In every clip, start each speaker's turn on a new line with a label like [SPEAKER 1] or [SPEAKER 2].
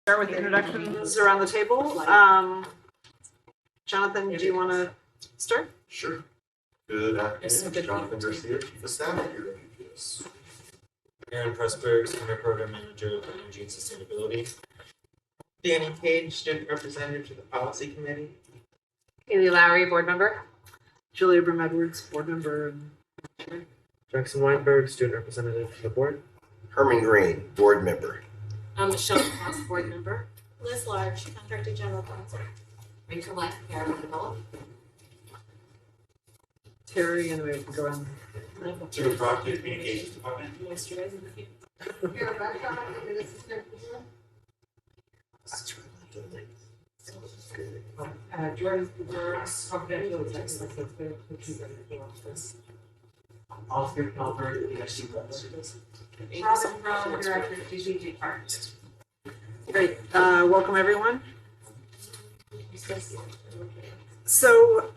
[SPEAKER 1] Start with introductions around the table. Jonathan, do you want to start?
[SPEAKER 2] Sure. Good afternoon, Jonathan Garcia, Chief of Staff here at UPS.
[SPEAKER 3] Aaron Pressberg, Senior Program Manager of Energy and Sustainability.
[SPEAKER 4] Danny Cage, Student Representative to the Policy Committee.
[SPEAKER 5] Haley Lowry, Board Member.
[SPEAKER 1] Julia Brim-Edwards, Board Member.
[SPEAKER 6] Jackson Weinberg, Student Representative to the Board.
[SPEAKER 2] Herman Green, Board Member.
[SPEAKER 5] Michelle Cross, Board Member.
[SPEAKER 7] Liz Large, Contractor General Counsel.
[SPEAKER 5] Rachel Lett, Paradigm Develop.
[SPEAKER 1] Terry, and we can go on.
[SPEAKER 3] Superintendent Communications Department.
[SPEAKER 8] Jordan Burns, confidential executive assistant, all script helper, ESG representatives. Robin Brown, director of strategic partners.
[SPEAKER 1] Great. Welcome, everyone. So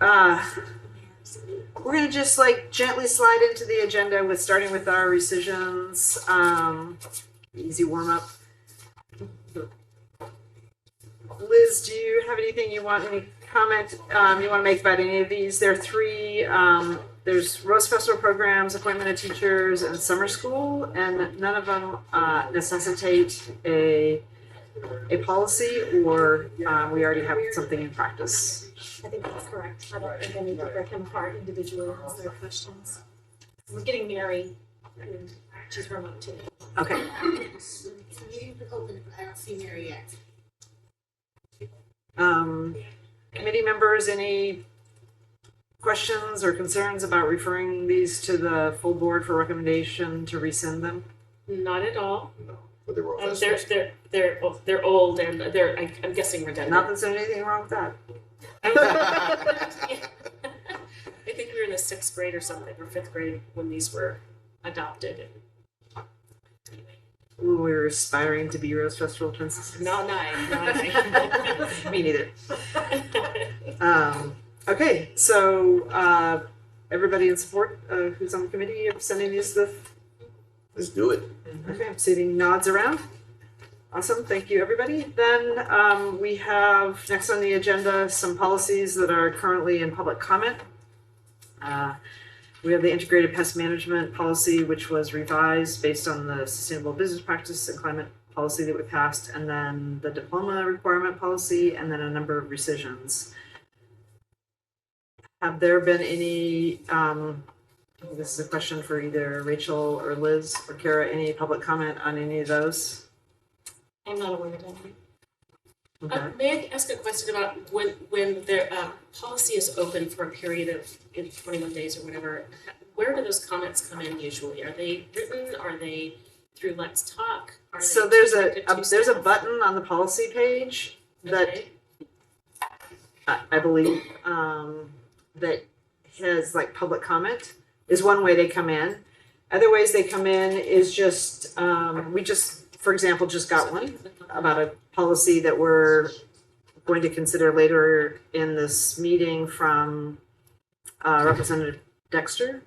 [SPEAKER 1] we're going to just gently slide into the agenda with starting with our rescissions. Easy warm up. Liz, do you have anything you want, any comment you want to make about any of these? There are three. There's Rose Festival programs, appointment of teachers, and summer school, and none of them necessitate a policy, or we already have something in practice.
[SPEAKER 7] I think that's correct. I don't think I need to break them apart individually as their questions. We're getting Mary, and she's remote too.
[SPEAKER 1] Okay.
[SPEAKER 7] The meeting's open, but I don't see Mary yet.
[SPEAKER 1] Committee members, any questions or concerns about referring these to the full board for recommendation to rescind them?
[SPEAKER 5] Not at all.
[SPEAKER 2] No, for the World Festival.
[SPEAKER 5] They're old and I'm guessing redundant.
[SPEAKER 1] Not that there's anything wrong with that.
[SPEAKER 5] I think we were in the 6th grade or something, or 5th grade when these were adopted.
[SPEAKER 1] Ooh, we were aspiring to be Rose Festival princesses.
[SPEAKER 5] Not I.
[SPEAKER 1] Me neither. Okay, so everybody in support who's on the committee of sending these to the...
[SPEAKER 2] Let's do it.
[SPEAKER 1] Okay, I'm seeing nods around. Awesome, thank you, everybody. Then we have next on the agenda some policies that are currently in public comment. We have the integrated pest management policy, which was revised based on the sustainable business practice and climate policy that we passed, and then the diploma requirement policy, and then a number of rescissions. Have there been any, this is a question for either Rachel or Liz or Kara, any public comment on any of those?
[SPEAKER 7] I'm not aware of any.
[SPEAKER 1] Okay.
[SPEAKER 5] May I ask a question about when their policy is open for a period of 21 days or whatever, where do those comments come in usually? Are they written? Are they through Let's Talk? Are they
[SPEAKER 1] So there's
[SPEAKER 5] directed to
[SPEAKER 1] there's a
[SPEAKER 5] staff?
[SPEAKER 1] button on the policy page that
[SPEAKER 5] Okay.
[SPEAKER 1] I believe that has public comment is one way they come in. Other ways they come in is just we just, for example, just got one about a policy that we're going to consider later in this meeting from Representative Dexter.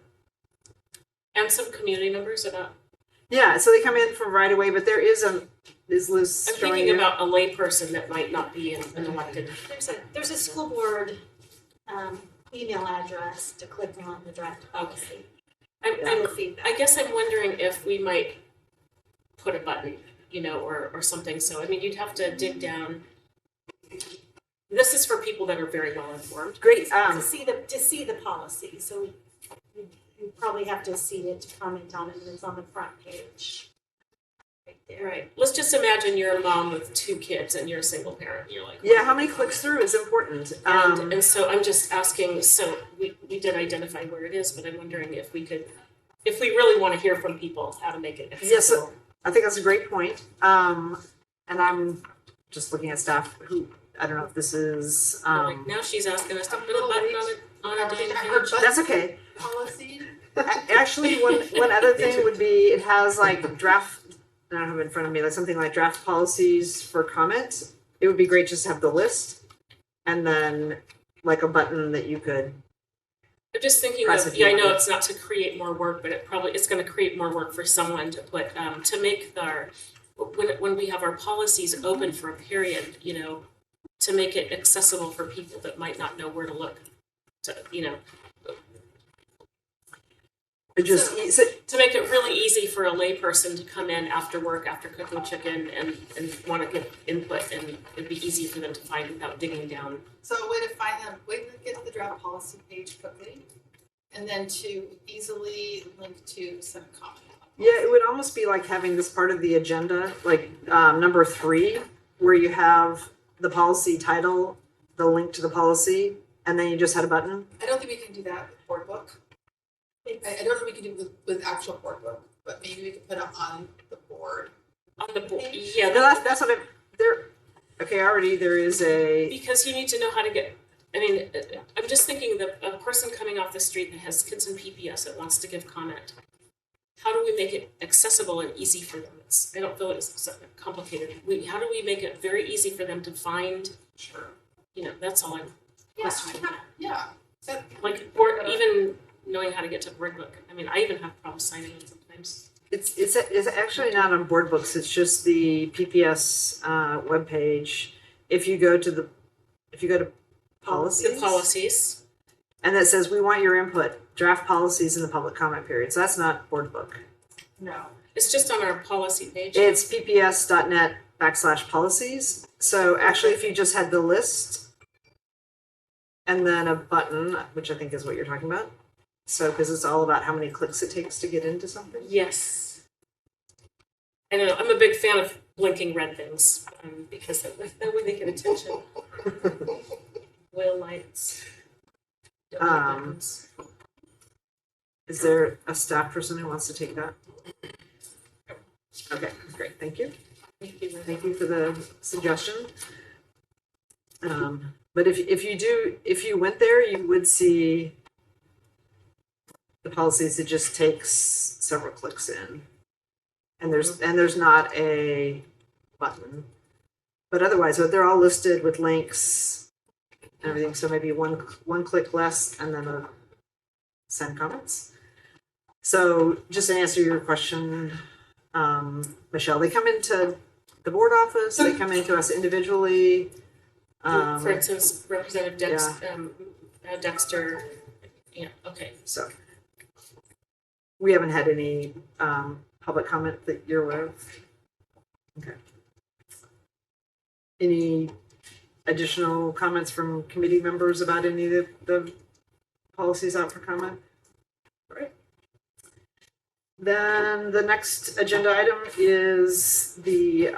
[SPEAKER 5] And some community members about.
[SPEAKER 1] Yeah, so they come in from right away, but there is Liz
[SPEAKER 5] I'm
[SPEAKER 1] showing
[SPEAKER 5] thinking
[SPEAKER 1] you?
[SPEAKER 5] about a layperson that might not be an elected.
[SPEAKER 7] There's a school board email address to click on the draft policy.
[SPEAKER 5] I guess I'm wondering if we might put a button, or something. So, I mean, you'd have to dig down. This is for people that are very well informed.
[SPEAKER 1] Great.
[SPEAKER 7] To see the policy, so you probably have to see it to comment on it, and it's on the front page. Right there.
[SPEAKER 5] Right. Let's just imagine you're a mom with 2 kids and you're a single parent. You're like,
[SPEAKER 1] Yeah, how many clicks through is important.
[SPEAKER 5] and so I'm just asking, so we did identify where it is, but I'm wondering if we really want to hear from people, how to make it accessible.
[SPEAKER 1] Yes, I think that's a great point. And I'm just looking at staff who, I don't know if this is,
[SPEAKER 5] Like now she's asking us to put a button on a dang page.
[SPEAKER 1] that's okay.
[SPEAKER 7] Policy.
[SPEAKER 1] Actually, one other thing would be, it has draft, I don't have it in front of me, something like draft policies for comment. It would be great just to have the list and then a button that you could.
[SPEAKER 5] I'm just thinking
[SPEAKER 1] Press
[SPEAKER 5] of,
[SPEAKER 1] if you
[SPEAKER 5] I know
[SPEAKER 1] want.
[SPEAKER 5] it's not to create more work, but it's going to create more work for someone to put, to make when we have our policies open for a period, you know, to make it accessible for people that might not know where to look, to, you know,
[SPEAKER 1] It just,
[SPEAKER 5] to make it really easy for a layperson to come in after work, after cooking chicken, and want to give input, and it'd be easy for them to find without digging down.
[SPEAKER 9] So a way to find them, way to get to the draft policy page quickly, and then to easily link to some comment.
[SPEAKER 1] yeah, it would almost be like having this part of the agenda, like number 3, where you have the policy title, the link to the policy, and then you just had a button.
[SPEAKER 9] I don't think we can do that with board book. I don't think we can do it with actual board book, but maybe we could put it on the board.
[SPEAKER 5] On the board, yeah,
[SPEAKER 1] No, that's what okay, already there is a,
[SPEAKER 5] because you need to know how to get, I mean, I'm just thinking that a person coming off the street that has kids in PPS that wants to give comment, how do we make it accessible and easy for them? I don't feel it's so complicated. How do we make it very easy for them to find,
[SPEAKER 9] Sure.
[SPEAKER 5] you know, that's all I'm questioning.
[SPEAKER 9] Yeah.
[SPEAKER 5] Like, or even knowing how to get to the board book. I mean, I even have problems signing in sometimes.
[SPEAKER 1] it's actually not on board books, it's just the PPS webpage. If you go to policies.
[SPEAKER 5] The policies.
[SPEAKER 1] And it says, we want your input, draft policies in the public comment period. So that's not board book.
[SPEAKER 9] No.
[SPEAKER 5] It's just on our policy page.
[SPEAKER 1] It's pps.net/policies. So actually, if you just had the list and then a button, which I think is what you're talking about. So, because it's all about how many clicks it takes to get into something.
[SPEAKER 5] Yes. I know, I'm a big fan of blinking red things, because that way they get attention. Whale lights. Buttons.
[SPEAKER 1] Is there a staff person who wants to take that? Okay, great, thank you.
[SPEAKER 5] Thank you.
[SPEAKER 1] Thank you for the suggestion. But if you went there, you would see the policies. It just takes several clicks in, and there's not a button. But otherwise, they're all listed with links and everything. So maybe one click less, and then a send comments. So just to answer your question, Michelle, they come into the board office. They come into us individually.
[SPEAKER 5] For instance, Representative Dexter. Yeah. Okay.
[SPEAKER 1] So we haven't had any public comment that you're aware of. Okay. Any additional comments from committee members about any of the policies out for comment? All right. Then the next agenda item is the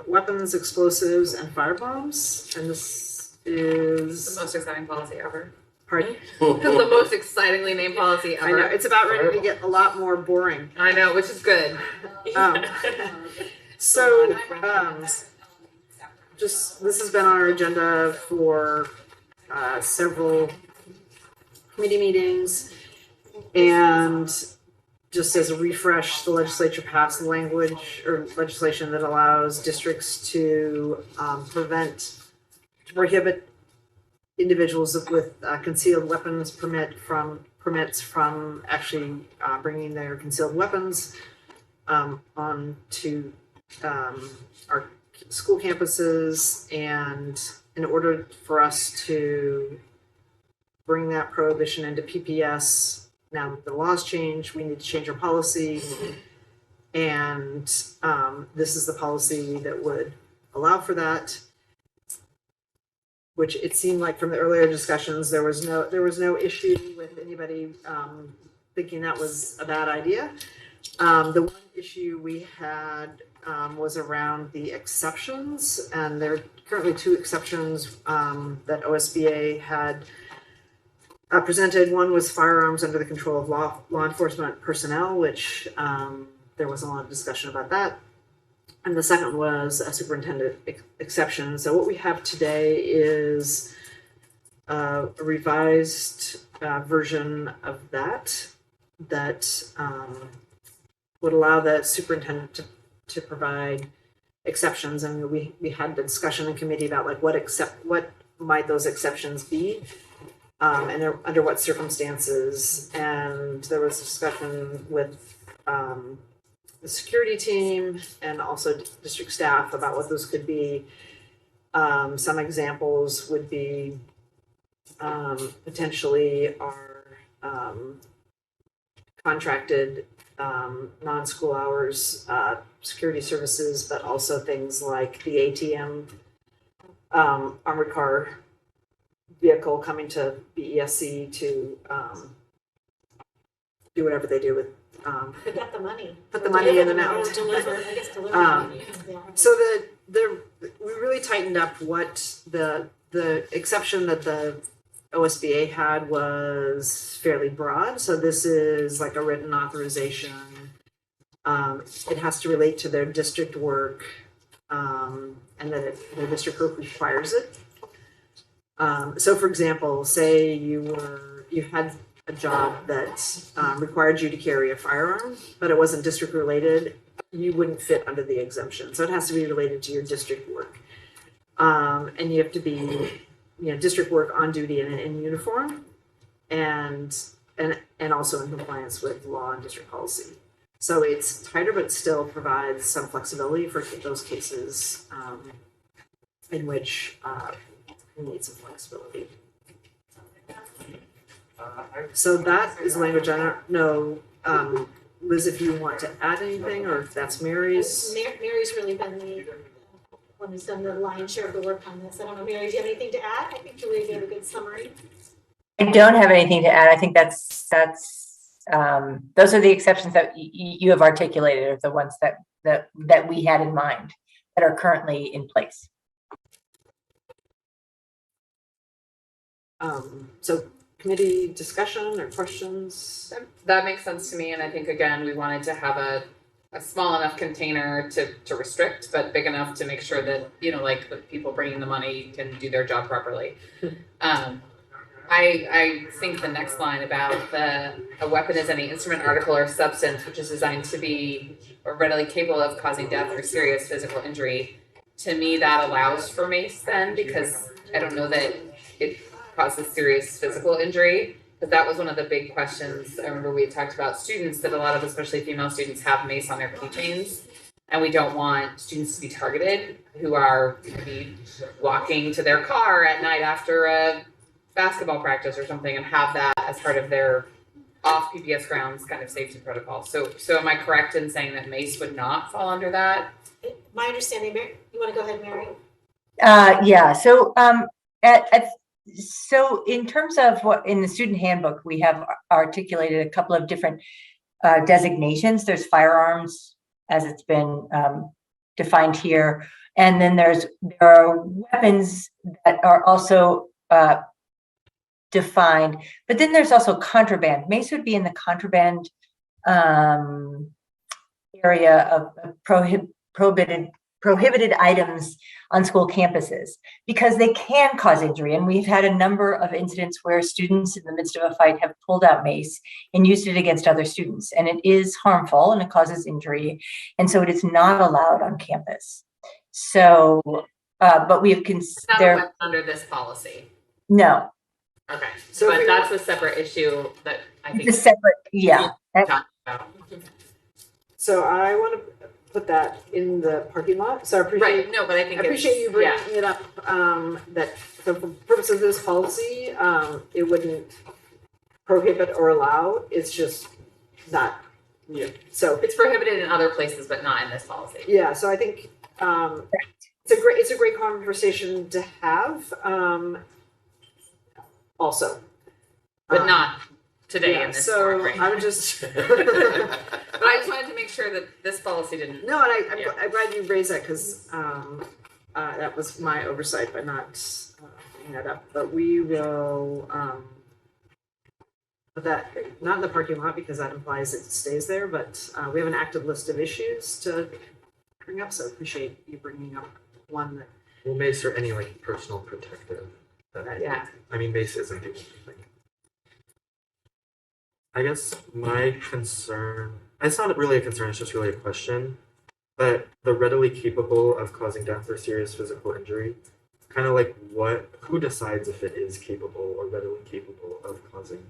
[SPEAKER 1] weapons, explosives, and firebombs. And this is
[SPEAKER 8] The most exciting policy ever.
[SPEAKER 1] pardon?
[SPEAKER 8] This is the most excitingly named policy
[SPEAKER 1] I know
[SPEAKER 8] ever.
[SPEAKER 1] it's about ready to get a lot more boring.
[SPEAKER 8] I know, which is good.
[SPEAKER 1] So just this has been on our agenda for several committee meetings, and just as a refresh, the legislature passed language or legislation that allows districts to prohibit individuals with concealed weapons permits from actually bringing their concealed weapons onto our school campuses. And in order for us to bring that prohibition into PPS, now that the laws change, we need to change our policy. And this is the policy that would allow for that, which it seemed like from the earlier discussions, there was no issue with anybody thinking that was a bad idea. The one issue we had was around the exceptions, and there are currently 2 exceptions that OSBA had presented. One was firearms under the control of law enforcement personnel, which there was a lot of discussion about that. And the second was a superintendent exception. So what we have today is a revised version of that would allow the superintendent to provide exceptions. And we had the discussion in committee about like what might those exceptions be, and under what circumstances. And there was a discussion with the security team and also district staff about what those could be. Some examples would be potentially our contracted non-school hours security services, but also things like the ATM armored car vehicle coming to BESC to do whatever they do with
[SPEAKER 7] They got the money.
[SPEAKER 1] put the money in and out.
[SPEAKER 7] Or deliver, I guess deliver.
[SPEAKER 1] Um,
[SPEAKER 7] Yeah.
[SPEAKER 1] So we really tightened up what the exception that the OSBA had was fairly broad. So this is like a written authorization. It has to relate to their district work, and that the district work requires it. So for example, say you had a job that required you to carry a firearm, but it wasn't district related, you wouldn't fit under the exemption. So it has to be related to your district work. And you have to be, district work on duty and in uniform and also in compliance with law and district policy. So it's tighter, but still provides some flexibility for those cases in which we need some flexibility. So that is language. I don't know, Liz, if you want to add anything or if that's Mary's.
[SPEAKER 7] Mary's really been the one who's done the lion's share of the work on this. I don't know, Mary, do you have anything to add? I think Julia gave a good summary.
[SPEAKER 10] I don't have anything to add. I think that's those are the exceptions that you have articulated, are the ones that we had in mind that are currently in place.
[SPEAKER 1] So committee discussion or questions?
[SPEAKER 11] That makes sense to me, and I think again we wanted to have a small enough container to restrict, but big enough to make sure that like the people bringing the money can do their job properly. I think the next line about a weapon is any instrument, article, or substance which is designed to be readily capable of causing death or serious physical injury. To me, that allows for mace then, because I don't know that it causes serious physical injury. Because that was one of the big questions. I remember we had talked about students, that a lot of especially female students have mace on their keychains. And we don't want students to be targeted who are maybe walking to their car at night after a basketball practice or something and have that as part of their off PPS grounds kind of safety protocol. So am I correct in saying that mace would not fall under that?
[SPEAKER 7] My understanding, Mary, you want to go ahead, Mary?
[SPEAKER 10] Yeah. So so in terms of what in the student handbook, we have articulated a couple of different designations. There's firearms, as it's been defined here, and then there are weapons that are also defined. But then there's also contraband. Mace would be in the contraband area of prohibited items on school campuses, because they can cause injury. And we've had a number of incidents where students in the midst of a fight have pulled out mace and used it against other students. And it is harmful and it causes injury. And so it is not allowed on campus. So, but we have
[SPEAKER 11] Not under this policy.
[SPEAKER 10] No.
[SPEAKER 11] Okay,
[SPEAKER 1] So
[SPEAKER 11] but that's a separate issue that I think.
[SPEAKER 10] It's a separate, yeah.
[SPEAKER 11] Talk about.
[SPEAKER 1] So I want to put that in the parking lot. So I appreciate.
[SPEAKER 11] Right, no, but I think
[SPEAKER 1] I appreciate you bringing
[SPEAKER 11] yeah.
[SPEAKER 1] it up, that so for purposes of this policy, it wouldn't prohibit or allow, it's just not.
[SPEAKER 6] Yeah.
[SPEAKER 1] So,
[SPEAKER 11] It's prohibited in other places, but not in this policy.
[SPEAKER 1] yeah, so I think, it's a great conversation to have, also.
[SPEAKER 11] But not today
[SPEAKER 1] Yeah,
[SPEAKER 11] in this
[SPEAKER 1] so
[SPEAKER 11] form, right?
[SPEAKER 1] I would just.
[SPEAKER 11] But I just wanted to make sure that this policy didn't.
[SPEAKER 1] No, and
[SPEAKER 11] Yeah.
[SPEAKER 1] I'm glad you raised that, because that was my oversight by not bringing that up. But we will put that not in the parking lot, because that implies it stays there. But we have an active list of issues to bring up, so I appreciate you bringing up one that.
[SPEAKER 6] Well, mace or any like personal protective.
[SPEAKER 1] Yeah.
[SPEAKER 6] I mean, mace isn't the only thing. I guess my concern, it's not really a concern, it's just really a question, but the readily capable of causing death or serious physical injury, kind of like who decides if it is capable or readily capable of causing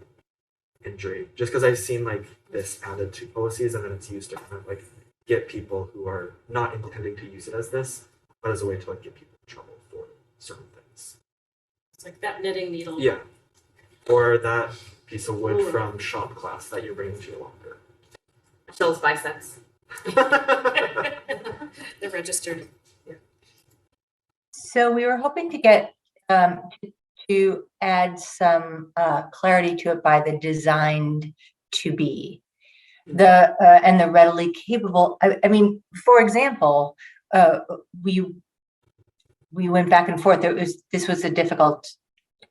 [SPEAKER 6] injury? Just because I've seen like this added to policies and then it's used to kind of like get people who are not intending to use it as this, but as a way to like get people in trouble for certain things.
[SPEAKER 5] It's like that knitting needle.
[SPEAKER 6] Yeah. Or that piece of wood
[SPEAKER 5] Ooh.
[SPEAKER 6] from shop class that you're bringing to your locker.
[SPEAKER 11] Michelle's biceps.
[SPEAKER 5] They're registered.
[SPEAKER 10] So we were hoping to get to add some clarity to it by the designed to be, the and the readily capable. I mean, for example, we went back and forth. This was a difficult.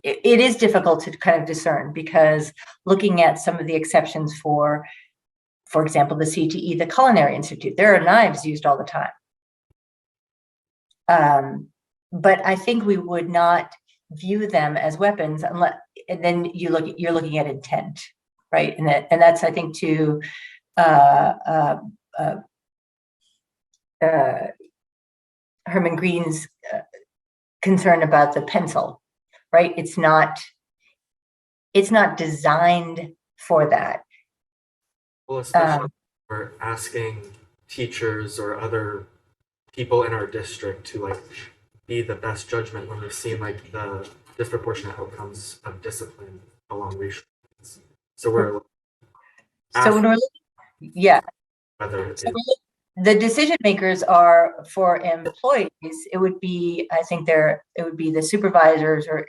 [SPEAKER 10] It is difficult to kind of discern, because looking at some of the exceptions for example, the CTE, the Culinary Institute, there are knives used all the time. But I think we would not view them as weapons unless, and then you're looking at intent, right? And that's I think to Herman Green's concern about the pencil, right? It's not designed for that.
[SPEAKER 6] Well, especially if we're asking teachers or other people in our district to like be the best judgment when we've seen like the disproportionate outcomes of discipline along racial lines. So we're
[SPEAKER 10] So when we're looking, yeah.
[SPEAKER 6] whether it's
[SPEAKER 10] The decision makers are for employees. It would be, I think it would be the supervisors or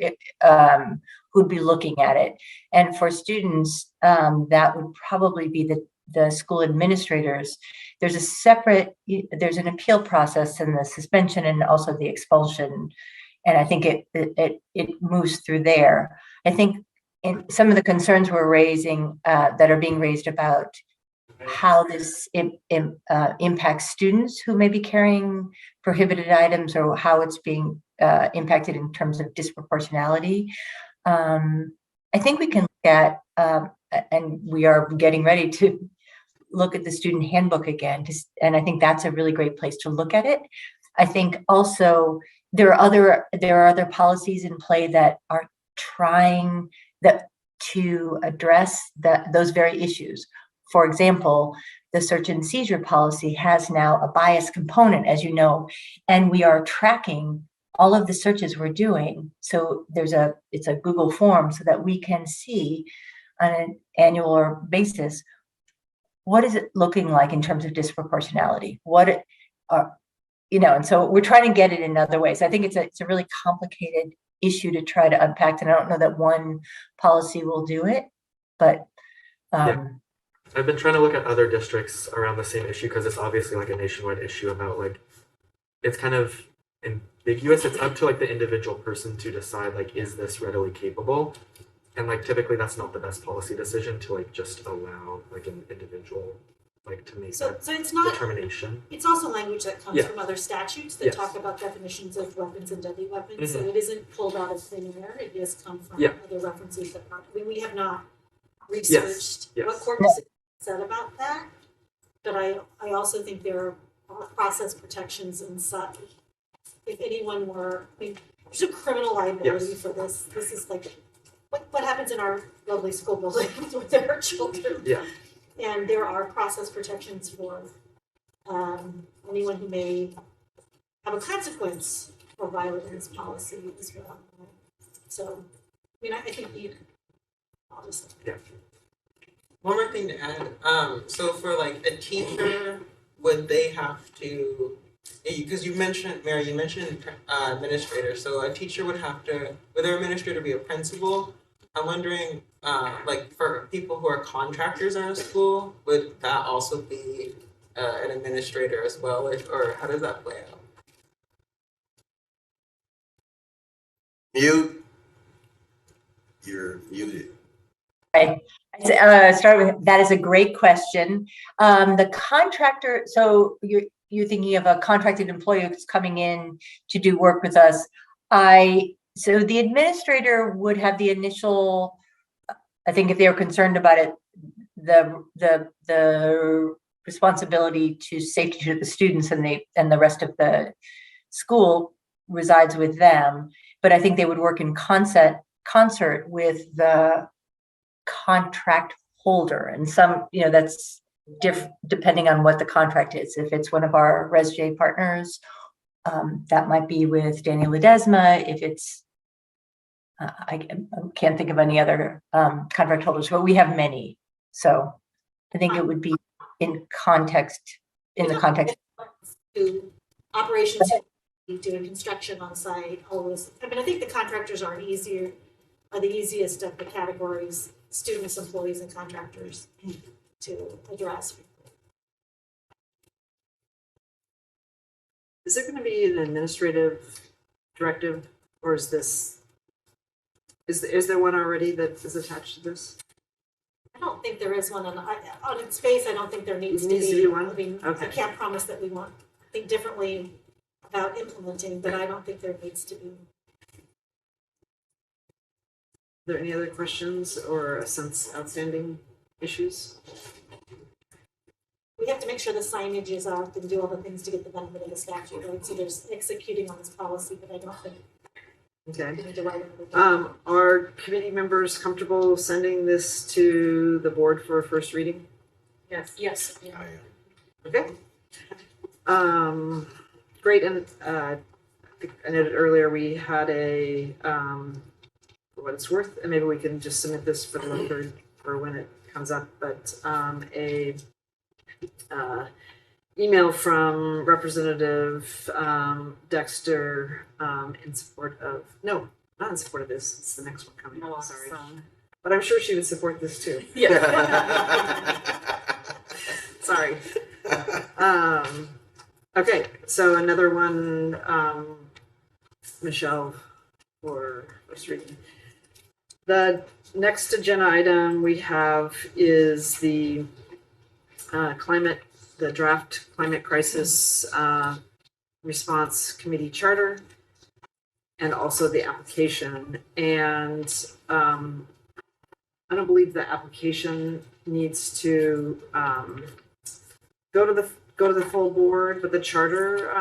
[SPEAKER 10] who'd be looking at it. And for students, that would probably be the school administrators. There's there's an appeal process and the suspension and also the expulsion. And I think it moves through there. I think in some of the concerns we're raising that are being raised about how this impacts students who may be carrying prohibited items, or how it's being impacted in terms of disproportionality. I think we can look at, and we are getting ready to look at the student handbook again, and I think that's a really great place to look at it. I think also there are other policies in play that are trying to address those very issues. For example, the search and seizure policy has now a bias component, as you know, and we are tracking all of the searches we're doing. So it's a Google form so that we can see on an annual basis, what is it looking like in terms of disproportionality? And so we're trying to get it in other ways. I think it's a really complicated issue to try to unpack, and I don't know that one policy will do it, but
[SPEAKER 6] I've been trying to look at other districts around the same issue, because it's obviously like a nationwide issue about like, it's kind of ambiguous. It's up to like the individual person to decide like, is this readily capable? And like typically that's not the best policy decision to like just allow like an individual like to make
[SPEAKER 7] So
[SPEAKER 6] that
[SPEAKER 7] it's not,
[SPEAKER 6] determination.
[SPEAKER 7] it's also language that comes
[SPEAKER 6] Yeah.
[SPEAKER 7] from other statutes that
[SPEAKER 6] Yes.
[SPEAKER 7] talk about definitions of weapons and deadly weapons. So
[SPEAKER 6] Mhm.
[SPEAKER 7] it isn't pulled out of thin air. It does come from
[SPEAKER 6] Yeah.
[SPEAKER 7] other references that we have not researched
[SPEAKER 6] Yes.
[SPEAKER 7] what court decisions said about that. But I also think there are process protections inside. If anyone were, there's a criminal liability
[SPEAKER 6] Yes.
[SPEAKER 7] for this. This is like what happens in our lovely school buildings with our children.
[SPEAKER 6] Yeah.
[SPEAKER 7] And there are process protections for anyone who may have a consequence for violating this policy as well. So, I think I'll just.
[SPEAKER 6] Yeah.
[SPEAKER 4] One more thing to add, so for like a teacher, would they have to, because you mentioned, Mary, administrator, so a teacher would their administrator be a principal? I'm wondering, like for people who are contractors in a school, would that also be an administrator as well, or how does that play out?
[SPEAKER 2] You're muted.
[SPEAKER 10] Start with that is a great question. The contractor, so you're thinking of a contracted employee who's coming in to do work with us. So the administrator would have the initial, I think if they were concerned about it, the responsibility to safety to the students and the rest of the school resides with them. But I think they would work in concert with the contract holder, and some, that's depending on what the contract is. If it's one of our ResJ partners, that might be with Danny Ledesma. If it's, I can't think of any other contract holders, but we have many. So I think it would be in the context.
[SPEAKER 7] To operations, doing construction on site, all those. I mean, I think the contractors are the easiest of the categories, students, employees, and contractors to address.
[SPEAKER 1] Is there going to be an administrative directive, or is there one already that is attached to this?
[SPEAKER 7] I don't think there is one on its face. I don't think there needs to
[SPEAKER 1] Needs
[SPEAKER 7] be.
[SPEAKER 1] to be one?
[SPEAKER 7] I mean,
[SPEAKER 1] Okay.
[SPEAKER 7] I can't promise that we won't think differently about implementing, but I don't think there needs to be.
[SPEAKER 1] Are there any other questions or outstanding issues?
[SPEAKER 7] We have to make sure the signage is up and do all the things to get the benefit of the statute, right? So there's executing on this policy, but I don't think
[SPEAKER 1] Okay.
[SPEAKER 7] we need to write it.
[SPEAKER 1] Are committee members comfortable sending this to the board for a first reading?
[SPEAKER 5] Yes. Yes. Yeah.
[SPEAKER 1] Okay. Great, and I think I noted earlier we had a, for what it's worth, and maybe we can just submit this for the record for when it comes up, but email from Representative Dexter in support of, no, not in support of this, it's the next one coming, sorry. But I'm sure she would support this too.
[SPEAKER 5] Yeah.
[SPEAKER 1] Sorry. Okay, so another one, Michelle, for first reading. The next agenda item we have is the draft climate crisis response committee charter, and also the application. And I don't believe the application needs to go to the full board, but the charter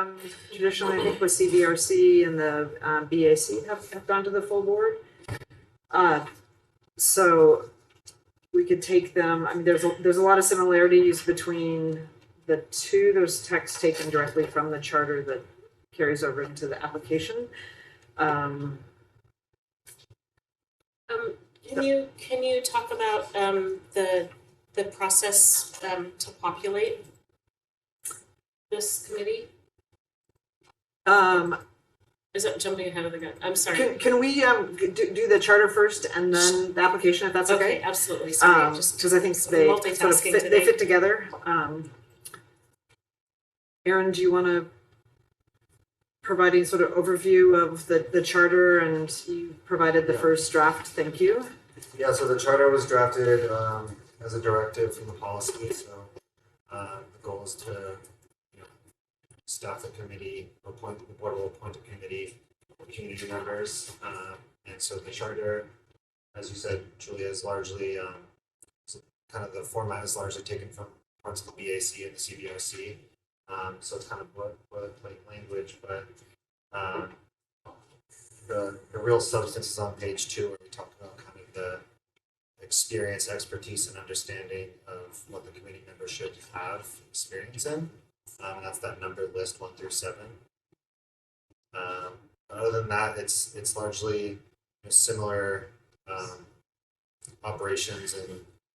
[SPEAKER 1] traditionally, I think, with CVRC and the BAC have gone to the full board. So we could take them. I mean, there's a lot of similarities between the two. There's text taken directly from the charter that carries over into the application.
[SPEAKER 5] Can you talk about the process to populate this committee? Is that jumping ahead of the gun? I'm sorry.
[SPEAKER 1] Can we do the charter first and then the application, if that's okay?
[SPEAKER 5] Okay, absolutely. Sorry,
[SPEAKER 1] Because I think they sort of
[SPEAKER 5] multitasking
[SPEAKER 1] fit,
[SPEAKER 5] today.
[SPEAKER 1] together. Erin, do you want to provide any sort of overview of the charter? And you provided the first draft. Thank you.
[SPEAKER 2] Yeah, so the charter was drafted as a directive from the policy. So the goal is to staff the committee, the board will appoint a committee of community members. And so the charter, as you said, Julia, is largely kind of the format is largely taken from parts of the BAC and the CVRC. So it's kind of boilerplate language, but the real substance is on page 2, where we talk about kind of the experience, expertise, and understanding of what the committee member should have experience in. And that's that numbered list 1 through 7. Other than that, it's largely similar operations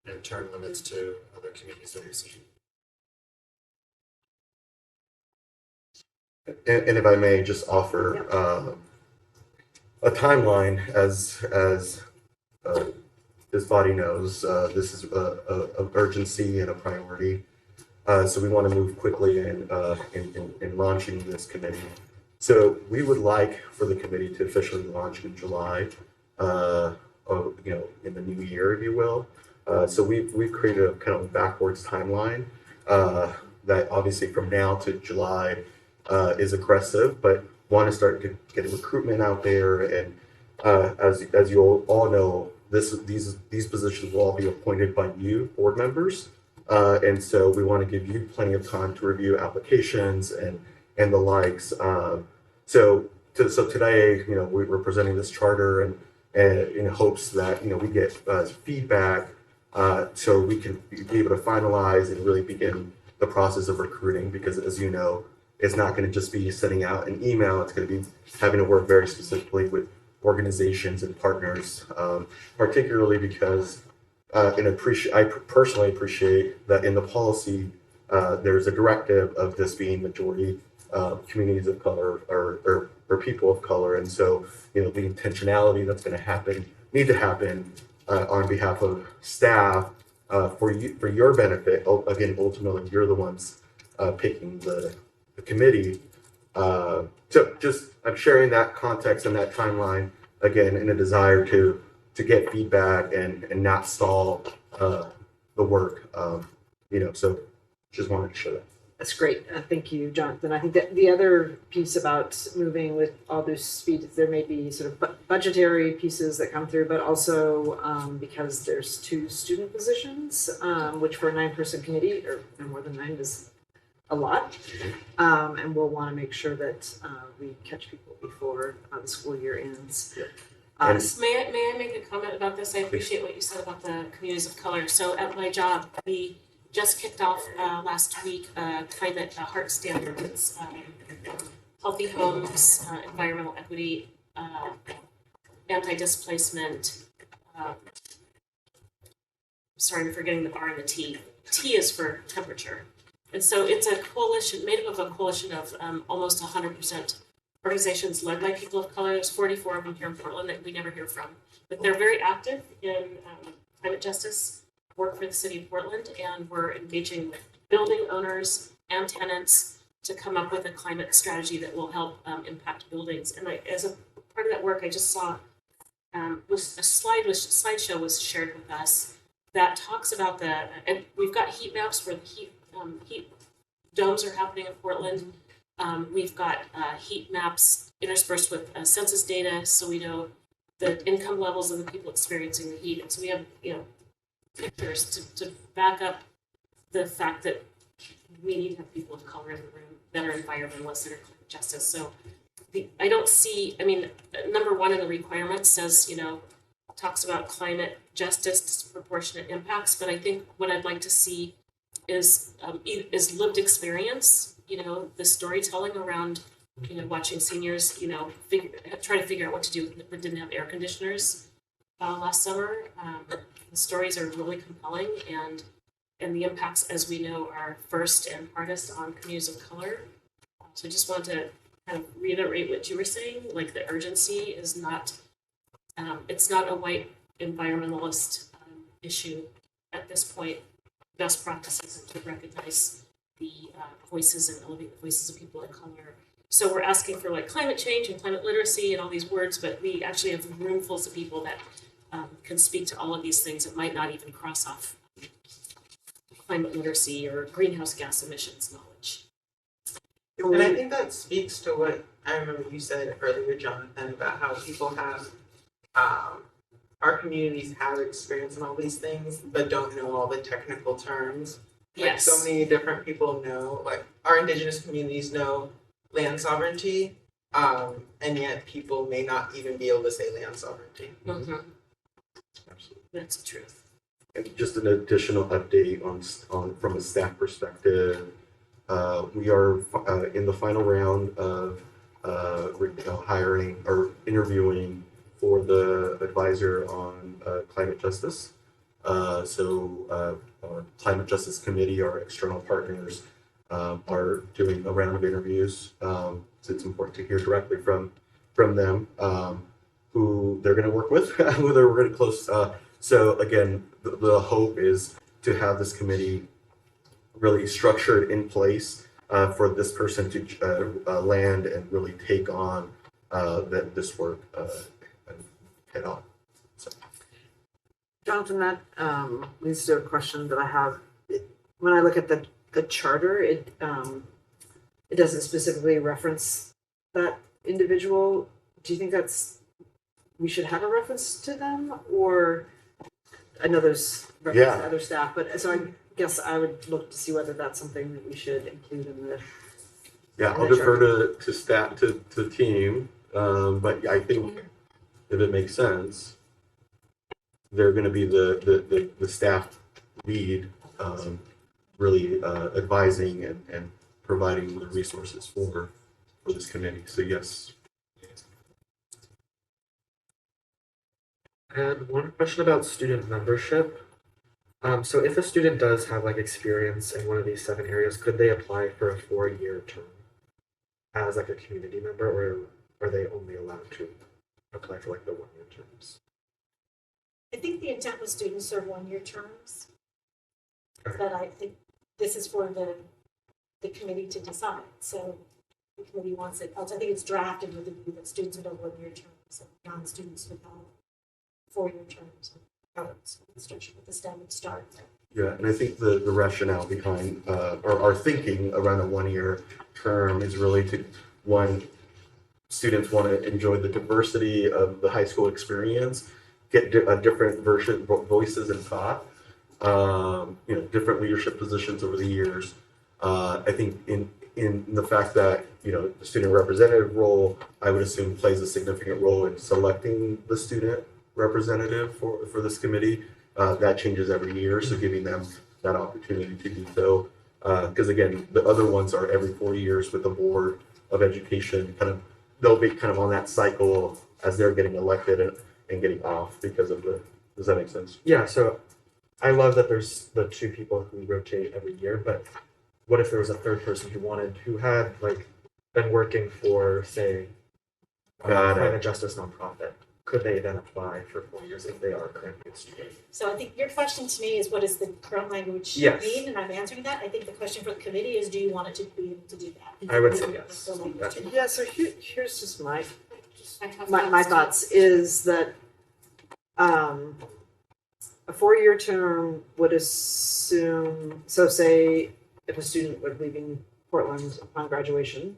[SPEAKER 2] and term limits to other committees that we've seen.
[SPEAKER 12] And if I may just offer a timeline, as this body knows, this is of urgency and a priority. So we want to move quickly in launching this committee. So we would like for the committee to officially launch in July, in the new year, if you will. So we've created a kind of backwards timeline that obviously from now to July is aggressive, but want to start getting recruitment out there. And as you all know, these positions will all be appointed by you, board members. And so we want to give you plenty of time to review applications and the likes. So today, we're presenting this charter and in hopes that we get feedback so we can be able to finalize and really begin the process of recruiting, because as you know, it's not going to just be sending out an email. It's going to be having to work very specifically with organizations and partners, particularly because I personally appreciate that in the policy, there's a directive of this being majority communities of color or people of color. And so, the intentionality that's going to need to happen on behalf of staff for your benefit. Again, ultimately, you're the ones picking the committee. So I'm sharing that context and that timeline again in a desire to get feedback and not stall the work. So just wanted to share that.
[SPEAKER 1] That's great. Thank you, Jonathan. I think that the other piece about moving with all this speed, there may be sort of budgetary pieces that come through, but also because there's 2 student positions, which for a 9-person committee, or more than 9 is a lot. And we'll want to make sure that we catch people before the school year ends.
[SPEAKER 5] May I make a comment about this? I appreciate what you said about the communities of color. So at my job, we just kicked off last week climate heart standards, healthy homes, environmental equity, anti-displacement. Sorry, I'm forgetting the R and the T. T is for temperature. And so it's a coalition, made up of a coalition of almost 100% organizations led by people of color. There's 44 of them here in Portland that we never hear from. But they're very active in climate justice work for the city of Portland, and we're engaging with building owners and tenants to come up with a climate strategy that will help impact buildings. And as a part of that work, I just saw slideshow was shared with us that talks about and we've got heat maps where the heat domes are happening in Portland. We've got heat maps interspersed with census data, so we know the income levels of the people experiencing the heat. And so we have, pictures to back up the fact that we need to have people of color in the room that are environmentalists that are climate justice. So I don't see, number 1 in the requirements says, talks about climate justice, disproportionate impacts, but I think what I'd like to see is lived experience, the storytelling around, watching seniors, try to figure out what to do when didn't have air conditioners last summer. The stories are really compelling, and the impacts, as we know, are first and hardest on communities of color. So I just want to kind of reiterate what you were saying, like the urgency is not, it's not a white environmentalist issue at this point. Best practices to recognize the voices and elevate the voices of people of color. So we're asking for like climate change and climate literacy and all these words, but we actually have roomfuls of people that can speak to all of these things that might not even cross off climate literacy or greenhouse gas emissions knowledge.
[SPEAKER 4] And I think that speaks to what I remember you said earlier, Jonathan, about how people have, our communities have experience in all these things, but don't know all the technical terms.
[SPEAKER 5] Yes.
[SPEAKER 4] So many different people know, like our indigenous communities know land sovereignty, and yet people may not even be able to say land sovereignty.
[SPEAKER 5] Mm-hmm. That's the truth.
[SPEAKER 12] And just an additional update on from a staff perspective, we are in the final round of hiring or interviewing for the advisor on climate justice. So our climate justice committee, our external partners, are doing a round of interviews. So it's important to hear directly from them, who they're going to work with, who they're going to close. So again, the hope is to have this committee really structured in place for this person to land and really take on this work head on. So.
[SPEAKER 1] Jonathan, that leads to a question that I have. When I look at the charter, it doesn't specifically reference that individual. Do you think we should have a reference to them, or I know there's reference to other staff, but so I guess I would look to see whether that's something that we should include in the.
[SPEAKER 12] Yeah, I'll defer to staff to the team, but I think if it makes sense. they're going to be the staff lead, really advising and providing the resources for this committee. So yes.
[SPEAKER 6] And one question about student membership. So if a student does have like experience in one of these 7 areas, could they apply for a 4-year term as like a community member, or are they only allowed to apply for like the 1-year terms?
[SPEAKER 7] I think the intent was students serve 1-year terms.
[SPEAKER 6] Okay.
[SPEAKER 7] But I think this is for the committee to decide. So the committee wants it, I think it's drafted with the view that students would have 1-year terms and non-students would have 4-year terms. Instruction with the STEM would start.
[SPEAKER 12] Yeah, and I think the rationale behind or our thinking around a 1-year term is really to, one, students want to enjoy the diversity of the high school experience, get a different version, voices and thought, different leadership positions over the years. I think in the fact that, the student representative role, I would assume plays a significant role in selecting the student representative for this committee. That changes every year, so giving them that opportunity to do so. Because again, the other ones are every 4 years with the Board of Education. They'll be kind of on that cycle as they're getting elected and getting off because of does that make sense?
[SPEAKER 6] Yeah, so I love that there's the 2 people who rotate every year, but what if there was a 3rd person who had like been working for, say, a climate justice nonprofit? Could they then apply for 4 years if they are currently a student?
[SPEAKER 7] So I think your question to me is, what does the current language
[SPEAKER 6] Yes.
[SPEAKER 7] mean? And I'm answering that. I think the question for the committee is, do you want it to be able to do that?
[SPEAKER 6] I would say yes.
[SPEAKER 7] The language.
[SPEAKER 1] Yeah, so here's just my
[SPEAKER 5] I have
[SPEAKER 1] my thoughts is that a 4-year term would assume, so say if a student were leaving Portland upon graduation,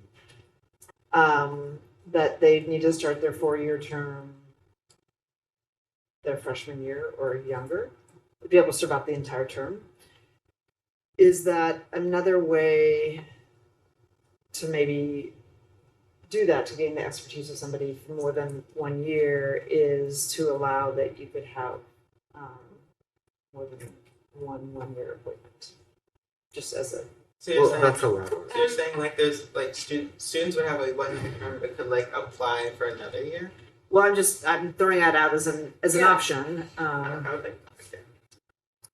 [SPEAKER 1] that they need to start their 4-year term their freshman year or younger, to be able to serve out the entire term. Is that another way to maybe do that, to gain the expertise of somebody for more than 1 year, is to allow that you could have more than one-year appointment, just as a.
[SPEAKER 4] So you're saying,
[SPEAKER 6] That's allowed.
[SPEAKER 4] so you're saying like there's like students would have a 1-year term but could like apply for another year?
[SPEAKER 1] Well, I'm throwing that out as an
[SPEAKER 4] Yeah.
[SPEAKER 1] option.
[SPEAKER 4] I would think.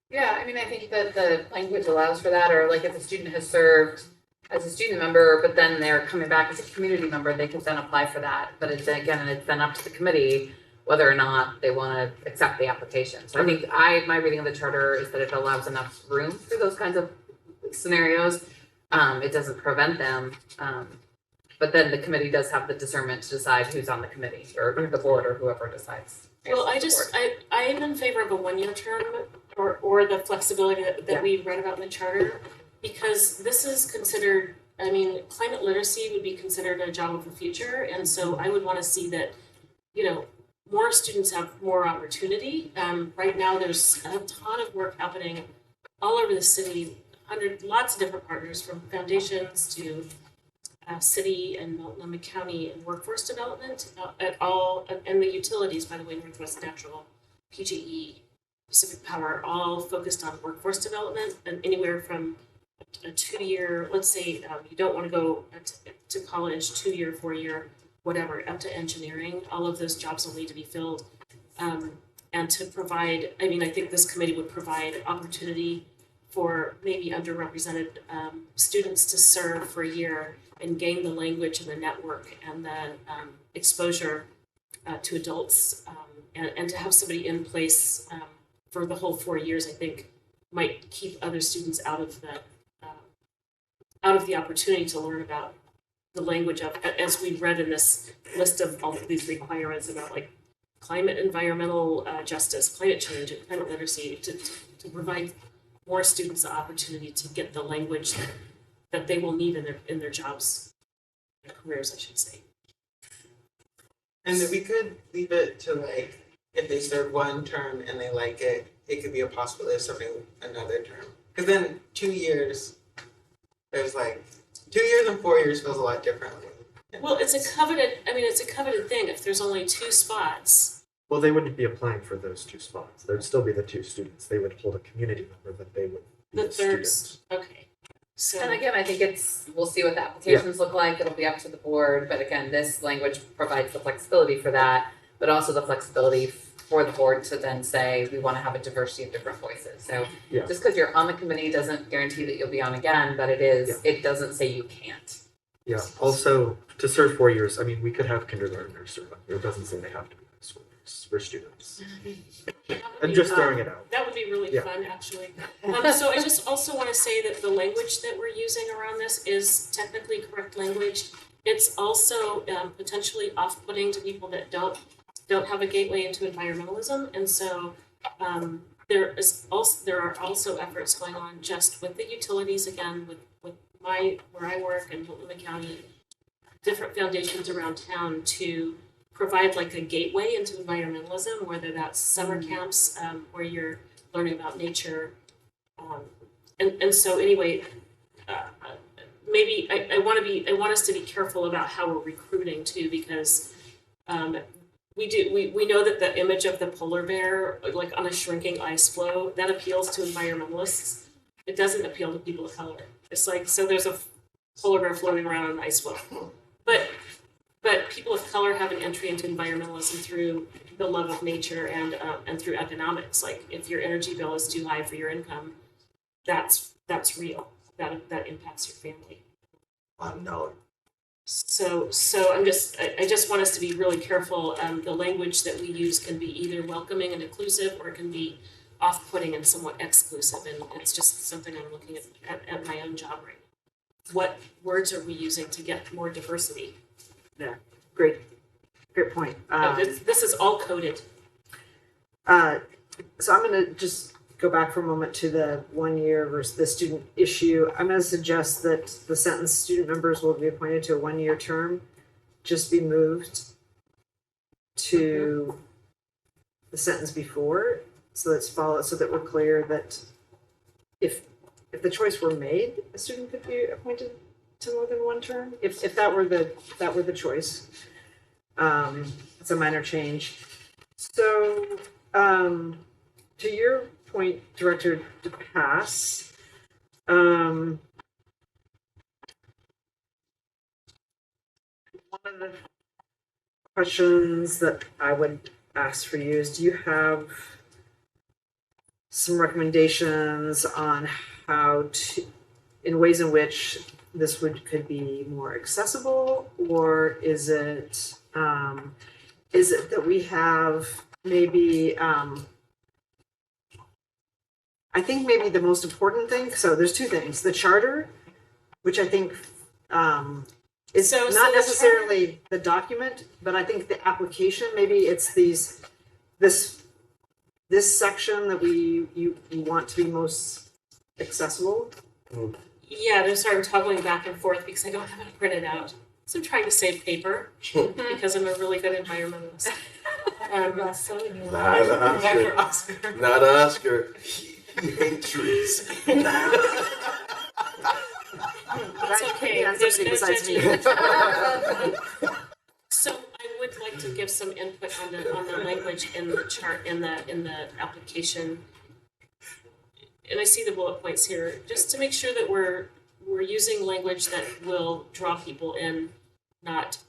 [SPEAKER 11] Yeah, I mean, I think that the language allows for that, or like if a student has served as a student member, but then they're coming back as a community member, they can then apply for that. But it's then up to the committee whether or not they want to accept the application. So I think my reading of the charter is that it allows enough room for those kinds of scenarios. It doesn't prevent them. But then the committee does have the discernment to decide who's on the committee or the board or whoever decides.
[SPEAKER 5] Well, I am in favor of a 1-year term or the flexibility that we read about in the charter, because this is considered, climate literacy would be considered a job of the future. And so I would want to see that, more students have more opportunity. Right now, there's a ton of work happening all over the city, lots of different partners, from foundations to city and Multnomah County and workforce development and the utilities, by the way, Northwest Natural, PGE, Pacific Power, all focused on workforce development, and anywhere from a 2-year, let's say you don't want to go to college, 2-year, 4-year, whatever, up to engineering. All of those jobs will need to be filled. And to provide, I think this committee would provide opportunity for maybe underrepresented students to serve for a year and gain the language and the network and the exposure to adults, and to have somebody in place for the whole 4 years, I think might keep other students out of the opportunity to learn about the language of, as we read in this list of all of these requirements about like climate, environmental justice, climate change, and climate literacy, to provide more students the opportunity to get the language that they will need in their jobs, their careers, I should say.
[SPEAKER 4] And then we could leave it to like, if they serve 1 term and they like it, it could be a possibility of serving another term. Because then 2 years, there's like 2 years and 4 years feels a lot differently.
[SPEAKER 5] Well, it's a coveted thing. If there's only 2 spots,
[SPEAKER 6] Well, they wouldn't be applying for those 2 spots. There'd still be the 2 students. They would hold a community member, but they would be
[SPEAKER 5] The
[SPEAKER 6] a
[SPEAKER 5] third,
[SPEAKER 6] student.
[SPEAKER 5] okay. So.
[SPEAKER 11] And again, I think we'll see what the applications look like, it'll be up to the board, but again, this language provides the flexibility for that, but also the flexibility for the board to then say, we wanna have a diversity of different voices, so.
[SPEAKER 6] Yeah.
[SPEAKER 11] Just cause you're on the committee doesn't guarantee that you'll be on again, but it doesn't say you can't.
[SPEAKER 6] Yeah, also, to serve 4 years, I mean, we could have kindergartners serve on here. It doesn't say they have to be high schoolers. We're students. I'm just throwing it out.
[SPEAKER 5] That would be really
[SPEAKER 6] Yeah.
[SPEAKER 5] fun, actually. So I just also want to say that the language that we're using around this is technically correct language. It's also potentially off-putting to people that don't have a gateway into environmentalism, and so there are also efforts going on just with the utilities, again, with where I work in Multnomah County, different foundations around town to provide like a gateway into environmentalism, whether that's summer camps where you're learning about nature. And so anyway, maybe I want us to be careful about how we're recruiting too, because we know that the image of the polar bear, like on a shrinking ice floe, that appeals to environmentalists. It doesn't appeal to people of color. It's like, so there's a polar bear floating around on an ice floe. But people of color have an entry into environmentalism through the love of nature and through economics. Like if your energy bill is too high for your income, that's real. That impacts your family.
[SPEAKER 12] No.
[SPEAKER 5] So I just want us to be really careful. The language that we use can be either welcoming and inclusive, or it can be off-putting and somewhat exclusive. And it's just something I'm looking at my own job right now. What words are we using to get more diversity?
[SPEAKER 1] Yeah, great point.
[SPEAKER 5] This is all coded.
[SPEAKER 1] So I'm going to just go back for a moment to the 1 year versus the student issue. I'm going to suggest that the sentence student members will be appointed to a 1 year term just be moved to the sentence before, so that we're clear that if the choice were made, a student could be appointed to more than 1 term, if that were the choice. It's a minor change. So to your point, Director DePass, one of the questions that I would ask for you is, do you have some recommendations on how to, in ways in which this could be more accessible, or is it that we have maybe I think maybe the most important thing, so there's 2 things: the charter, which I think is not necessarily the document, but I think the application, maybe it's this section that you want to be most accessible.
[SPEAKER 5] Yeah, to start toggling back and forth because I don't have it printed out. So I'm trying to save paper because I'm a really good environmentalist.
[SPEAKER 12] Not Oscar. He hates trees.
[SPEAKER 5] That's okay.
[SPEAKER 1] Yeah,
[SPEAKER 5] There's
[SPEAKER 1] somebody
[SPEAKER 5] no
[SPEAKER 1] besides me.
[SPEAKER 5] judgment. So I would like to give some input on the language in the chart in the application. And I see the bullet points here, just to make sure that we're using language that will draw people in, not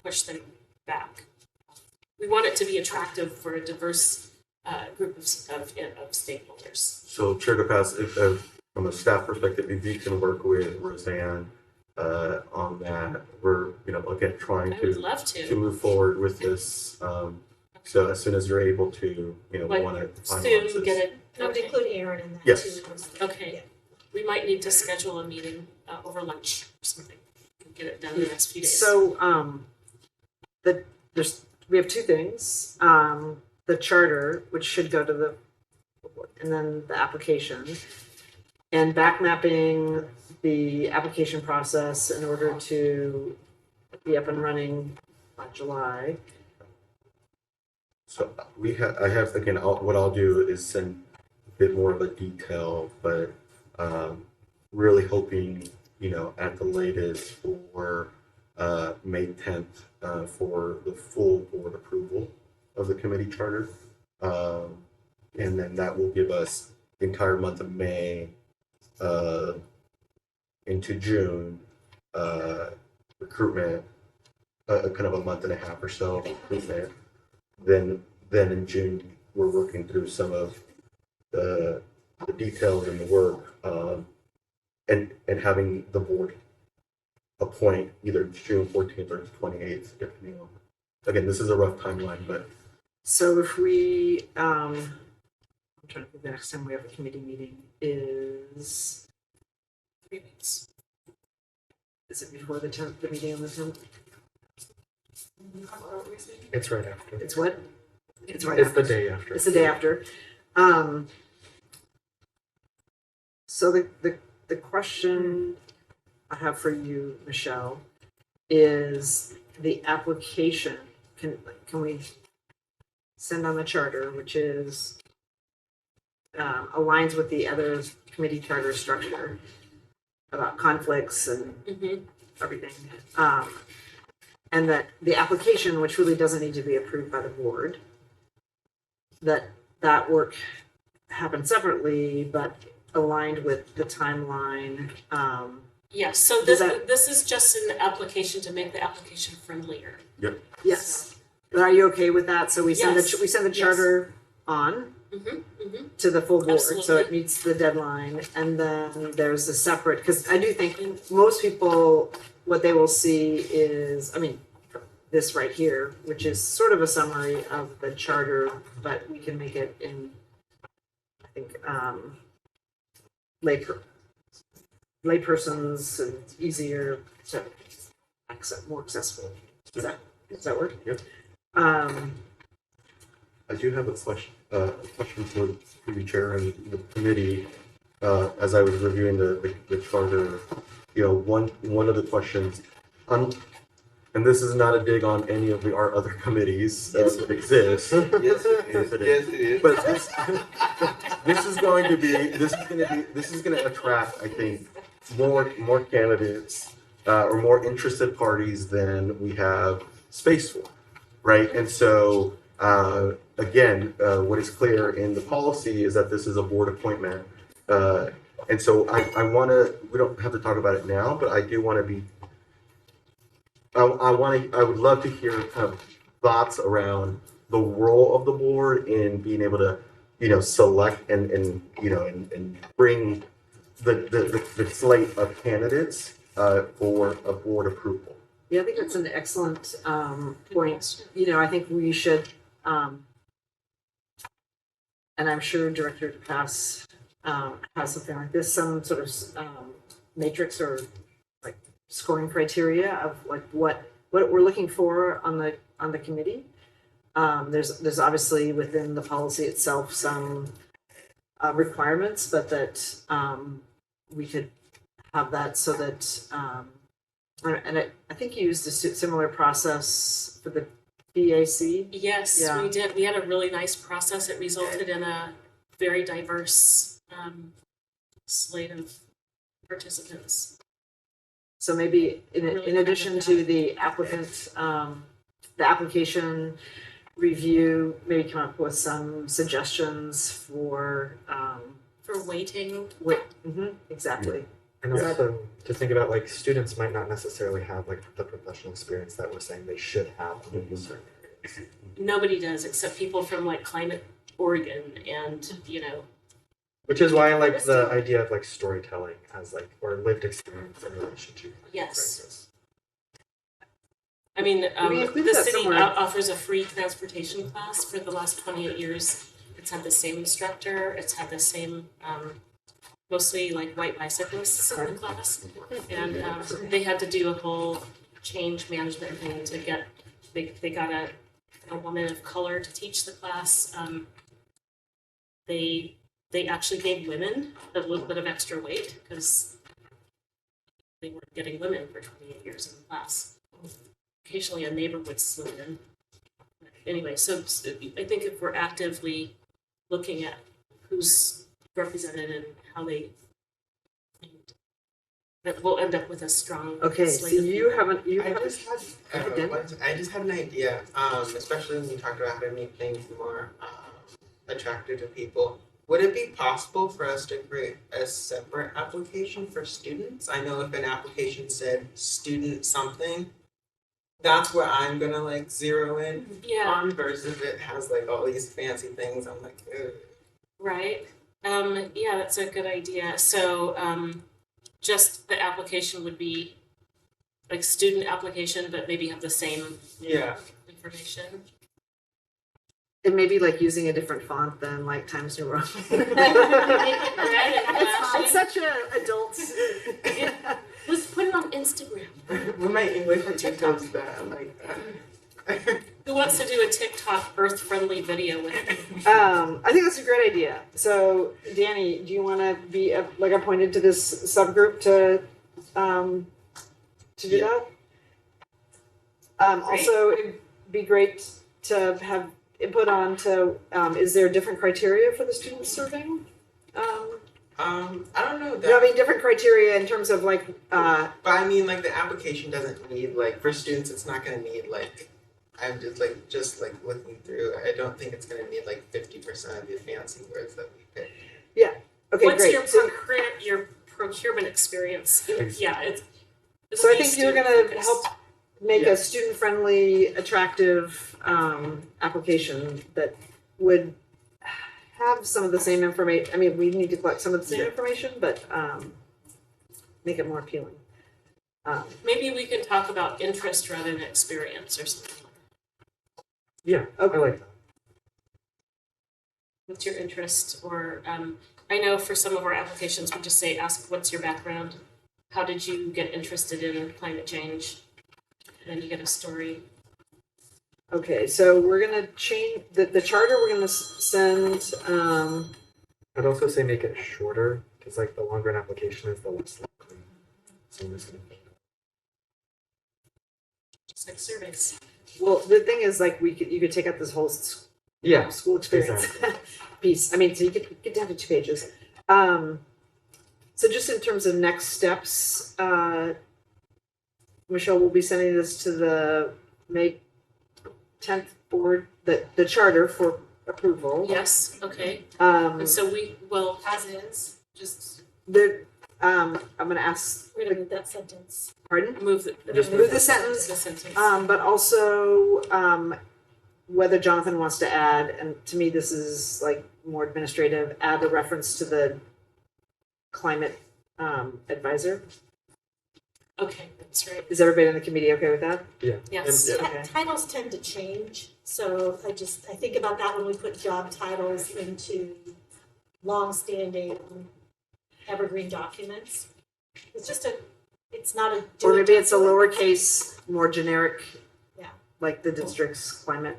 [SPEAKER 5] push them back. We want it to be attractive for a diverse group of stakeholders.
[SPEAKER 12] So Chair DePass, if from a staff perspective, if you can work with Roseanne on that, we're again trying
[SPEAKER 5] I would love to
[SPEAKER 12] move forward with this. So as soon as you're able to, want to finalize
[SPEAKER 5] soon get it.
[SPEAKER 7] I would include Aaron in that
[SPEAKER 12] Yes.
[SPEAKER 7] too.
[SPEAKER 5] Okay.
[SPEAKER 7] Yeah.
[SPEAKER 5] We might need to schedule a meeting over lunch or something. Get it done in the next few days.
[SPEAKER 1] So we have 2 things. The charter, which should go to and then the application, and back mapping the application process in order to be up and running by July.
[SPEAKER 12] So I have again. What I'll do is send a bit more of a detail, but really hoping at the latest for May 10th for the full board approval. of the committee charter. And then that will give us the entire month of May into June, recruitment, kind of a month and a half or so of recruitment. Then in June, we're working through some of the details and the work, and having the board appoint either June 14th or 28th, depending on. Again, this is a rough timeline, but
[SPEAKER 1] So if we, I'm trying to think, the next time we have a committee meeting is 3 weeks. Is it before the 10th, the meeting on the 10th?
[SPEAKER 6] It's right after.
[SPEAKER 1] It's what? It's right
[SPEAKER 6] It's
[SPEAKER 1] after.
[SPEAKER 6] the day after.
[SPEAKER 1] It's the day after. So the question I have for you, Michelle, is the application. Can we send on the charter, which is aligns with the other committee charter structure about conflicts and everything, and that the application, which really doesn't need to be approved by the board, that work happened separately, but aligned with the timeline.
[SPEAKER 5] Yes, so
[SPEAKER 1] Does
[SPEAKER 5] this is just an application to make the application friendlier.
[SPEAKER 1] Yes, but are you okay with that? So we send
[SPEAKER 5] Yes.
[SPEAKER 1] we send the charter on to the full board, so
[SPEAKER 5] Absolutely.
[SPEAKER 1] it meets the deadline, and then there's a separate, because I do think most people, what they will see is, I mean, this right here, which is sort of a summary of the charter, but we can make it in, I think, laypersons, and it's easier to access, more accessible. Does that work?
[SPEAKER 12] Yep. I do have a question for the chair and the committee. As I was reviewing the charter, one of the questions, and this is not a dig on any of our other committees that exist.
[SPEAKER 13] Yes, it is.
[SPEAKER 12] But this is going to attract, I think, more candidates or more interested parties than we have space for, right? And so again, what is clear in the policy is that this is a board appointment, and so I want to. We don't have to talk about it now, but I do want to be. I would love to hear kind of thoughts around the role of the board in being able to, select and bring the slate of candidates for a board approval.
[SPEAKER 1] Yeah, I think that's an excellent point. I think we should, and I'm sure Director Pass has something like this, some sort of matrix or like scoring criteria of like what we're looking for on the committee. There's obviously within the policy itself some requirements, but that we could have that so that and I think you used a similar process for the PAC.
[SPEAKER 5] Yes,
[SPEAKER 1] Yeah.
[SPEAKER 5] we did. We had a really nice process. It resulted in a very diverse slate of participants.
[SPEAKER 1] So maybe in
[SPEAKER 5] Really
[SPEAKER 1] addition
[SPEAKER 5] proud of
[SPEAKER 1] to the applicant, the application review, maybe come up with some suggestions for
[SPEAKER 5] waiting.
[SPEAKER 1] exactly.
[SPEAKER 6] And also to think about like students might not necessarily have like the professional experience that we're saying they should have in certain areas.
[SPEAKER 5] Nobody does except people from like Climate Oregon and
[SPEAKER 6] Which is why I like the idea of like storytelling as like or lived experience in relation to
[SPEAKER 5] Yes.
[SPEAKER 6] crisis.
[SPEAKER 5] I mean,
[SPEAKER 1] We included
[SPEAKER 5] the
[SPEAKER 1] that
[SPEAKER 5] city
[SPEAKER 1] somewhere.
[SPEAKER 5] offers a free transportation class for the last 28 years. It's had the same instructor. It's had the same, mostly like white bicyclists in the class. And they had to do a whole change management thing to get, they got a woman of color to teach the class. They actually gave women a little bit of extra weight because they weren't getting women for 28 years in the class. Occasionally a neighbor would slip in. Anyway, so I think if we're actively looking at who's represented and how they that we'll end up with a strong
[SPEAKER 1] Okay, so
[SPEAKER 5] slate of
[SPEAKER 1] you
[SPEAKER 5] people.
[SPEAKER 4] I just had,
[SPEAKER 1] Go ahead,
[SPEAKER 4] I just had an idea, especially when you talked about how to make things more attractive to people. Would it be possible for us to create a separate application for students? I know if an application said student something, that's where I'm gonna like zero in
[SPEAKER 5] Yeah,
[SPEAKER 4] on versus it has like all these fancy things. I'm like, ugh.
[SPEAKER 5] right. Yeah, that's a good idea. So, just the application would be like student application, but maybe have the same
[SPEAKER 4] Yeah.
[SPEAKER 5] information.
[SPEAKER 1] And maybe like using a different font than like Times New Roman. It's such a adult.
[SPEAKER 5] Let's put it on Instagram.
[SPEAKER 4] When my English teacher's bad, I'm like,
[SPEAKER 5] Who wants to do a TikTok earth-friendly video with me?
[SPEAKER 1] I think that's a great idea. So, Danny, do you want to be like appointed to this subgroup to do that? Also, it'd be great to have input on to is there different criteria for the students serving?
[SPEAKER 4] I don't know that.
[SPEAKER 1] No, I mean different criteria in terms of like
[SPEAKER 4] But I mean, like the application doesn't need like for students. It's not going to need like. I'm just like looking through. I don't think it's going to need like 50% of the fancy words that we pick.
[SPEAKER 1] okay,
[SPEAKER 5] What's
[SPEAKER 1] great.
[SPEAKER 5] your procurement experience? Yeah, it's.
[SPEAKER 1] So I think you're going to help make a student-friendly, attractive application that would have some of the same information. I mean, we need to collect some of the same information, but make it more appealing.
[SPEAKER 5] Maybe we can talk about interest rather than experience or something.
[SPEAKER 6] Yeah,
[SPEAKER 1] Okay.
[SPEAKER 6] I like that.
[SPEAKER 5] What's your interest? Or I know for some of our applications, we just say, ask what's your background? How did you get interested in climate change? And then you get a story.
[SPEAKER 1] Okay, so we're gonna change the charter. We're gonna send.
[SPEAKER 6] I'd also say make it shorter, because like the longer an application is, the less likely someone's gonna fill it out.
[SPEAKER 5] Just like surveys.
[SPEAKER 1] Well, the thing is, like, you could take out this whole
[SPEAKER 6] Yeah,
[SPEAKER 1] school experience
[SPEAKER 6] exactly.
[SPEAKER 1] piece. I mean, so you could get down to 2 pages. So just in terms of next steps, Michelle will be sending this to the May 10th board, the charter for approval.
[SPEAKER 5] Yes, okay.
[SPEAKER 1] Um,
[SPEAKER 5] And so we will,
[SPEAKER 9] As is, just
[SPEAKER 1] I'm gonna ask,
[SPEAKER 7] We're gonna move that sentence.
[SPEAKER 1] pardon?
[SPEAKER 5] move the.
[SPEAKER 1] Just move the sentence.
[SPEAKER 5] The sentence.
[SPEAKER 1] But also, whether Jonathan wants to add, and to me, this is like more administrative, add a reference to the climate advisor.
[SPEAKER 5] Okay, that's right.
[SPEAKER 1] Is everybody in the committee okay with that?
[SPEAKER 5] Yes.
[SPEAKER 6] And-
[SPEAKER 1] Okay.
[SPEAKER 7] Titles tend to change, so I think about that when we put job titles into long-standing evergreen documents. It's not a.
[SPEAKER 1] Or maybe it's a lowercase, more generic.
[SPEAKER 7] Yeah.
[SPEAKER 1] Like the district's climate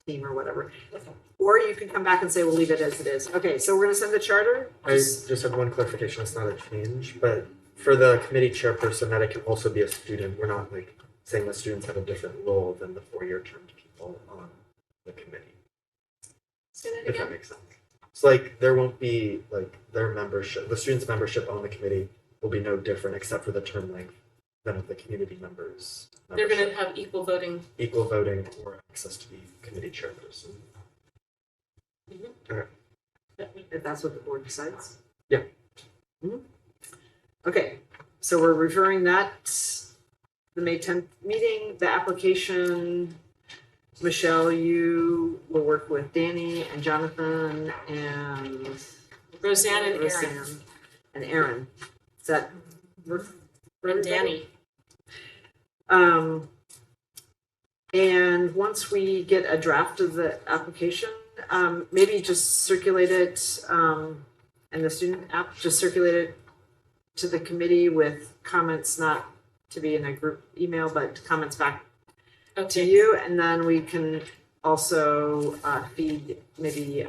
[SPEAKER 1] theme or whatever.
[SPEAKER 7] Okay.
[SPEAKER 1] Or you can come back and say, we'll leave it as it is. Okay, so we're gonna send the charter.
[SPEAKER 6] I just had one clarification, it's not a change, but for the committee chairperson, that it can also be a student. We're not like saying that students have a different role than the 4-year termed people on the committee,
[SPEAKER 5] Say that
[SPEAKER 6] if that
[SPEAKER 5] again.
[SPEAKER 6] makes sense. So like there won't be like their membership, the students' membership on the committee will be no different except for the term length than of the community members.
[SPEAKER 5] They're gonna
[SPEAKER 6] membership.
[SPEAKER 5] have equal voting.
[SPEAKER 6] Equal voting or access to be committee chairperson.
[SPEAKER 1] If that's what the board decides.
[SPEAKER 6] Yeah.
[SPEAKER 1] Mhm. Okay, so we're referring that, the May 10th meeting, the application. Michelle, you will work with Danny and Jonathan and
[SPEAKER 5] Roseanne and Aaron.
[SPEAKER 1] Roseanne and Aaron. Is that work for
[SPEAKER 5] And
[SPEAKER 1] everybody?
[SPEAKER 5] Danny.
[SPEAKER 1] And once we get a draft of the application, maybe just circulate it, and the student app, just circulate it to the committee with comments, not to be in a group email, but comments back to
[SPEAKER 5] Okay.
[SPEAKER 1] you, and then we can also feed maybe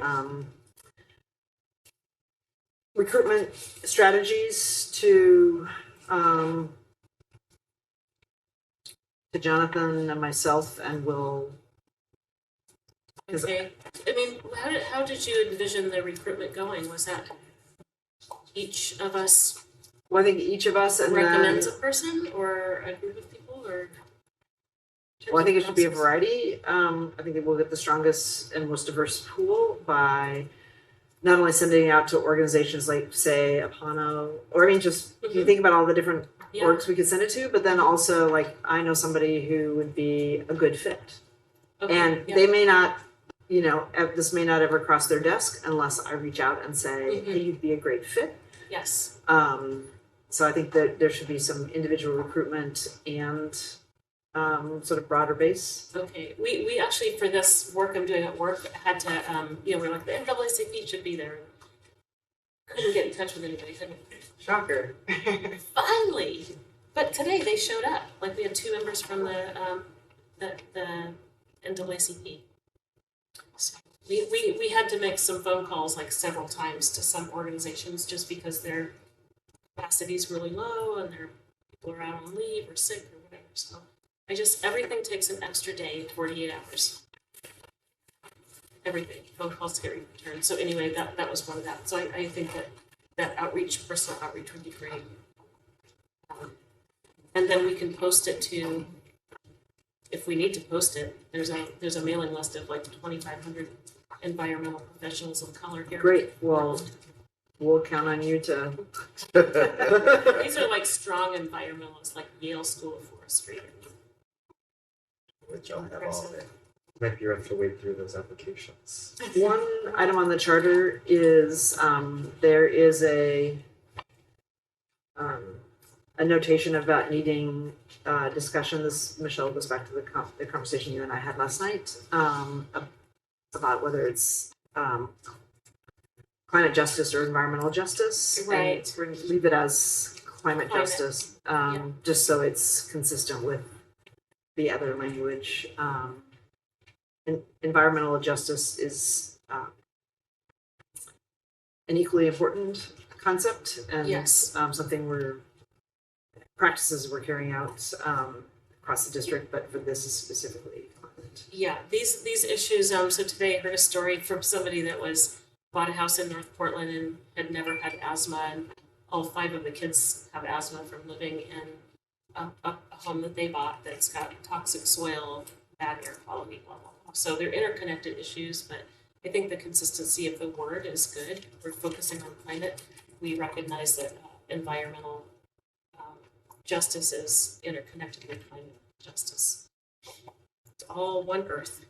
[SPEAKER 1] recruitment strategies to Jonathan and myself, and we'll.
[SPEAKER 5] Okay. I mean, how did you envision the recruitment going? Was that each of us
[SPEAKER 1] Well, I think each of us and then,
[SPEAKER 5] recommends a person or a group of people or?
[SPEAKER 1] well, I think it should be a variety. I think that we'll get the strongest and most diverse pool by not only sending it out to organizations like, say, Apano, or I mean, just if you think about all the different
[SPEAKER 5] Yeah.
[SPEAKER 1] orgs we could send it to, but then also like I know somebody who would be a good fit.
[SPEAKER 5] Okay,
[SPEAKER 1] And
[SPEAKER 5] yeah.
[SPEAKER 1] they may not, you know, this may not ever cross their desk unless I reach out and say, hey, you'd be a great fit.
[SPEAKER 5] Yes.
[SPEAKER 1] So I think that there should be some individual recruitment and sort of broader base.
[SPEAKER 5] Okay, we actually, for this work I'm doing at work, had to, you know, we're like, the NAACP should be there. Couldn't get in touch with anybody, couldn't.
[SPEAKER 1] Shocker.
[SPEAKER 5] Finally! But today they showed up, like we had 2 members from the NAACP. So we had to make some phone calls like several times to some organizations just because their capacity is really low and their people are out on leave or sick or whatever, so. Everything takes an extra day, 48 hours. Everything, phone calls to get returned. So anyway, that was one of that. So I think that outreach, personal outreach would be great. And then we can post it to, if we need to post it, there's a mailing list of like 2,500 environmental professionals of color here.
[SPEAKER 1] Great, well, we'll count on you to.
[SPEAKER 5] These are like strong environmentalists, like Yale School of Forestry.
[SPEAKER 12] Which y'all have all of it.
[SPEAKER 6] Might be rough to wade through those applications.
[SPEAKER 1] One item on the charter is there is a notation about needing discussion. This, Michelle, goes back to the conversation you and I had last night about whether it's climate justice or environmental justice.
[SPEAKER 5] Right.
[SPEAKER 1] And we're gonna leave it as climate
[SPEAKER 5] Climate.
[SPEAKER 1] justice, just so it's consistent with the other language. Environmental justice is an equally important concept and
[SPEAKER 5] Yes.
[SPEAKER 1] something practices we're carrying out across the district, but for this is specifically climate.
[SPEAKER 5] Yeah, these issues, so today I heard a story from somebody that bought a house in North Portland and had never had asthma, and all 5 of the kids have asthma from living in a home that they bought that's got toxic soil, bad air quality, blah, blah, blah. So they're interconnected issues, but I think the consistency of the word is good. We're focusing on climate. We recognize that environmental justice is interconnected with climate justice. It's all one Earth.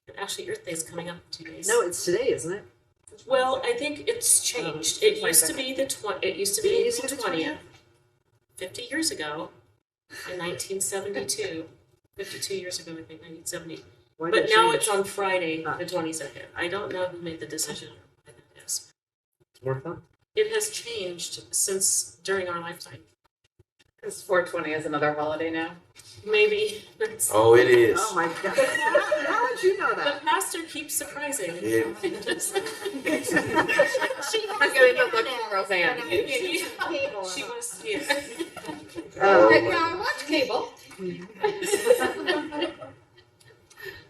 [SPEAKER 5] And actually, Earth Day is coming up in 2 days.
[SPEAKER 1] No, it's today, isn't it?
[SPEAKER 5] Well, I think it's changed. It used to be the 20th. 50 years ago, in 1972. 52 years ago, I think, 1970.
[SPEAKER 1] Why
[SPEAKER 5] But
[SPEAKER 1] did it
[SPEAKER 5] now
[SPEAKER 1] change?
[SPEAKER 5] it's on Friday, the 22nd. I don't know who made the decision or why that is.
[SPEAKER 6] It's more fun.
[SPEAKER 5] It has changed since during our lifetime.
[SPEAKER 11] Is 420 is another holiday now?
[SPEAKER 5] Maybe.
[SPEAKER 13] Oh, it is.
[SPEAKER 1] Oh my God. How would you know
[SPEAKER 5] The
[SPEAKER 1] that?
[SPEAKER 5] pastor keeps surprising.
[SPEAKER 13] Yeah.
[SPEAKER 11] I'm going to look for Roseanne.
[SPEAKER 5] She was here.
[SPEAKER 11] I watch cable.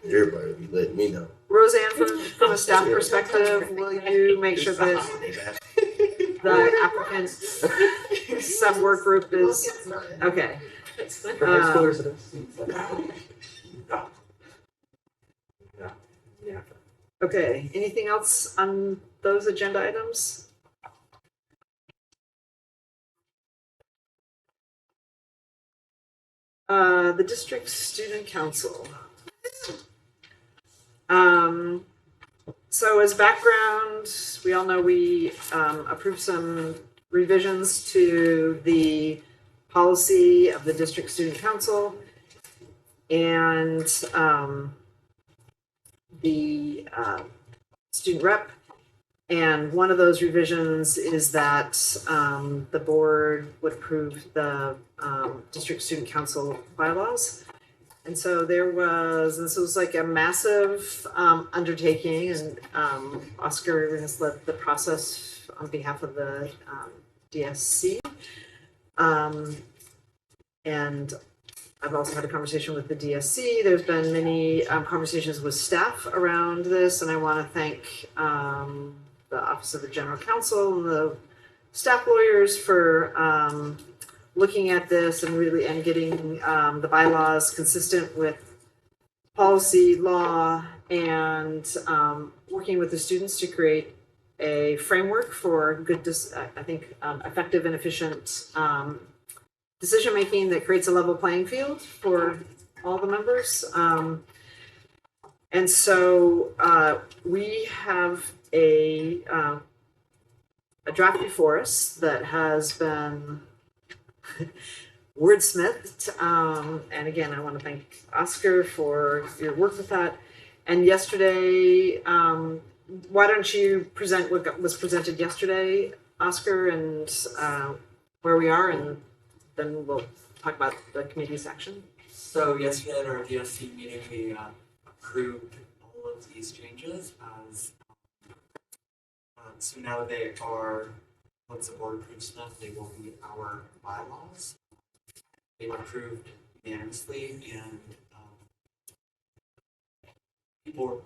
[SPEAKER 13] Everybody be letting me know.
[SPEAKER 1] Roseanne, from a staff perspective, will you make sure that the applicant sub-work group is, okay.
[SPEAKER 6] For high schoolers, it is. Yeah.
[SPEAKER 1] Okay, anything else on those agenda items? The district student council. So as background, we all know we approved some revisions to the policy of the district student council. And the student rep. And one of those revisions is that the board would approve the district student council bylaws. And so this was like a massive undertaking, and Oscar has led the process on behalf of the DSC. And I've also had a conversation with the DSC. There's been many conversations with staff around this, and I want to thank the Office of the General Counsel and the staff lawyers for looking at this and really and getting the bylaws consistent with policy, law, and working with the students to create a framework for good, effective and efficient decision making that creates a level playing field for all the members. And so we have a draft before us that has been wordsmithed. And again, I want to thank Oscar for your work with that. And yesterday, why don't you present what was presented yesterday, Oscar, and where we are, and then we'll talk about the committee's action.
[SPEAKER 8] So yesterday at our DSC meeting, we approved all of these changes as so now they are, once the board approves them, they will be our bylaws. They were approved unanimously, and people were,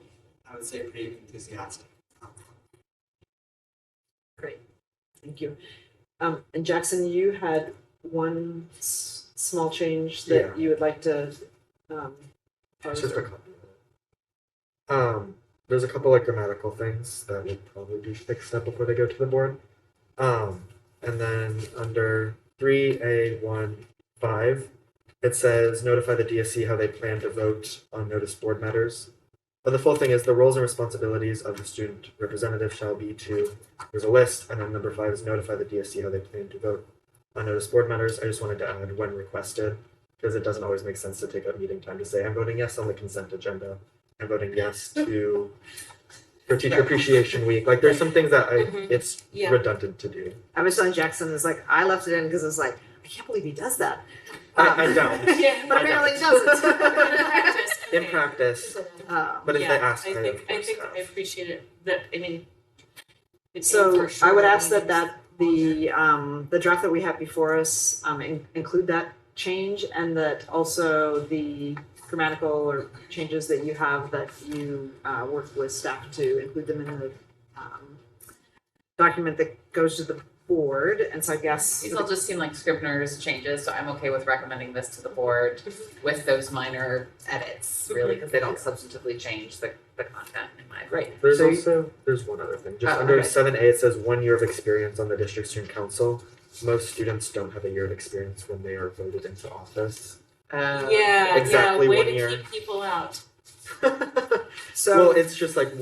[SPEAKER 8] I would say, pretty enthusiastic.
[SPEAKER 1] Great, thank you. And Jackson, you had one small change that you would like to
[SPEAKER 6] It's just a couple. There's a couple like grammatical things that would probably be fixed up before they go to the board. And then under 3A15, it says notify the DSC how they plan to vote on notice board matters. But the full thing is the roles and responsibilities of the student representative shall be to, there's a list, and then number 5 is notify the DSC how they plan to vote on notice board matters. I just wanted to add when requested, because it doesn't always make sense to take up meeting time to say I'm voting yes on the consent agenda. I'm voting yes to for Teacher Appreciation Week. Like there's some things that it's redundant to do.
[SPEAKER 1] I was telling Jackson, is like, I left it in because it's like, I can't believe he does that.
[SPEAKER 6] I don't.
[SPEAKER 1] But apparently he doesn't.
[SPEAKER 6] In practice. But if they ask,
[SPEAKER 5] I think I appreciate it. That I mean, it's
[SPEAKER 1] so I would ask that the draft that we have before us include that change, and that also the grammatical or changes that you have that you work with staff to include them in the document that goes to the board. And so I guess
[SPEAKER 11] These all just seem like Scribner's changes, so I'm okay with recommending this to the board with those minor edits, really, because they don't substantively change the content in my opinion.
[SPEAKER 1] right.
[SPEAKER 6] There's
[SPEAKER 1] So
[SPEAKER 6] also there's one other thing. Just
[SPEAKER 11] Oh,
[SPEAKER 6] under
[SPEAKER 11] okay.
[SPEAKER 6] 7A, it says 1 year of experience on the district student council. Most students don't have a year of experience when they are voted into office. Exactly
[SPEAKER 5] way
[SPEAKER 6] 1
[SPEAKER 5] to
[SPEAKER 6] year.
[SPEAKER 5] keep people out.
[SPEAKER 1] So
[SPEAKER 6] Well, it's just like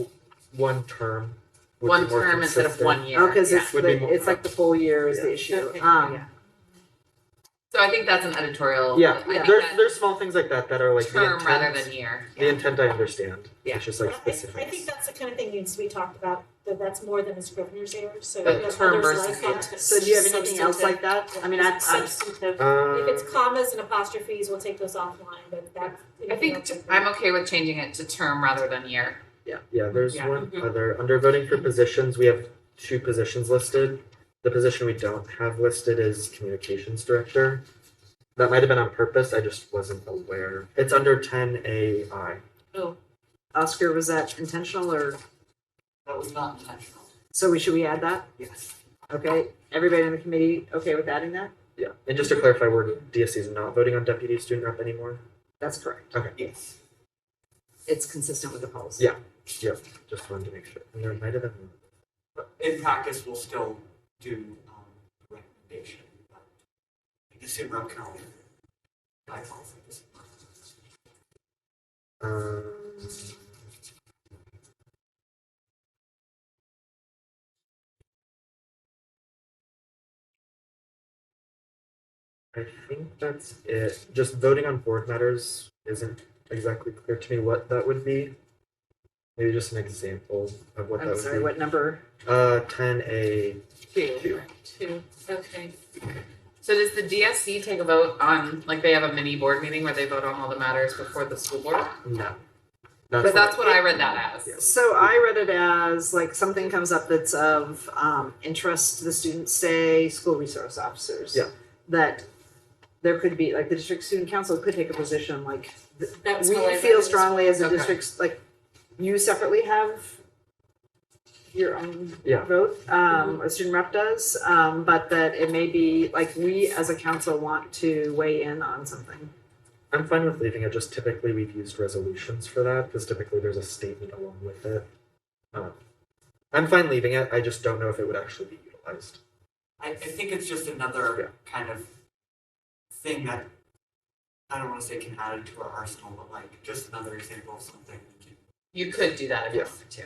[SPEAKER 6] one term. Would
[SPEAKER 11] One
[SPEAKER 6] be more
[SPEAKER 11] term instead of
[SPEAKER 6] consistent.
[SPEAKER 11] 1 year.
[SPEAKER 1] because
[SPEAKER 11] Yeah.
[SPEAKER 6] Would be more-
[SPEAKER 1] it's like the full year is the issue.
[SPEAKER 5] Okay,
[SPEAKER 11] yeah. So I think that's an editorial.
[SPEAKER 6] Yeah,
[SPEAKER 11] I think
[SPEAKER 6] there's
[SPEAKER 11] that
[SPEAKER 6] there's small things like that that are like the
[SPEAKER 11] term
[SPEAKER 6] intent.
[SPEAKER 11] rather than year.
[SPEAKER 6] The intent I understand.
[SPEAKER 11] Yeah.
[SPEAKER 6] It's just like
[SPEAKER 7] I
[SPEAKER 6] specifics.
[SPEAKER 7] think that's the kind of thing needs to be talked about, that that's more than a Scrivener's error, so.
[SPEAKER 11] The
[SPEAKER 7] that
[SPEAKER 11] term
[SPEAKER 7] others
[SPEAKER 11] versus
[SPEAKER 7] like
[SPEAKER 11] the
[SPEAKER 7] it.
[SPEAKER 1] So do you have anything else like that? I mean, I'm
[SPEAKER 5] Substantive.
[SPEAKER 7] If it's commas and apostrophes, we'll take those offline, but that.
[SPEAKER 11] I think I'm okay with changing it to term rather than year.
[SPEAKER 6] Yeah, there's
[SPEAKER 11] Yeah.
[SPEAKER 6] one other under voting for positions. We have 2 positions listed. The position we don't have listed is communications director. That might have been on purpose. I just wasn't aware. It's under 10AI.
[SPEAKER 1] Oscar, was that intentional, or
[SPEAKER 8] That was not intentional.
[SPEAKER 1] so should we add that?
[SPEAKER 8] Yes.
[SPEAKER 1] Okay, everybody in the committee okay with adding that?
[SPEAKER 6] Yeah, and just to clarify, we're DSC is not voting on deputy student rep anymore.
[SPEAKER 1] That's correct.
[SPEAKER 6] Okay.
[SPEAKER 8] Yes.
[SPEAKER 1] It's consistent with the policy.
[SPEAKER 6] Yeah. Yep. Just wanted to make sure. And there might have been.
[SPEAKER 8] But in practice, we'll still do recommendation. But the student rep can only by policy.
[SPEAKER 6] I think that's it. Just voting on board matters isn't exactly clear to me what that would be. Maybe just an example of what that
[SPEAKER 1] I'm
[SPEAKER 6] would
[SPEAKER 1] sorry,
[SPEAKER 6] be.
[SPEAKER 1] what number?
[SPEAKER 6] 10A.
[SPEAKER 11] 2. Okay. So does the DSC take a vote on, like they have a mini board meeting where they vote on all the matters before the school board?
[SPEAKER 6] No.
[SPEAKER 11] Because that's what I read that as.
[SPEAKER 1] So I read it as like something comes up that's of interest to the students, say school resource officers.
[SPEAKER 6] Yeah.
[SPEAKER 1] That there could be, like the district student council could take a position like,
[SPEAKER 5] That's
[SPEAKER 1] we
[SPEAKER 5] how I read it
[SPEAKER 1] feel
[SPEAKER 5] as
[SPEAKER 1] strongly
[SPEAKER 5] well.
[SPEAKER 1] as a
[SPEAKER 11] Okay.
[SPEAKER 1] district, like you separately have your own
[SPEAKER 6] Yeah.
[SPEAKER 1] vote, a student rep does, but that it may be, like, we as a council want to weigh in on something.
[SPEAKER 6] I'm fine with leaving it, just typically we've used resolutions for that, because typically there's a statement along with it. I'm fine leaving it, I just don't know if it would actually be utilized.
[SPEAKER 14] I think it's just another kind of thing that I don't want to say can add it to our arsenal, but like just another example of something we can.
[SPEAKER 11] You could do that if you
[SPEAKER 6] Yes.
[SPEAKER 11] wanted to.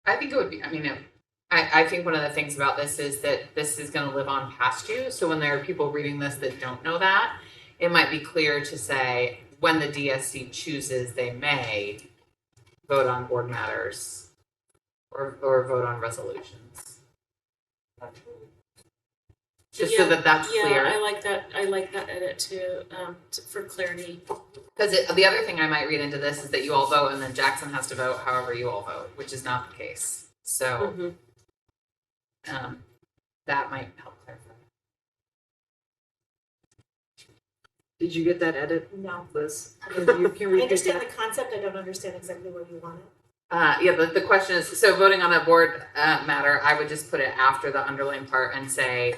[SPEAKER 11] I think it would be, I think one of the things about this is that this is gonna live on past you, so when there are people reading this that don't know that, it might be clear to say, when the DSC chooses, they may vote on board matters or vote on resolutions. Just so that that's clear.
[SPEAKER 5] Yeah, I like that edit too, for clarity.
[SPEAKER 11] Because the other thing I might read into this is that you all vote and then Jackson has to vote however you all vote, which is not the case. So that might help clarify.
[SPEAKER 1] Did you get that edit,
[SPEAKER 7] No.
[SPEAKER 1] Liz? You can
[SPEAKER 7] I
[SPEAKER 1] repeat
[SPEAKER 7] understand
[SPEAKER 1] that.
[SPEAKER 7] the concept, I don't understand exactly where you want it.
[SPEAKER 11] Yeah, but the question is, so voting on a board matter, I would just put it after the underlying part and say,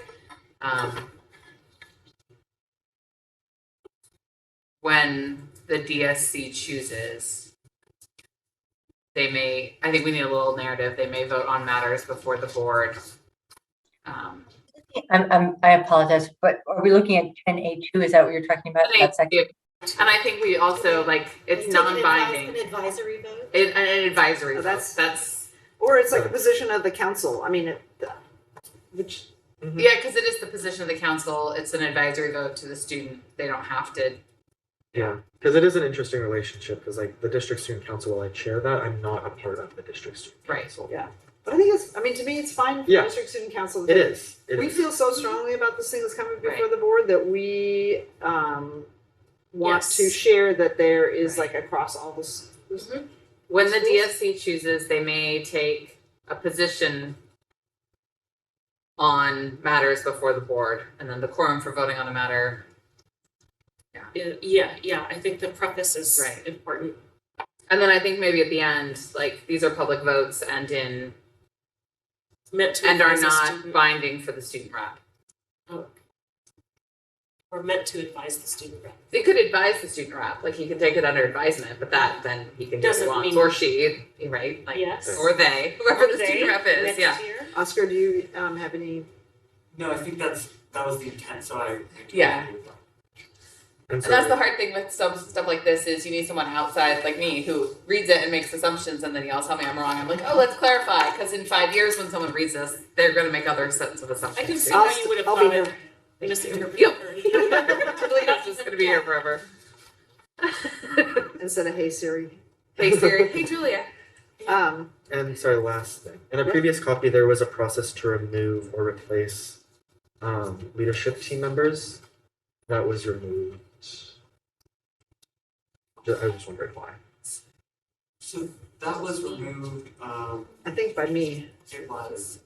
[SPEAKER 11] when the DSC chooses, they may, I think we need a little narrative, they may vote on matters before the board.
[SPEAKER 10] I apologize, but are we looking at 10A2? Is that what you're talking about? That section?
[SPEAKER 11] And I think we also, like, it's
[SPEAKER 7] You take
[SPEAKER 11] non-binding.
[SPEAKER 7] An advisory vote?
[SPEAKER 11] An advisory
[SPEAKER 1] Oh,
[SPEAKER 11] vote, that's,
[SPEAKER 1] Or it's like a position of the council, I mean, which,
[SPEAKER 11] yeah, because it is the position of the council, it's an advisory vote to the student, they don't have to.
[SPEAKER 6] Yeah, because it is an interesting relationship, because like the district student council, while I chair that, I'm not a part of the district student council.
[SPEAKER 1] yeah. But I think it's, I mean, to me, it's fine for
[SPEAKER 6] Yeah.
[SPEAKER 1] district student council.
[SPEAKER 6] It is.
[SPEAKER 1] We feel so strongly about this thing that's coming before
[SPEAKER 11] Right.
[SPEAKER 1] the board that we want
[SPEAKER 5] Yes.
[SPEAKER 1] to share that there is like across all this.
[SPEAKER 11] When the DSC chooses, they may take a position on matters before the board, and then the quorum for voting on a matter.
[SPEAKER 5] Yeah, I think the preface is
[SPEAKER 11] Right.
[SPEAKER 5] important.
[SPEAKER 11] And then I think maybe at the end, like, these are public votes and
[SPEAKER 5] Meant to
[SPEAKER 11] and are
[SPEAKER 5] advise the
[SPEAKER 11] not
[SPEAKER 5] student,
[SPEAKER 11] binding for the student rep.
[SPEAKER 5] or meant to advise the student rep.
[SPEAKER 11] They could advise the student rep, like he could take it under advisement, but that then he can do what he
[SPEAKER 5] Doesn't
[SPEAKER 11] wants,
[SPEAKER 5] mean-
[SPEAKER 11] or she, right? Like,
[SPEAKER 5] Yes.
[SPEAKER 11] or they, whoever the
[SPEAKER 5] They,
[SPEAKER 11] student rep is,
[SPEAKER 5] next
[SPEAKER 11] yeah.
[SPEAKER 5] year.
[SPEAKER 1] Oscar, do you have any?
[SPEAKER 14] No, I think that was the intent, so I totally
[SPEAKER 11] Yeah.
[SPEAKER 14] agree with that.
[SPEAKER 6] And
[SPEAKER 11] And that's the hard thing with stuff like this is you need someone outside like me who reads it and makes assumptions and then y'all tell me I'm wrong. I'm like, oh, let's clarify, because in 5 years when someone reads this, they're going to make other sets of assumptions.
[SPEAKER 5] I can see
[SPEAKER 11] too.
[SPEAKER 5] how you would have
[SPEAKER 1] I'll
[SPEAKER 5] thought
[SPEAKER 1] be
[SPEAKER 5] it
[SPEAKER 1] here.
[SPEAKER 5] misinterpreted.
[SPEAKER 11] Julia's just going to be here forever.
[SPEAKER 1] Instead of hey Siri.
[SPEAKER 11] Hey Siri, hey Julia.
[SPEAKER 6] And sorry, last thing. In a previous copy, there was a process to remove or replace leadership team members. That was removed. I was wondering why.
[SPEAKER 14] So that was removed,
[SPEAKER 1] I think by me.
[SPEAKER 14] it was,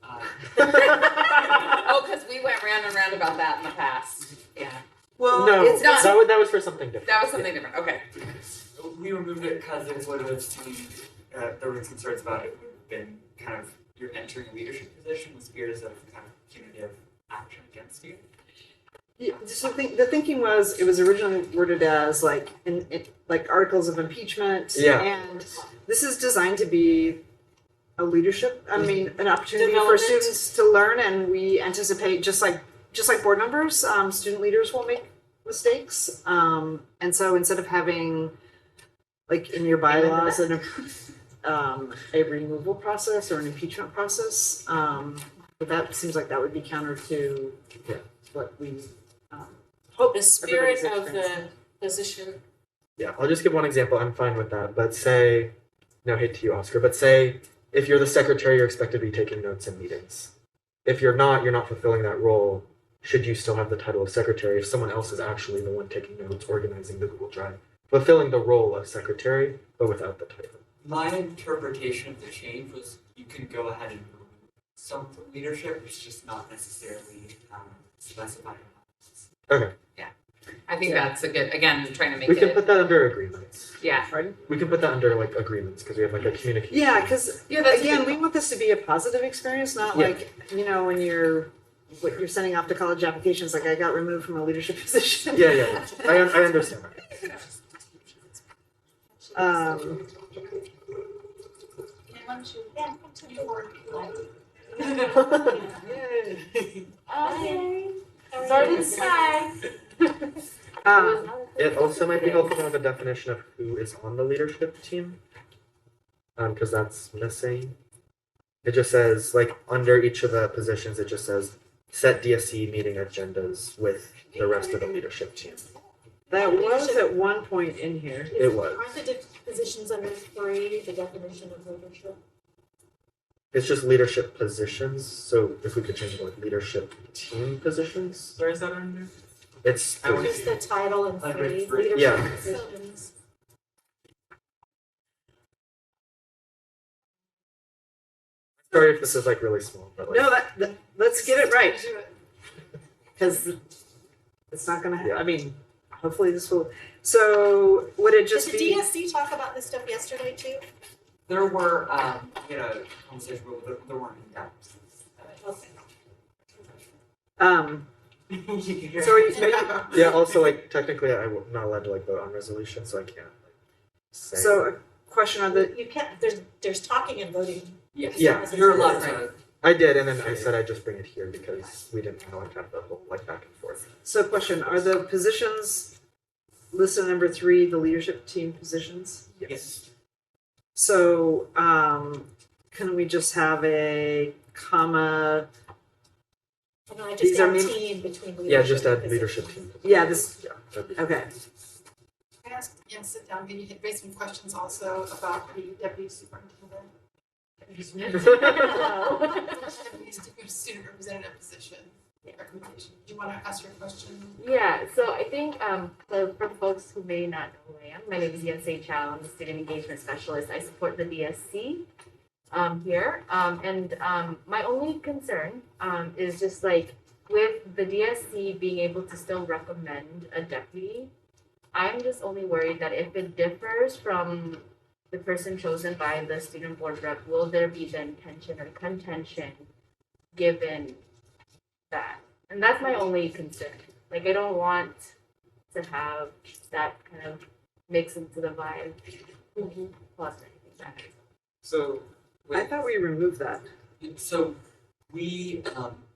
[SPEAKER 11] Oh, because we went round and round about that in the past. Yeah,
[SPEAKER 1] Well,
[SPEAKER 6] No,
[SPEAKER 1] it's
[SPEAKER 11] not-
[SPEAKER 6] that was for something different.
[SPEAKER 11] that was something different. Okay.
[SPEAKER 14] we removed it because it would have seemed, there were concerns about it would have been kind of, you're entering a leadership position with fears of kind of punitive action against you.
[SPEAKER 1] Yeah, so the thinking was, it was originally worded as like like articles of impeachment.
[SPEAKER 6] Yeah.
[SPEAKER 1] And this is designed to be a leadership, I mean, an opportunity for
[SPEAKER 5] Development.
[SPEAKER 1] students to learn, and we anticipate just like board members, student leaders will make mistakes. And so instead of having like in your bylaws a removal process or an impeachment process, but that seems like that would be counter to what we hope
[SPEAKER 5] The spirit
[SPEAKER 1] everybody's
[SPEAKER 5] of the
[SPEAKER 1] experiencing.
[SPEAKER 5] position.
[SPEAKER 6] Yeah, I'll just give one example. I'm fine with that. But say, no hate to you, Oscar, but say if you're the secretary, you're expected to be taking notes in meetings. If you're not fulfilling that role. Should you still have the title of secretary if someone else is actually the one taking notes, organizing the Google Drive, fulfilling the role of secretary, but without the title?
[SPEAKER 14] My interpretation of the change was you can go ahead and remove some leadership, it's just not necessarily specified.
[SPEAKER 6] Okay.
[SPEAKER 11] Yeah. I think
[SPEAKER 1] Yeah.
[SPEAKER 11] that's a good, again, trying to make
[SPEAKER 6] We can
[SPEAKER 11] it,
[SPEAKER 6] put that under agreements.
[SPEAKER 11] yeah.
[SPEAKER 6] We can put that under like agreements because we have like a communication.
[SPEAKER 1] Yeah, because
[SPEAKER 11] Yeah, that's a
[SPEAKER 1] again,
[SPEAKER 11] good
[SPEAKER 1] we
[SPEAKER 11] call.
[SPEAKER 1] want this to be a positive experience, not
[SPEAKER 6] Yeah.
[SPEAKER 1] like, when what you're sending off to college applications, like I got removed from a leadership position.
[SPEAKER 6] Yeah. I understand that.
[SPEAKER 7] Okay.
[SPEAKER 8] Start in the sky.
[SPEAKER 6] It also might be helpful to have a definition of who is on the leadership team. Because that's missing. It just says, like, under each of the positions, it just says, set DSC meeting agendas with the rest of the leadership team.
[SPEAKER 1] That was at one point in here.
[SPEAKER 6] It was.
[SPEAKER 7] Aren't the positions under 3 the definition of leadership?
[SPEAKER 6] It's just leadership positions, so if we could change it to like leadership team positions,
[SPEAKER 14] Where is that under?
[SPEAKER 6] it's
[SPEAKER 14] I would-
[SPEAKER 7] Just the title and
[SPEAKER 14] Under
[SPEAKER 7] 3
[SPEAKER 14] three.
[SPEAKER 7] leadership
[SPEAKER 6] Yeah.
[SPEAKER 7] positions.
[SPEAKER 6] sorry if this is like really small, but like
[SPEAKER 1] No, let's get it right,
[SPEAKER 9] Do it.
[SPEAKER 1] because it's not gonna,
[SPEAKER 6] Yeah.
[SPEAKER 1] I mean, hopefully this will, so would it
[SPEAKER 7] Did
[SPEAKER 1] just
[SPEAKER 7] the
[SPEAKER 1] be?
[SPEAKER 7] DSC talk about this stuff yesterday too?
[SPEAKER 14] There were, conversations, but there weren't in depth.
[SPEAKER 7] Okay.
[SPEAKER 14] You can hear.
[SPEAKER 1] So are you-
[SPEAKER 6] yeah. Also, like technically, I'm not allowed to like vote on resolutions, so I can't like say.
[SPEAKER 1] So a question on the,
[SPEAKER 7] You can't, there's talking and voting.
[SPEAKER 14] Yes.
[SPEAKER 6] Yeah.
[SPEAKER 14] You're allowed to.
[SPEAKER 6] I did, and then I said I'd just bring it here because we didn't want to have the whole like back and forth.
[SPEAKER 1] so question, are the positions listed in number 3, the leadership team positions?
[SPEAKER 14] Yes.
[SPEAKER 1] So, can we just have a comma?
[SPEAKER 7] And I just
[SPEAKER 1] These are
[SPEAKER 7] add
[SPEAKER 1] mean-
[SPEAKER 7] team between leadership.
[SPEAKER 6] Yeah, just
[SPEAKER 7] and
[SPEAKER 6] add leadership
[SPEAKER 7] position.
[SPEAKER 6] team.
[SPEAKER 1] Yeah, this,
[SPEAKER 6] Yeah. that'd be-
[SPEAKER 1] okay.
[SPEAKER 9] Can I ask, sit down, can you raise some questions also about the deputy superintendent? Deputy student representative position, recommendation. Do you want to ask your question?
[SPEAKER 8] Yeah, so I think so for folks who may not know who I am, my name is Yensei Chow. I'm the student engagement specialist. I support the DSC here. My only concern is just like with the DSC being able to still recommend a deputy, I'm just only worried that if it differs from the person chosen by the student board rep, will there be then tension or contention given that? And that's my only concern. Like, I don't want to have that kind of mix into the vibe plus anything that.
[SPEAKER 14] So,
[SPEAKER 1] I thought we removed that.
[SPEAKER 14] so we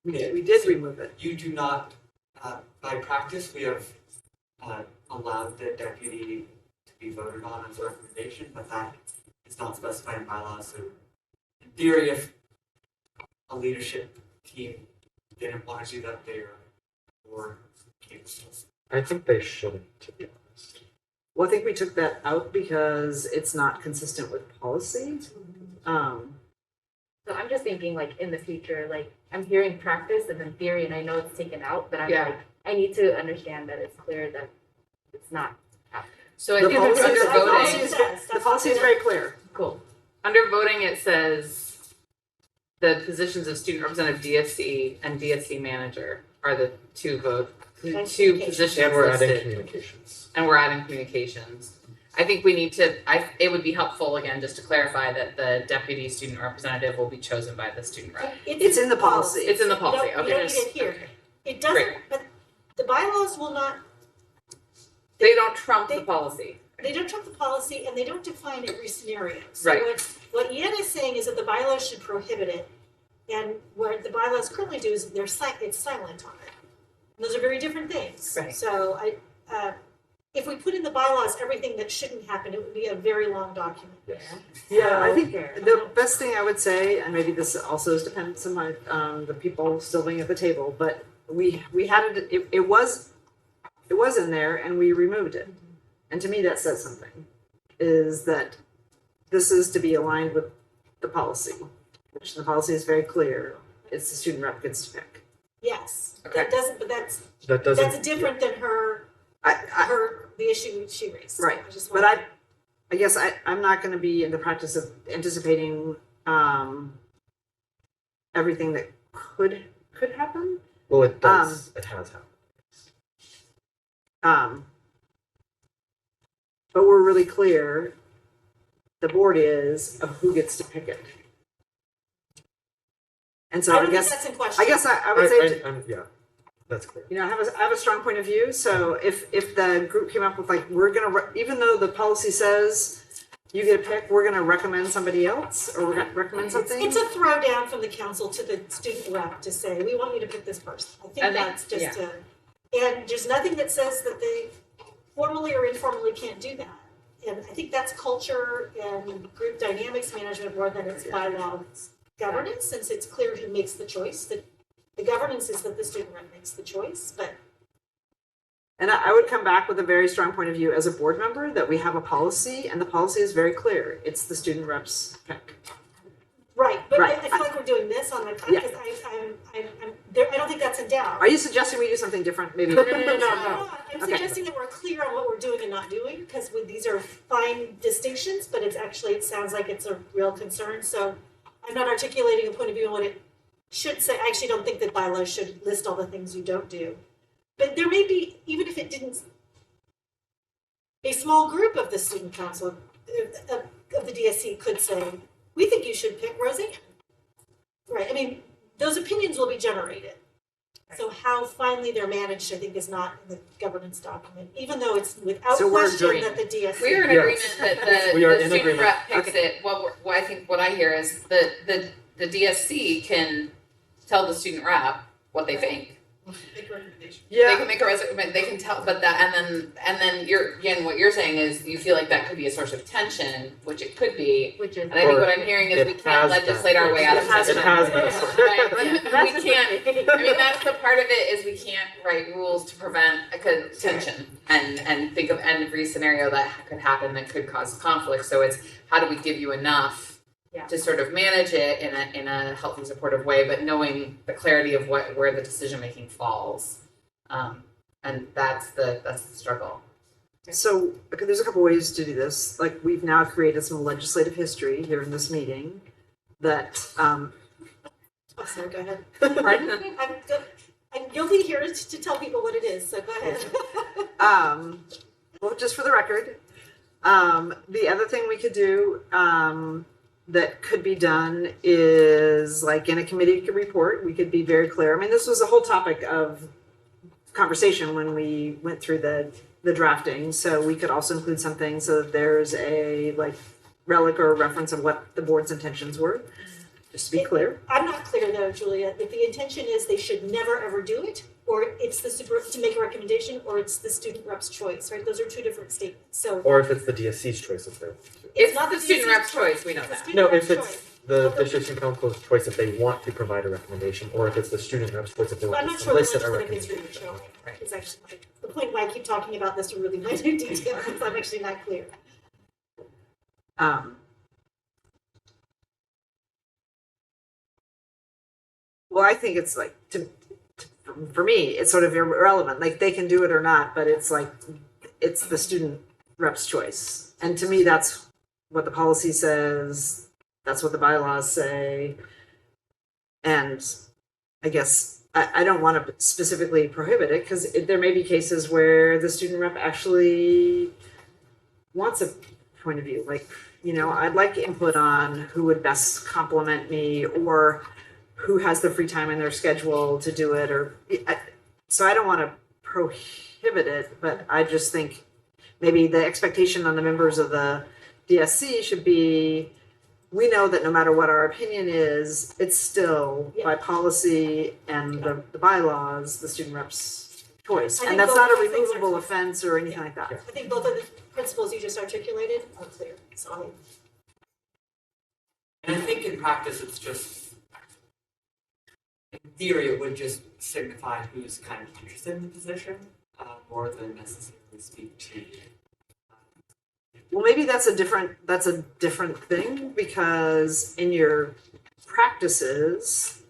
[SPEAKER 1] We did remove it.
[SPEAKER 14] You do not, by practice, we have allowed the deputy to be voted on as a recommendation, but that is not specified in bylaws. So in theory, if a leadership team didn't want to do that, they are more capable.
[SPEAKER 6] I think they shouldn't, to be honest.
[SPEAKER 1] Well, I think we took that out because it's not consistent with policy.
[SPEAKER 8] So I'm just thinking like in the future, like I'm hearing practice and then theory and I know it's taken out, but I'm
[SPEAKER 11] Yeah.
[SPEAKER 8] like, I need to understand that it's clear that it's not happening.
[SPEAKER 11] So I
[SPEAKER 1] The
[SPEAKER 11] think
[SPEAKER 1] policy
[SPEAKER 11] under
[SPEAKER 1] is-
[SPEAKER 11] voting,
[SPEAKER 1] The policy is very clear.
[SPEAKER 8] Cool.
[SPEAKER 11] under voting, it says the positions of student representative DSC and DSC manager are the two
[SPEAKER 7] And
[SPEAKER 11] two
[SPEAKER 7] communication.
[SPEAKER 11] positions
[SPEAKER 6] And we're adding
[SPEAKER 11] listed.
[SPEAKER 6] communications.
[SPEAKER 11] And we're adding communications. I think we need to, it would be helpful again, just to clarify that the deputy student representative will be chosen by the student rep.
[SPEAKER 1] It's in the policy.
[SPEAKER 11] It's in the policy,
[SPEAKER 7] You don't
[SPEAKER 11] okay.
[SPEAKER 7] need it here.
[SPEAKER 11] Okay.
[SPEAKER 7] It doesn't,
[SPEAKER 11] Great.
[SPEAKER 7] but the bylaws will not,
[SPEAKER 11] They don't trump the
[SPEAKER 7] They-
[SPEAKER 11] policy.
[SPEAKER 7] they don't trump the policy and they don't define every scenario.
[SPEAKER 11] Right.
[SPEAKER 7] So what Ian is saying is that the bylaws should prohibit it. And what the bylaws currently do is it's silent on it. And those are very different things.
[SPEAKER 11] Right.
[SPEAKER 7] So if we put in the bylaws everything that shouldn't happen, it would be a very long document.
[SPEAKER 6] Yes.
[SPEAKER 1] Yeah, I think
[SPEAKER 8] Fair.
[SPEAKER 1] the best thing I would say, and maybe this also is dependent on the people still being at the table, but we had it was in there and we removed it. And to me, that says something, is that this is to be aligned with the policy, which the policy is very clear. It's the student rep gets to pick.
[SPEAKER 7] Yes,
[SPEAKER 11] Okay.
[SPEAKER 7] that doesn't, but that's
[SPEAKER 6] That's
[SPEAKER 7] different than the issue she raised.
[SPEAKER 1] Right,
[SPEAKER 7] I just
[SPEAKER 1] but
[SPEAKER 7] wanted-
[SPEAKER 1] I guess I'm not gonna be in the practice of anticipating everything that could happen.
[SPEAKER 6] Well, it does. It has happened.
[SPEAKER 1] But we're really clear, the board is, of who gets to pick it. And so
[SPEAKER 7] I
[SPEAKER 1] I
[SPEAKER 7] don't think
[SPEAKER 1] guess,
[SPEAKER 7] that's in question.
[SPEAKER 1] I guess I would say,
[SPEAKER 6] Yeah, that's clear.
[SPEAKER 1] you know, I have a strong point of view. So if the group came up with like, we're gonna, even though the policy says you get a pick, we're gonna recommend somebody else, or we're gonna recommend something.
[SPEAKER 7] It's a throwdown from the council to the student rep to say, we want you to pick this person. I think that's just and there's nothing that says that they formally or informally can't do that. And I think that's culture and group dynamics management more than it's bylaw governance, since it's clear who makes the choice. That the governance is that the student rep makes the choice, but.
[SPEAKER 1] And I would come back with a very strong point of view as a board member that we have a policy, and the policy is very clear. It's the student rep's pick.
[SPEAKER 7] Right, but
[SPEAKER 1] Right.
[SPEAKER 7] I feel like we're doing this on the, because I'm there, I don't think that's in doubt.
[SPEAKER 1] Are you suggesting we do something different, maybe?
[SPEAKER 7] No. I'm
[SPEAKER 1] Okay.
[SPEAKER 7] suggesting that we're clear on what we're doing and not doing, because these are fine distinctions, but it's actually, it sounds like it's a real concern, so I'm not articulating a point of view on what it should say. I actually don't think that bylaws should list all the things you don't do. But there may be, even if it didn't, a small group of the student council, of the DSC could say, we think you should pick Roseanne. Right, I mean, those opinions will be generated. So how finely they're managed, I think, is not in the governance document, even though it's without
[SPEAKER 1] So we're
[SPEAKER 7] question
[SPEAKER 1] agreeing.
[SPEAKER 7] that the DSC.
[SPEAKER 11] We are in
[SPEAKER 6] Yes.
[SPEAKER 11] agreement that
[SPEAKER 6] We are
[SPEAKER 11] the
[SPEAKER 6] in
[SPEAKER 11] student
[SPEAKER 6] agreement.
[SPEAKER 11] rep picks it. What I think what I hear is the DSC can tell the student rep what they think.
[SPEAKER 9] Big recommendation.
[SPEAKER 11] They can make a recommendation. They can tell, but that and then you're again what you're saying is you feel like that could be a source of tension, which it could be.
[SPEAKER 8] Which is.
[SPEAKER 11] And I think
[SPEAKER 6] Or
[SPEAKER 11] what I'm hearing is
[SPEAKER 6] it
[SPEAKER 11] we can't
[SPEAKER 6] has
[SPEAKER 11] legislate our way out of
[SPEAKER 1] It has
[SPEAKER 11] tension.
[SPEAKER 6] It has been a source.
[SPEAKER 11] Right, we can't. I mean, that's the part of it is we can't write rules to prevent a tension and think of every scenario that could happen that could cause conflict. So it's how do we give you enough to sort of manage it in a healthy, supportive way, but knowing the clarity of where the decision making falls, and that's the struggle.
[SPEAKER 1] So, okay, there's a couple ways to do this. Like, we've now created some legislative history here in this meeting that,
[SPEAKER 7] Oh, sorry, go ahead.
[SPEAKER 1] pardon?
[SPEAKER 7] You'll be here to tell people what it is, so go ahead.
[SPEAKER 1] Well, just for the record, the other thing we could do, that could be done is like in a committee report, we could be very clear. I mean, this was a whole topic of conversation when we went through the drafting. So we could also include something so that there's a like relic or reference of what the board's intentions were, just to be clear.
[SPEAKER 7] I'm not clear though, Julia, if the intention is they should never ever do it, or it's the to make a recommendation, or it's the student rep's choice, right? Those are two different statements, so.
[SPEAKER 6] Or if it's the DSC's choice if they're.
[SPEAKER 11] It's
[SPEAKER 7] not
[SPEAKER 11] the
[SPEAKER 7] the
[SPEAKER 11] student
[SPEAKER 7] DSC's
[SPEAKER 11] rep's choice. We know
[SPEAKER 7] It's the
[SPEAKER 11] that.
[SPEAKER 7] student
[SPEAKER 6] No,
[SPEAKER 7] rep's
[SPEAKER 6] if it's
[SPEAKER 7] choice.
[SPEAKER 6] the district council's choice if they want to provide a recommendation, or if it's the student rep's choice if they
[SPEAKER 7] I'm
[SPEAKER 6] want
[SPEAKER 7] not
[SPEAKER 6] to
[SPEAKER 7] sure the
[SPEAKER 6] solicit a
[SPEAKER 7] legislative history
[SPEAKER 6] recommendation.
[SPEAKER 7] would show it, is actually the point why I keep talking about this in really minute detail, because I'm actually not clear.
[SPEAKER 1] Well, I think it's like for me, it's sort of irrelevant. Like they can do it or not, but it's like it's the student rep's choice. And to me, that's what the policy says. That's what the bylaws say. And I guess I don't want to specifically prohibit it because there may be cases where the student rep actually wants a point of view. Like, you know, I'd like input on who would best complement me or who has the free time in their schedule to do it, or so I don't want to prohibit it, but I just think maybe the expectation on the members of the DSC should be, we know that no matter what our opinion is, it's still by policy and the bylaws, the student rep's choice.
[SPEAKER 7] I
[SPEAKER 1] And
[SPEAKER 7] think
[SPEAKER 1] that's
[SPEAKER 7] both
[SPEAKER 1] not a
[SPEAKER 7] of those things are
[SPEAKER 1] removable
[SPEAKER 7] clear.
[SPEAKER 1] offense or anything like that.
[SPEAKER 7] I think both of the principles you just articulated are clear, so
[SPEAKER 14] And I think in practice, it's just, in theory, it would just signify who's kind of interested in the position, more than necessarily speak to.
[SPEAKER 1] Well, maybe that's a different thing because in your practices,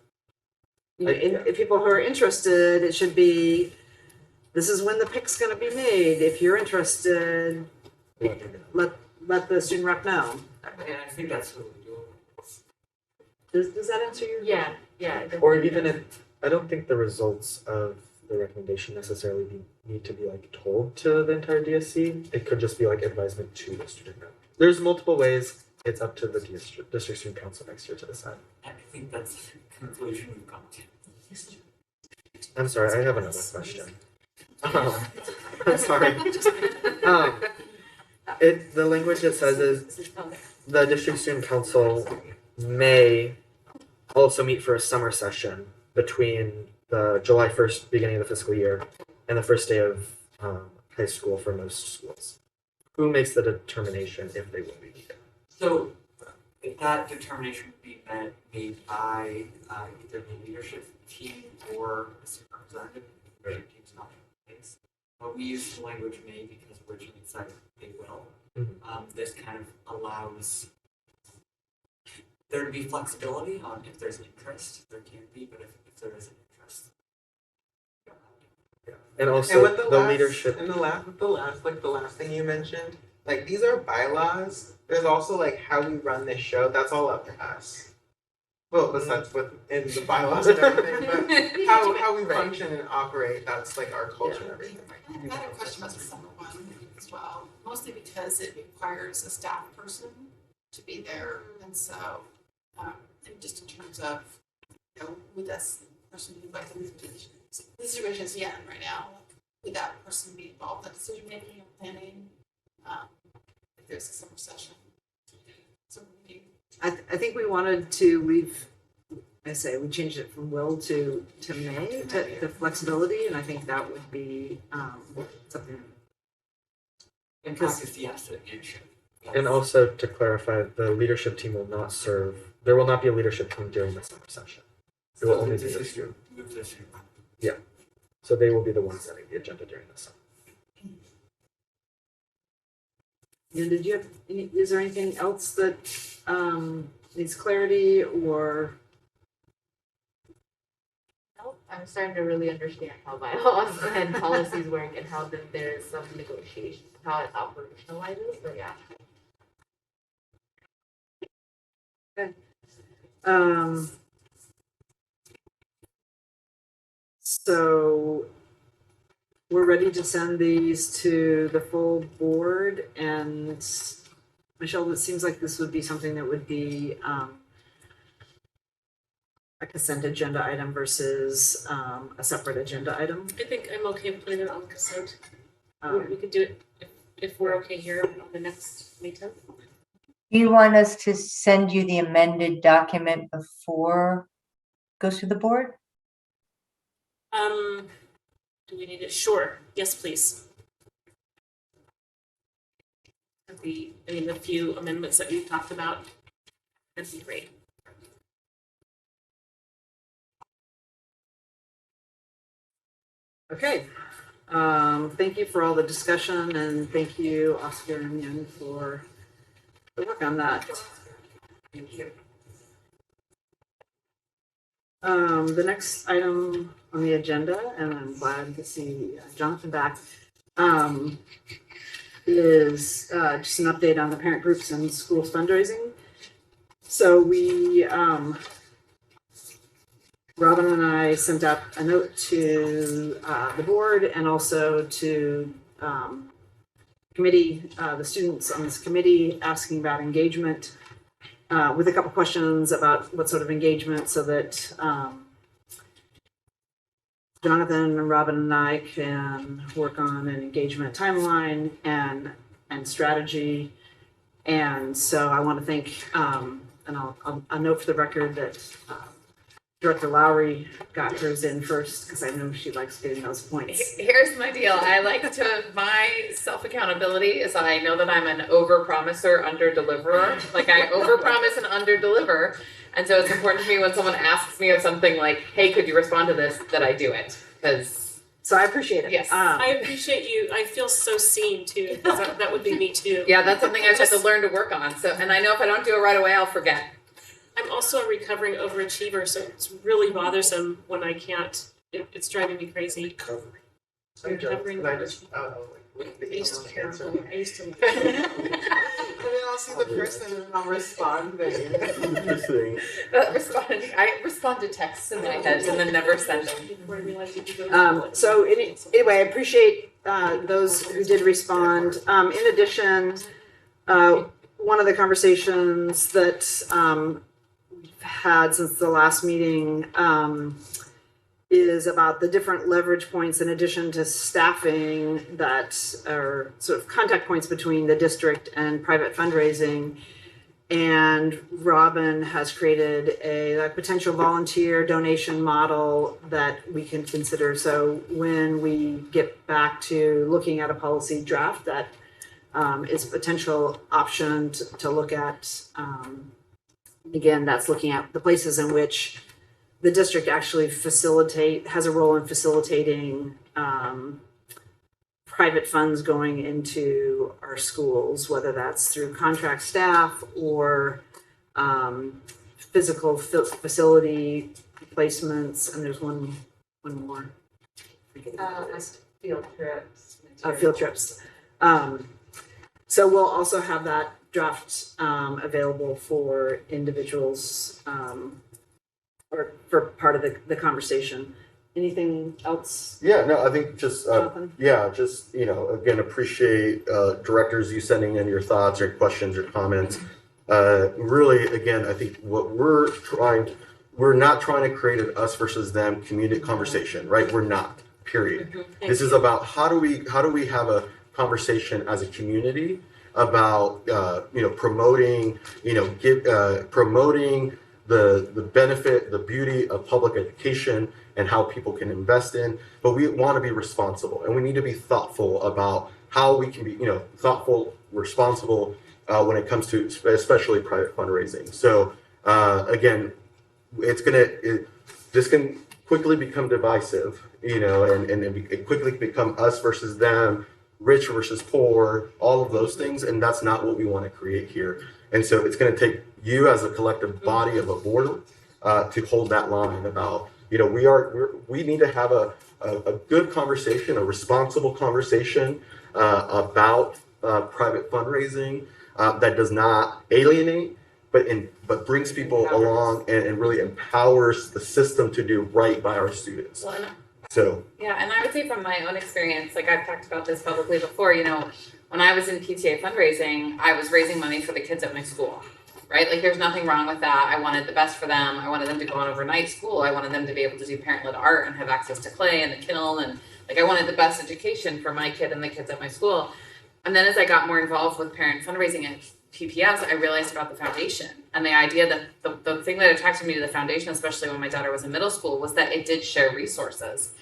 [SPEAKER 1] you know, if people who are interested, it should be, this is when the pick's going to be made. If you're interested, let the student rep know.
[SPEAKER 14] And I think that's totally doable.
[SPEAKER 1] Does that answer your
[SPEAKER 8] Yeah.
[SPEAKER 6] Or even if, I don't think the results of the recommendation necessarily need to be like told to the entire DSC. It could just be like advisement to the student rep. There's multiple ways. It's up to the district student council next year to decide.
[SPEAKER 14] I think that's the conclusion we've come to.
[SPEAKER 6] I'm sorry, I have another question. I'm sorry. The language it says is the district student council may also meet for a summer session between the July 1st beginning of the fiscal year and the first day of high school for most schools. Who makes the determination if they will be meeting?
[SPEAKER 14] So if that determination would be made by either the leadership team or the student representative, the leadership team's not in place. But we use the language may because originally it said they will. This kind of allows there to be flexibility on if there's an interest, there can be, but if there is an interest.
[SPEAKER 6] Yeah. And also
[SPEAKER 4] And with
[SPEAKER 6] the
[SPEAKER 4] last,
[SPEAKER 6] leadership.
[SPEAKER 4] And the last thing you mentioned, like these are bylaws. There's also like how we run this show. That's all up to us. Well, that's within the bylaws and everything, but how we function and operate, that's like our culture and everything.
[SPEAKER 9] I had a question about the summer one as well, mostly because it requires a staff person to be there, and so, and just in terms of, would this person be like the situation is right now, would that person be involved in decision making or planning, if there's a summer session? So
[SPEAKER 1] I think we wanted to leave, we changed it from will to may, to the flexibility, and I think that would be something.
[SPEAKER 14] In practice, yes, it should. Yes.
[SPEAKER 6] And also to clarify, the leadership team will not serve. There will not be a leadership team during the summer session. It will only be the student. Yeah. So they will be the ones setting the agenda during the summer.
[SPEAKER 1] And did you have is there anything else that needs clarity or?
[SPEAKER 8] Nope, I'm starting to really understand how bylaws and policies work and how there's some negotiation, how it operationalizes, but yeah.
[SPEAKER 1] Okay. So we're ready to send these to the full board, and Michelle, it seems like this would be something that would be a consent agenda item versus a separate agenda item.
[SPEAKER 5] I think I'm okay with putting it on consent. We could do it if we're okay here on the next May 10th.
[SPEAKER 10] Do you want us to send you the amended document before it goes to the board?
[SPEAKER 5] Do we need it? Sure. Yes, please. The few amendments that we've talked about, that'd be great.
[SPEAKER 1] Okay. Thank you for all the discussion, and thank you, Oscar and Young, for the work on that.
[SPEAKER 14] Thank you.
[SPEAKER 1] The next item on the agenda, and I'm glad to see Jonathan back, is just an update on the parent groups and schools fundraising. So we, Robin and I sent out a note to the board and also to committee, the students on this committee, asking about engagement with a couple questions about what sort of engagement, so that Jonathan and Robin and I can work on an engagement timeline and strategy. And so I want to thank, and I'll note for the record that Director Lowry got hers in first, because I know she likes getting those points.
[SPEAKER 11] Here's my deal. My self-accountability is I know that I'm an over-promiser, under-deliverer. Like I over-promise and under-deliver. And so it's important to me when someone asks me of something like, hey, could you respond to this, that I do it.
[SPEAKER 1] So I appreciate it.
[SPEAKER 11] Yes.
[SPEAKER 5] I appreciate you. I feel so seen too, because that would be me too.
[SPEAKER 11] Yeah, that's something I've had to learn to work on. So, and I know if I don't do it right away, I'll forget.
[SPEAKER 5] I'm also a recovering overachiever, so it's really bothersome when I can't. It's driving me crazy. Recovering.
[SPEAKER 4] I just,
[SPEAKER 5] I used to care. I used to.
[SPEAKER 4] And then
[SPEAKER 1] be the person and I'll respond there.
[SPEAKER 12] Interesting.
[SPEAKER 11] I respond to texts in my head and then never send them.
[SPEAKER 1] So anyway, I appreciate those who did respond. In addition, one of the conversations that we've had since the last meeting is about the different leverage points in addition to staffing that are sort of contact points between the district and private fundraising. And Robin has created a potential volunteer donation model that we can consider. So when we get back to looking at a policy draft, that is a potential option to look at. Again, that's looking at the places in which the district actually has a role in facilitating private funds going into our schools, whether that's through contract staff or physical facility placements. And there's one more.
[SPEAKER 11] Field trips.
[SPEAKER 1] Field trips. So we'll also have that draft available for individuals or for part of the conversation. Anything else?
[SPEAKER 12] Yeah, no, I think just,
[SPEAKER 1] Jonathan?
[SPEAKER 12] again, appreciate directors, you sending in your thoughts, your questions, your comments. Really, again, I think what we're not trying to create an us versus them community conversation, right? We're not, period. This is about how do we have a conversation as a community about, promoting, promoting the benefit, the beauty of public education and how people can invest in, but we want to be responsible and we need to be thoughtful about how we can be, thoughtful, responsible when it comes to especially private fundraising. So again, this can quickly become divisive, and it quickly become us versus them, rich versus poor, all of those things, and that's not what we want to create here. And so it's going to take you as a collective body of a board to hold that line about, we need to have a good conversation, a responsible conversation about private fundraising that does not alienate, but brings people along and really empowers the system to do right by our students. So
[SPEAKER 11] yeah, and I would say from my own experience, like I've talked about this publicly before, when I was in PTA fundraising, I was raising money for the kids at my school, right? Like there's nothing wrong with that. I wanted the best for them. I wanted them to go on overnight school. I wanted them to be able to do parent-led art and have access to clay and the kiln. And like I wanted the best education for my kid and the kids at my school. And then as I got more involved with parent fundraising at PPS, I realized about the foundation and the idea that the thing that attracted me to the foundation, especially when my daughter was in middle school, was that it did share resources.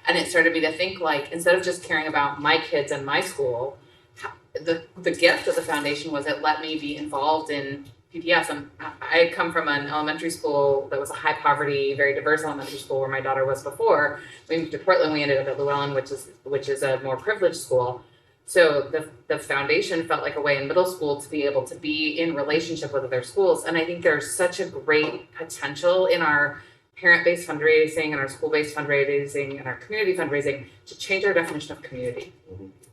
[SPEAKER 11] And it started me to think like, instead of just caring about my kids and my school, the gift of the foundation was it let me be involved in PPS. I come from an elementary school that was a high poverty, very diverse elementary school where my daughter was before. We moved to Portland, we ended up at Llewellyn, which is a more privileged school. So the foundation felt like a way in middle school to be able to be in relationship with other schools. And I think there's such a great potential in our parent-based fundraising and our school-based fundraising and our community fundraising to change our definition of community.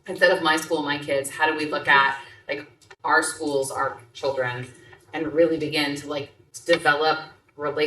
[SPEAKER 11] Instead of my school, my kids, how do we look at like our schools, our children, and really begin to like develop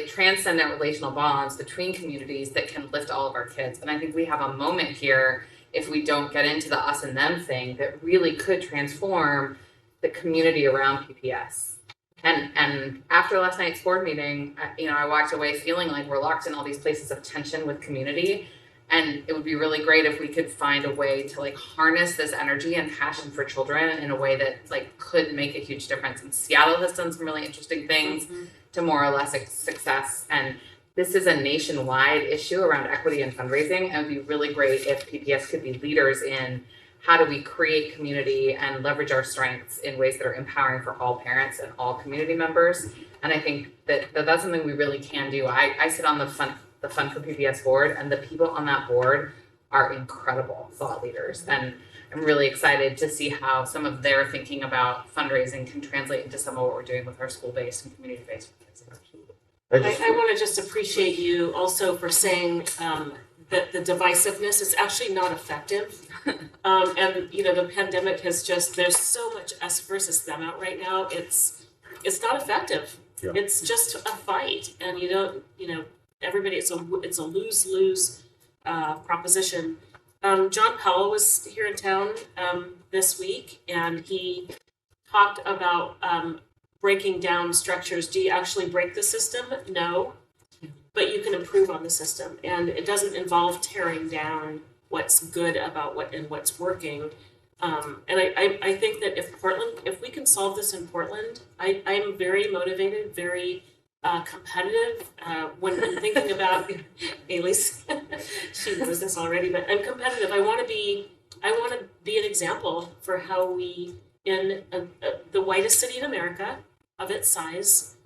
[SPEAKER 11] transcendent relational bonds between communities that can lift all of our kids. And I think we have a moment here, if we don't get into the us and them thing, that really could transform the community around PPS. And after last night's board meeting, I walked away feeling like we're locked in all these places of tension with community. And it would be really great if we could find a way to like harness this energy and passion for children in a way that like could make a huge difference. And Seattle has done some really interesting things to more or less success. And this is a nationwide issue around equity and fundraising. And it would be really great if PPS could be leaders in how do we create community and leverage our strengths in ways that are empowering for all parents and all community members. And I think that that's something we really can do. I sit on the Fund for PPS board, and the people on that board are incredible thought leaders. And I'm really excited to see how some of their thinking about fundraising can translate into some of what we're doing with our school-based and community-based fundraising.
[SPEAKER 5] I want to just appreciate you also for saying the divisiveness is actually not effective. And you know, the pandemic has just, there's so much us versus them out right now. It's not effective.
[SPEAKER 12] Yeah.
[SPEAKER 5] It's just a fight, and you don't, you know, everybody. It's a lose-lose proposition. John Powell was here in town this week, and he talked about breaking down structures. Do you actually break the system? No, but you can improve on the system, and it doesn't involve tearing down what's good about what's working. And I think that if we can solve this in Portland, I'm very motivated, very competitive. When I'm thinking about Haley's, she knows this already, but I'm competitive. I want to be an example for how we, in the whitest city in America of its size,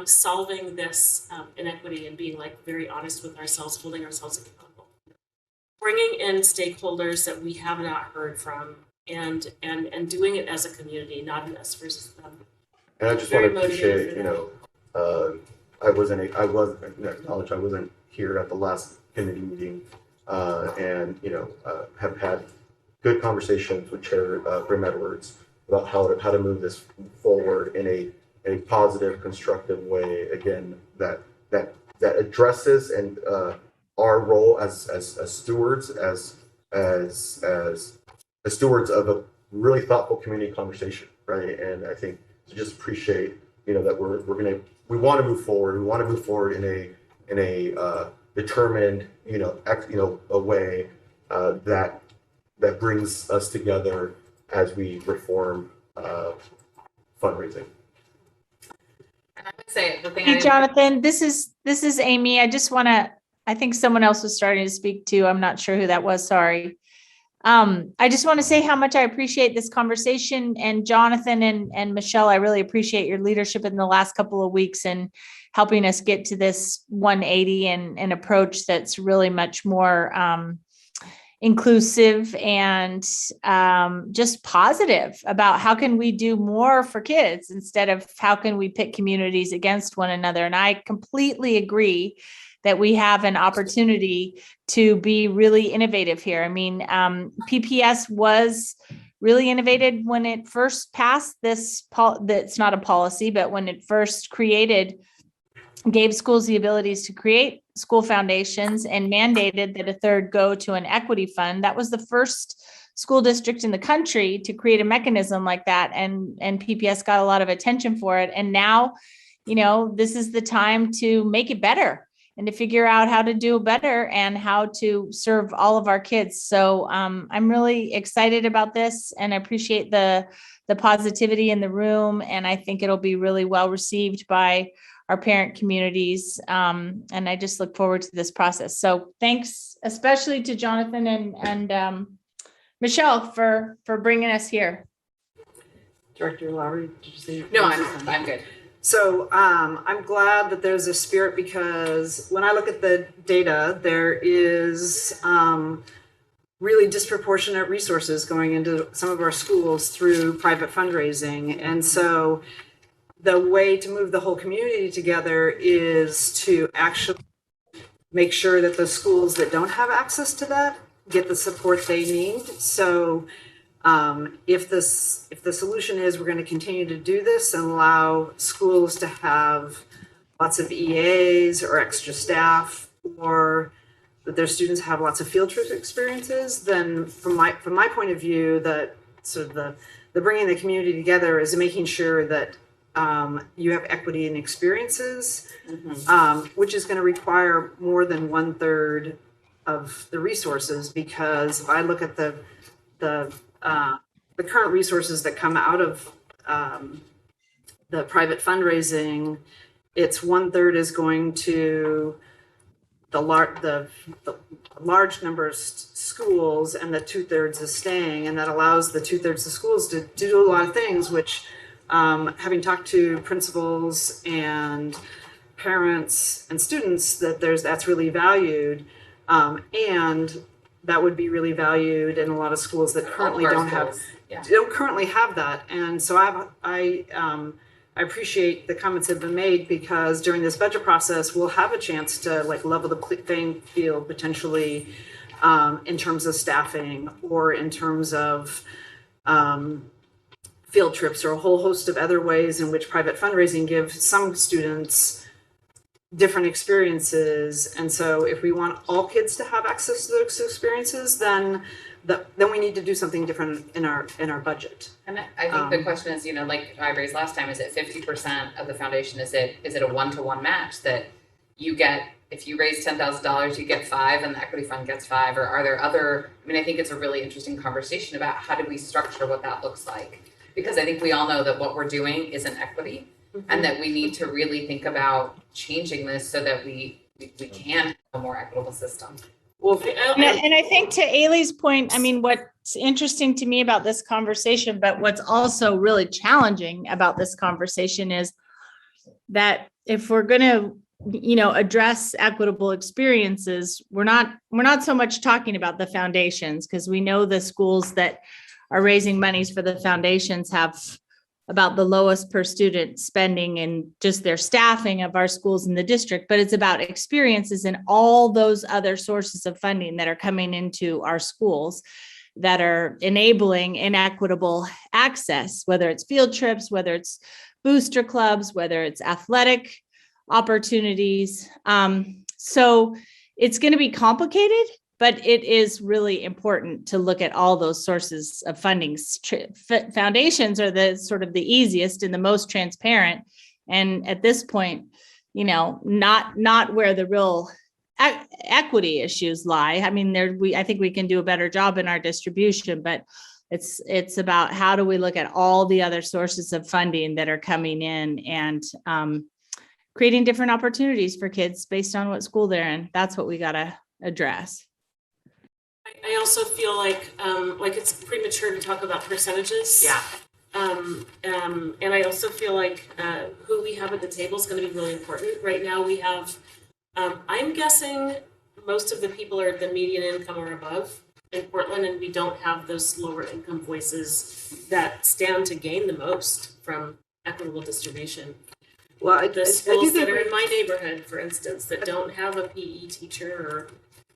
[SPEAKER 5] solving this inequity and being like very honest with ourselves, holding ourselves accountable, bringing in stakeholders that we have not heard from, and doing it as a community, not an us versus them.
[SPEAKER 12] And I just want to appreciate, you know, I wasn't here at the last committee meeting, and you know, have had good conversations with Chair Brim Edwards about how to move this forward in a positive, constructive way. Again, that addresses and our role as stewards, as stewards of a really thoughtful community conversation, right? And I think to just appreciate, you know, that we want to move forward. We want to move forward in a determined, you know, a way that brings us together as we reform fundraising.
[SPEAKER 11] And I would say the thing.
[SPEAKER 15] Hey, Jonathan, this is Amy. I just want to. I think someone else was starting to speak too. I'm not sure who that was. Sorry. I just want to say how much I appreciate this conversation, and Jonathan and Michelle, I really appreciate your leadership in the last couple of weeks and helping us get to this 180 and an approach that's really much more inclusive and just positive about how can we do more for kids instead of how can we pit communities against one another. And I completely agree that we have an opportunity to be really innovative here. I mean, PPS was really innovative when it first passed this, that's not a policy, but when it first gave schools the abilities to create school foundations and mandated that a third go to an equity fund. That was the first school district in the country to create a mechanism like that. And PPS got a lot of attention for it. And now, you know, this is the time to make it better and to figure out how to do better and how to serve all of our kids. So I'm really excited about this, and I appreciate the positivity in the room. And I think it'll be really well received by our parent communities. And I just look forward to this process. So thanks, especially to Jonathan and Michelle for bringing us here.
[SPEAKER 1] Director Lowry, did you say?
[SPEAKER 11] No, I'm good.
[SPEAKER 1] So I'm glad that there's a spirit, because when I look at the data, there is really disproportionate resources going into some of our schools through private fundraising. And so the way to move the whole community together is to actually make sure that the schools that don't have access to that get the support they need. So if the solution is we're going to continue to do this and allow schools to have lots of EAs or extra staff, or that their students have lots of field trip experiences, then from my point of view, that sort of the bringing the community together is making sure that you have equity in experiences, which is going to require more than 1/3 of the resources. Because if I look at the current resources that come out of the private fundraising, it's 1/3 is going to the large number of schools, and the 2/3 is staying, and that allows the 2/3 of schools to do a lot of things, which having talked to principals and parents and students, that's really valued, and that would be really valued in a lot of schools that currently don't currently have that. And so I I appreciate the comments that have been made, because during this budget process, we'll have a chance to like level the playing field potentially in terms of staffing or in terms of field trips or a whole host of other ways in which private fundraising gives some students different experiences. And so if we want all kids to have access to those experiences, then we need to do something different in our budget.
[SPEAKER 11] And I think the question is, like I raised last time, is it 50% of the foundation? Is it a 1-to-1 match that you get? If you raise $10,000, you get 5 and the equity fund gets 5, or are there other, I think it's a really interesting conversation about how do we structure what that looks like? Because I think we all know that what we're doing isn't equity, and that we need to really think about changing this so that we can have a more equitable system.
[SPEAKER 1] Well,
[SPEAKER 15] And I think to Ailey's point, what's interesting to me about this conversation, but what's also really challenging about this conversation is that if we're going to, address equitable experiences, we're not so much talking about the foundations, because we know the schools that are raising monies for the foundations have about the lowest per student spending and just their staffing of our schools in the district, but it's about experiences and all those other sources of funding that are coming into our schools that are enabling inequitable access, whether it's field trips, whether it's booster clubs, whether it's athletic opportunities. So it's going to be complicated, but it is really important to look at all those sources of funding. Foundations are the sort of the easiest and the most transparent. And at this point, not where the real equity issues lie. I think we can do a better job in our distribution, but it's about how do we look at all the other sources of funding that are coming in and creating different opportunities for kids based on what school they're in. That's what we got to address.
[SPEAKER 5] I also feel like it's premature to talk about percentages.
[SPEAKER 1] Yeah.
[SPEAKER 5] And I also feel like who we have at the table is going to be really important. Right now we have, I'm guessing most of the people are the median income or above in Portland, and we don't have those lower income voices that stand to gain the most from equitable distribution.
[SPEAKER 1] Well,
[SPEAKER 5] The schools that are in my neighborhood, for instance, that don't have a PE teacher or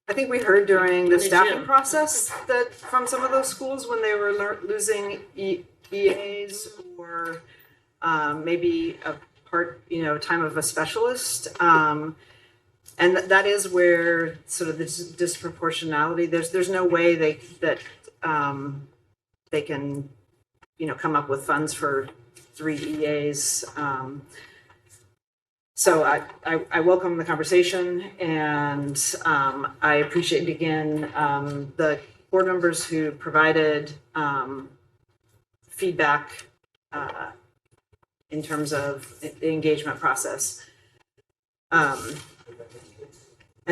[SPEAKER 1] I think we heard during the
[SPEAKER 5] In the
[SPEAKER 1] staffing
[SPEAKER 5] gym.
[SPEAKER 1] process that from some of those schools when they were losing EAs or maybe a part, time of a specialist. And that is where sort of this disproportionality, there's no way they can, come up with funds for 3 EAs. So I welcome the conversation, and I appreciate again the board members who provided feedback in terms of the engagement process. And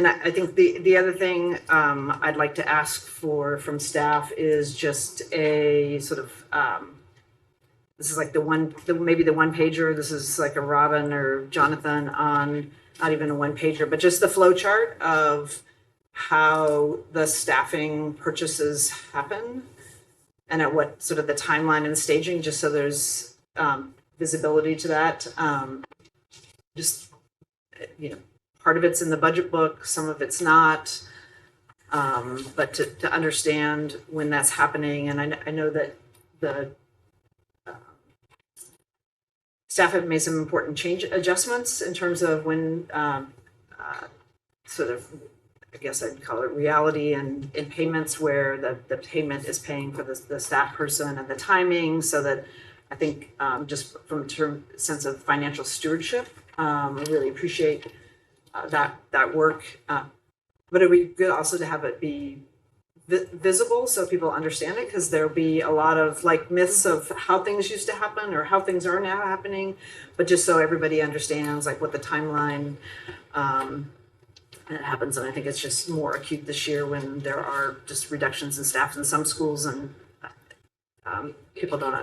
[SPEAKER 1] I think the other thing I'd like to ask from staff is just a sort of this is like maybe the one pager. This is like a Robin or Jonathan on not even a one pager, but just the flow chart of how the staffing purchases happen and at what sort of the timeline and staging, just so there's visibility to that. Part of it's in the budget book, some of it's not, but to understand when that's happening. And I know that the staff have made some important change adjustments in terms of when sort of, I guess I'd call it reality and in payments where the payment is paying for the staff person and the timing, so that I think just from a sense of financial stewardship, I really appreciate that work. But it would be good also to have it be visible so people understand it, because there'll be a lot of like myths of how things used to happen or how things are now happening, but just so everybody understands like what the timeline happens. And I think it's just more acute this year when there are just reductions in staff in some schools and people don't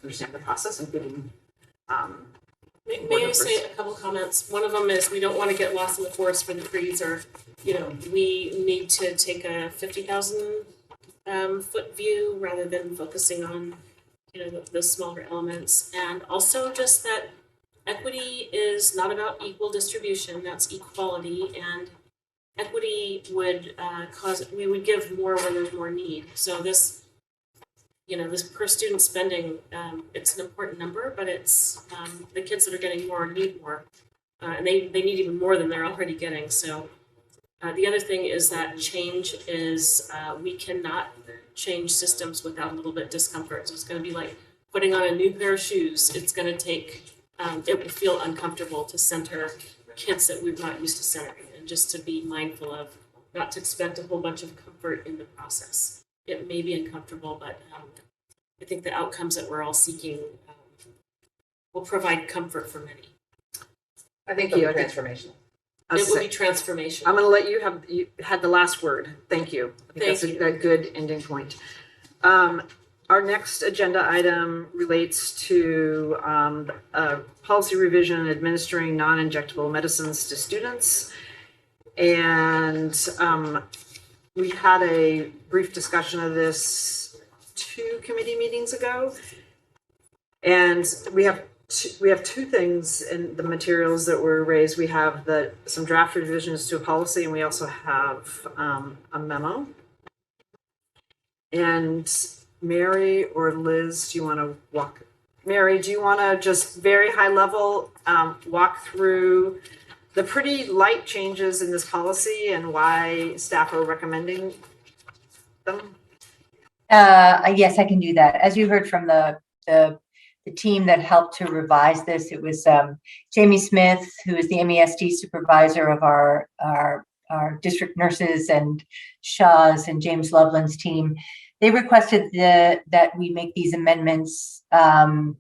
[SPEAKER 1] understand the process, including
[SPEAKER 5] May I say a couple comments? One of them is we don't want to get lost in the forest for the trees, or, we need to take a 50,000 foot view rather than focusing on, the smaller elements. And also just that equity is not about equal distribution, that's equality, and equity would we would give more when there's more need. So this, this per student spending, it's an important number, but it's the kids that are getting more need more, and they need even more than they're already getting. So the other thing is that change is we cannot change systems without a little bit of discomfort. So it's going to be like putting on a new pair of shoes. It's going to take, it will feel uncomfortable to center kids that we're not used to centering, and just to be mindful of not to expect a whole bunch of comfort in the process. It may be uncomfortable, but I think the outcomes that we're all seeking will provide comfort for many.
[SPEAKER 11] I think it'll be transformational.
[SPEAKER 5] It will be transformational.
[SPEAKER 1] I'm going to let you had the last word. Thank you. I think that's a good ending point. Our next agenda item relates to policy revision administering non-injectable medicines to students. And we had a brief discussion of this 2 committee meetings ago. And we have two things in the materials that were raised. We have some draft revisions to a policy, and we also have a memo. And Mary or Liz, do you want to just very high level walk through the pretty light changes in this policy and why staff are recommending them?
[SPEAKER 10] Yes, I can do that. As you heard from the team that helped to revise this, it was Jamie Smith, who is the MESD supervisor of our district nurses, and Shaw's and James Loveland's team. They requested that we make these amendments to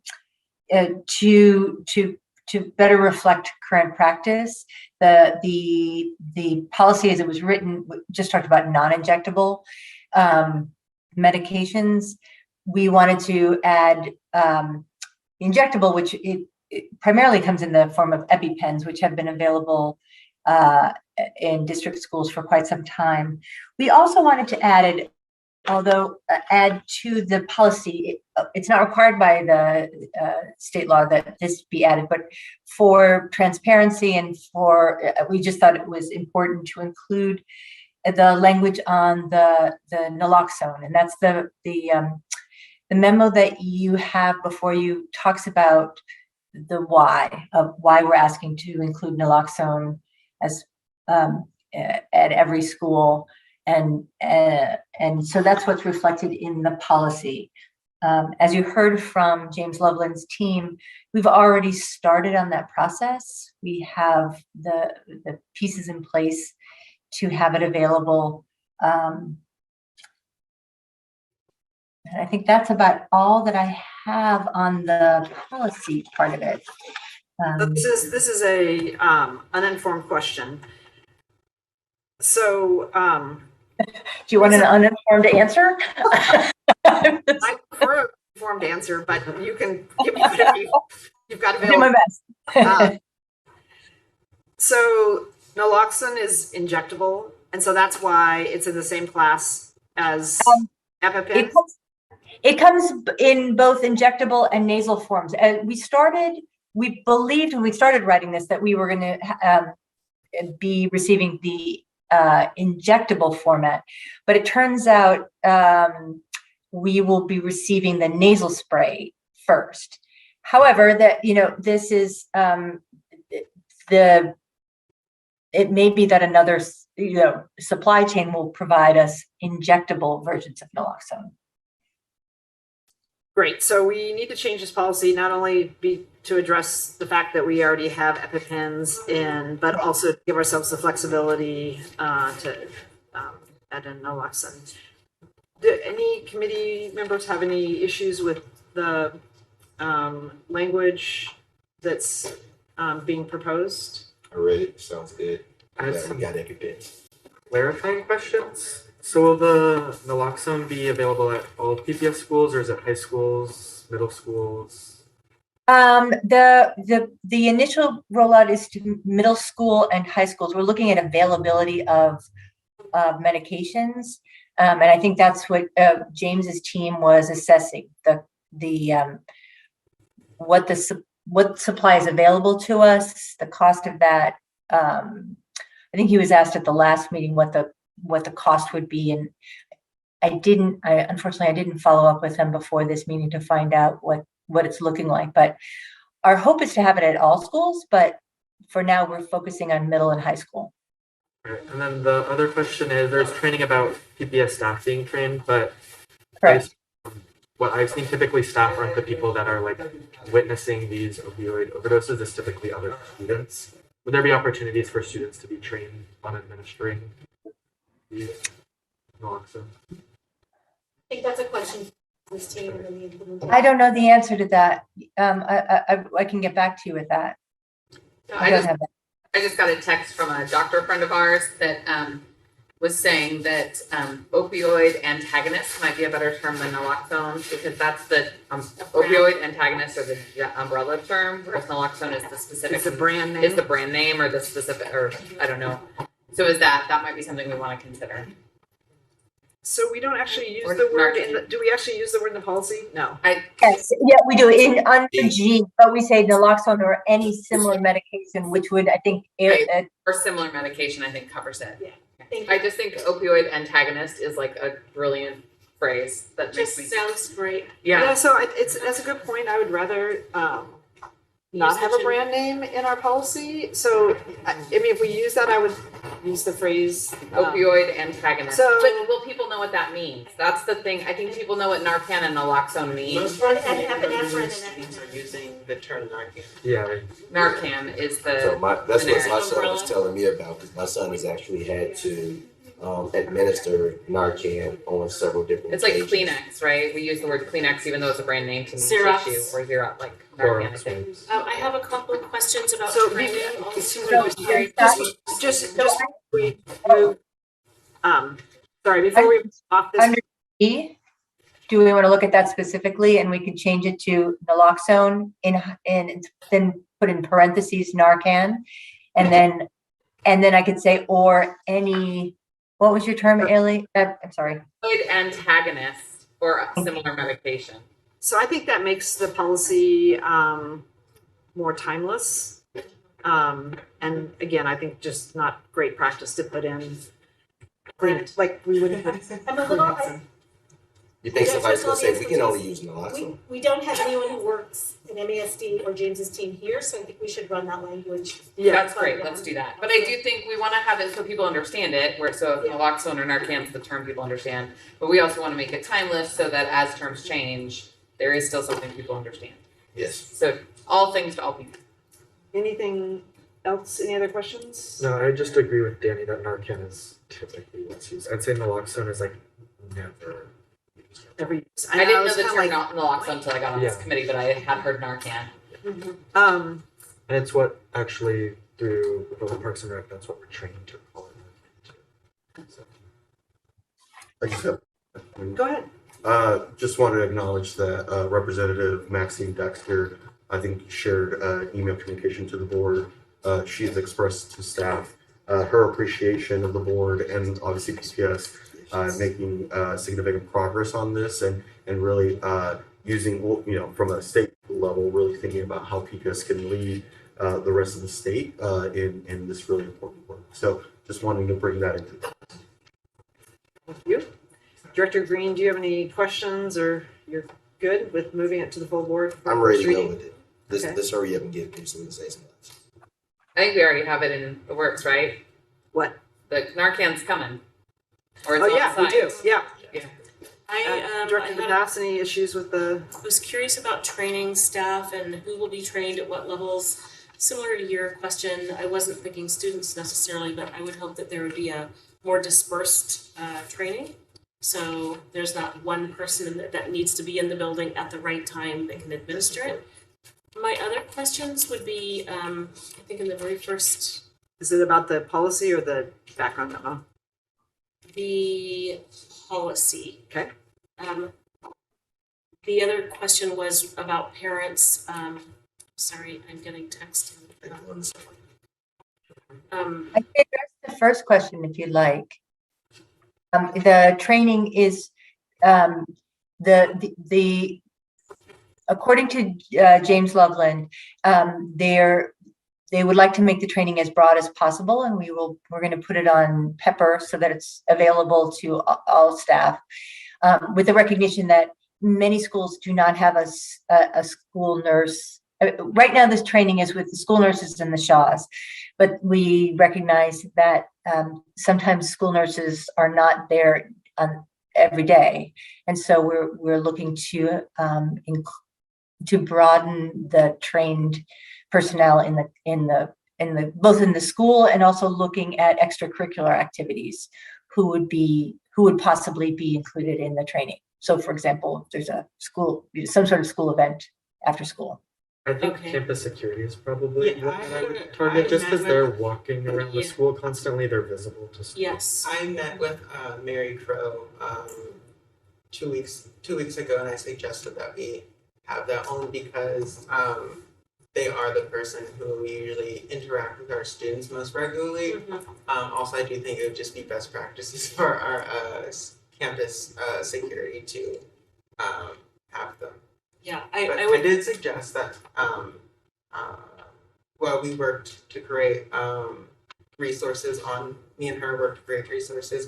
[SPEAKER 10] better reflect current practice. The policy as it was written just talked about non-injectable medications. We wanted to add injectable, which it primarily comes in the form of EpiPens, which have been available in district schools for quite some time. We also wanted to add to the policy. It's not required by the state law that this be added, but for transparency and we just thought it was important to include the language on the naloxone, and that's the memo that you have before you talks about the why we're asking to include naloxone as at every school, and so that's what's reflected in the policy. As you heard from James Loveland's team, we've already started on that process. We have the pieces in place to have it available. And I think that's about all that I have on the policy part of it.
[SPEAKER 1] This is a uninformed question. So,
[SPEAKER 10] do you want an uninformed answer?
[SPEAKER 1] I prefer an informed answer, but you can give me whatever you've got available.
[SPEAKER 10] Do my best.
[SPEAKER 1] So naloxone is injectable, and so that's why it's in the same class as EpiPen.
[SPEAKER 10] It comes in both injectable and nasal forms. We believed when we started writing this that we were going to be receiving the injectable format, but it turns out we will be receiving the nasal spray first. However, this is it may be that another supply chain will provide us injectable versions of naloxone.
[SPEAKER 1] Great. So we need to change this policy, not only to address the fact that we already have EpiPens in, but also to give ourselves the flexibility to add in naloxone. Do any committee members have any issues with the language that's being proposed?
[SPEAKER 13] I read it. Sounds good.
[SPEAKER 6] I have some
[SPEAKER 13] We got EpiPens.
[SPEAKER 6] clarifying questions. So will the naloxone be available at all PPS schools, or is it high schools, middle schools?
[SPEAKER 10] The initial rollout is to middle school and high schools. We're looking at availability of medications, and I think that's what James's team was assessing, what what supply is available to us, the cost of that. I think he was asked at the last meeting what the cost would be, and unfortunately I didn't follow up with him before this meeting to find out what it's looking like. But our hope is to have it at all schools, but for now we're focusing on middle and high school.
[SPEAKER 6] Right. And then the other question is, there's training about PPS staff being trained, but
[SPEAKER 10] Correct.
[SPEAKER 6] what I've seen, typically staff aren't the people that are like witnessing these opioid overdoses. It's typically other students. Would there be opportunities for students to be trained on administering these naloxone?
[SPEAKER 7] I think that's a question for this team and then the implementation.
[SPEAKER 10] I don't know the answer to that. I can get back to you with that. I don't have that.
[SPEAKER 11] I just got a text from a doctor friend of ours that was saying that opioid antagonists might be a better term than naloxone, because that's the opioid antagonists are the umbrella term, whereas naloxone is the specific.
[SPEAKER 1] It's a brand name.
[SPEAKER 11] Is the brand name or the specific, or I don't know. So is that might be something we want to consider.
[SPEAKER 1] So we don't actually use
[SPEAKER 11] Or
[SPEAKER 1] the word
[SPEAKER 11] Narcan.
[SPEAKER 1] do we actually use the word in the policy? No.
[SPEAKER 10] Yes, yeah, we do under G, but we say naloxone or any similar medication, which would, I think,
[SPEAKER 11] Or similar medication, I think covers it.
[SPEAKER 7] Yeah. Thank you.
[SPEAKER 11] I just think opioid antagonist is like a brilliant phrase that makes
[SPEAKER 5] Just
[SPEAKER 11] me.
[SPEAKER 5] sounds great.
[SPEAKER 11] Yeah.
[SPEAKER 1] So that's a good point. I would rather not have a brand name in our policy. So I mean, if we use that, I would use the phrase
[SPEAKER 11] Opioid antagonist.
[SPEAKER 1] So-
[SPEAKER 11] But will people know what that means? That's the thing. I think people know what Narcan and naloxone mean.
[SPEAKER 4] Most epinephrine are using the term Narcan.
[SPEAKER 6] Yeah.
[SPEAKER 11] Narcan is the
[SPEAKER 13] So that's what
[SPEAKER 11] generic.
[SPEAKER 13] my son was telling me about, because my son has actually had to administer Narcan on several different
[SPEAKER 11] It's like
[SPEAKER 13] occasions.
[SPEAKER 11] Kleenex, right? We use the word Kleenex even though it's a brand name to mean
[SPEAKER 5] Xerox.
[SPEAKER 11] tissue, or Xerox, like Narcan, I think.
[SPEAKER 5] I have a couple of questions about
[SPEAKER 1] So
[SPEAKER 5] training.
[SPEAKER 1] just we move sorry, before we move off this
[SPEAKER 10] under E, do we want to look at that specifically, and we can change it to naloxone and then put in parentheses Narcan, and then I could say or any. What was your term, Ailey? I'm sorry.
[SPEAKER 11] Opioid antagonist or a similar medication.
[SPEAKER 1] So I think that makes the policy more timeless. And again, I think just not great practice to put in like we wouldn't put
[SPEAKER 7] I'm a little,
[SPEAKER 13] You think
[SPEAKER 7] Yeah,
[SPEAKER 13] somebody's gonna say,
[SPEAKER 7] just
[SPEAKER 13] we
[SPEAKER 7] all
[SPEAKER 13] can
[SPEAKER 7] the
[SPEAKER 13] only use naloxone?
[SPEAKER 7] we don't have anyone who works in MASD or James's team here, so I think we should run that language.
[SPEAKER 11] That's great, let's do that. But I do think we wanna have it so people understand it, where so if naloxone or Narcan is the term people understand. But we also wanna make it timeless so that as terms change, there is still something people understand.
[SPEAKER 13] Yes.
[SPEAKER 11] So all things to all people.
[SPEAKER 1] anything else, any other questions?
[SPEAKER 6] No, I just agree with Danny that Narcan is typically what's used. I'd say naloxone is like never used.
[SPEAKER 1] Every use.
[SPEAKER 11] I didn't know
[SPEAKER 1] was
[SPEAKER 11] the
[SPEAKER 1] kinda
[SPEAKER 11] term naloxone until I got on this
[SPEAKER 6] Yeah.
[SPEAKER 11] committee, but I had heard Narcan.
[SPEAKER 6] And it's what actually through the Parks and Rec, that's what we're trained to call it. So.
[SPEAKER 12] I just have.
[SPEAKER 1] Go ahead.
[SPEAKER 12] Just wanted to acknowledge that Representative Maxine Dexter, I think, shared email communication to the board. She's expressed to staff her appreciation of the board and obviously PPS making significant progress on this and really using, from a state level, really thinking about how PPS can lead the rest of the state in this really important work. So just wanting to bring that into.
[SPEAKER 1] Thank you. Director Green, do you have any questions or you're good with moving it to the full board? for
[SPEAKER 13] I'm ready to
[SPEAKER 1] first
[SPEAKER 13] go
[SPEAKER 1] reading?
[SPEAKER 13] with it. Let's,
[SPEAKER 1] Okay.
[SPEAKER 13] let's hurry up and get it through so we can say something.
[SPEAKER 11] I think we already have it in the works, right?
[SPEAKER 1] What?
[SPEAKER 11] The Narcan's coming. Or it's
[SPEAKER 1] Oh,
[SPEAKER 11] on
[SPEAKER 1] yeah, we
[SPEAKER 11] site.
[SPEAKER 1] do, yeah.
[SPEAKER 5] I
[SPEAKER 1] Director Vidas, any issues with the?
[SPEAKER 5] was curious about training staff and who will be trained at what levels. Similar to your question, I wasn't thinking students necessarily, but I would hope that there would be a more dispersed training. So there's not one person that needs to be in the building at the right time that can administer it. My other questions would be, I think in the very first,
[SPEAKER 1] Is it about the policy or the background memo?
[SPEAKER 5] the policy.
[SPEAKER 1] Okay.
[SPEAKER 5] The other question was about parents. Sorry, I'm getting text.
[SPEAKER 10] I can address the first question if you'd like. The training is the according to James Loveland, they would like to make the training as broad as possible, and we're going to put it on Pepper so that it's available to all staff, with the recognition that many schools do not have a school nurse. Right now, this training is with the school nurses and the SHAWs, but we recognize that sometimes school nurses are not there every day, and so we're looking to broaden the trained personnel in the both in the school and also looking at extracurricular activities who would possibly be included in the training. So, for example, if there's some sort of school event after school.
[SPEAKER 6] I think
[SPEAKER 5] Okay.
[SPEAKER 6] campus security is probably
[SPEAKER 4] Yeah,
[SPEAKER 6] what I would target,
[SPEAKER 4] I
[SPEAKER 6] just
[SPEAKER 4] met
[SPEAKER 6] because
[SPEAKER 4] with-
[SPEAKER 6] they're walking around the
[SPEAKER 5] Yeah.
[SPEAKER 6] school constantly, they're visible to school.
[SPEAKER 5] Yes.
[SPEAKER 4] I met with Mary Crow 2 weeks ago, and I suggested that we have that only because they are the person who usually interact with our students most regularly. Also, I do think it would just be best practices for our campus security to have them.
[SPEAKER 5] Yeah,
[SPEAKER 4] But
[SPEAKER 5] I
[SPEAKER 4] I
[SPEAKER 5] would,
[SPEAKER 4] did suggest that we worked to create resources me and her worked to create resources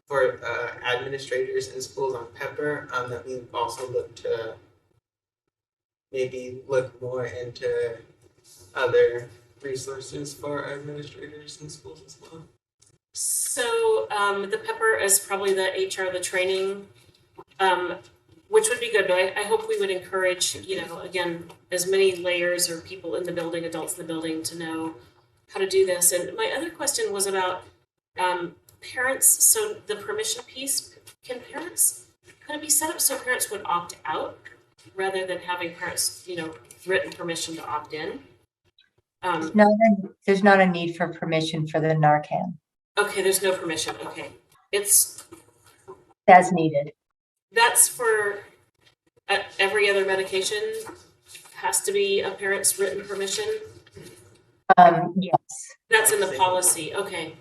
[SPEAKER 4] for administrators in schools on Pepper, that we also look to maybe look more into other resources for our administrators in schools as well.
[SPEAKER 5] so, the Pepper is probably the HR, the training, which would be good, but I hope we would encourage, again, as many layers or people in the building, adults in the building, to know how to do this. And my other question was about parents. So the permission piece, could it be set up so parents would opt out rather than having parents, written permission to opt in?
[SPEAKER 10] There's not a need for permission for the Narcan
[SPEAKER 5] Okay, there's no permission. Okay. It's
[SPEAKER 10] as needed.
[SPEAKER 5] That's for every other medication has to be a parent's written permission.
[SPEAKER 10] Yes.
[SPEAKER 5] That's in the policy. Okay.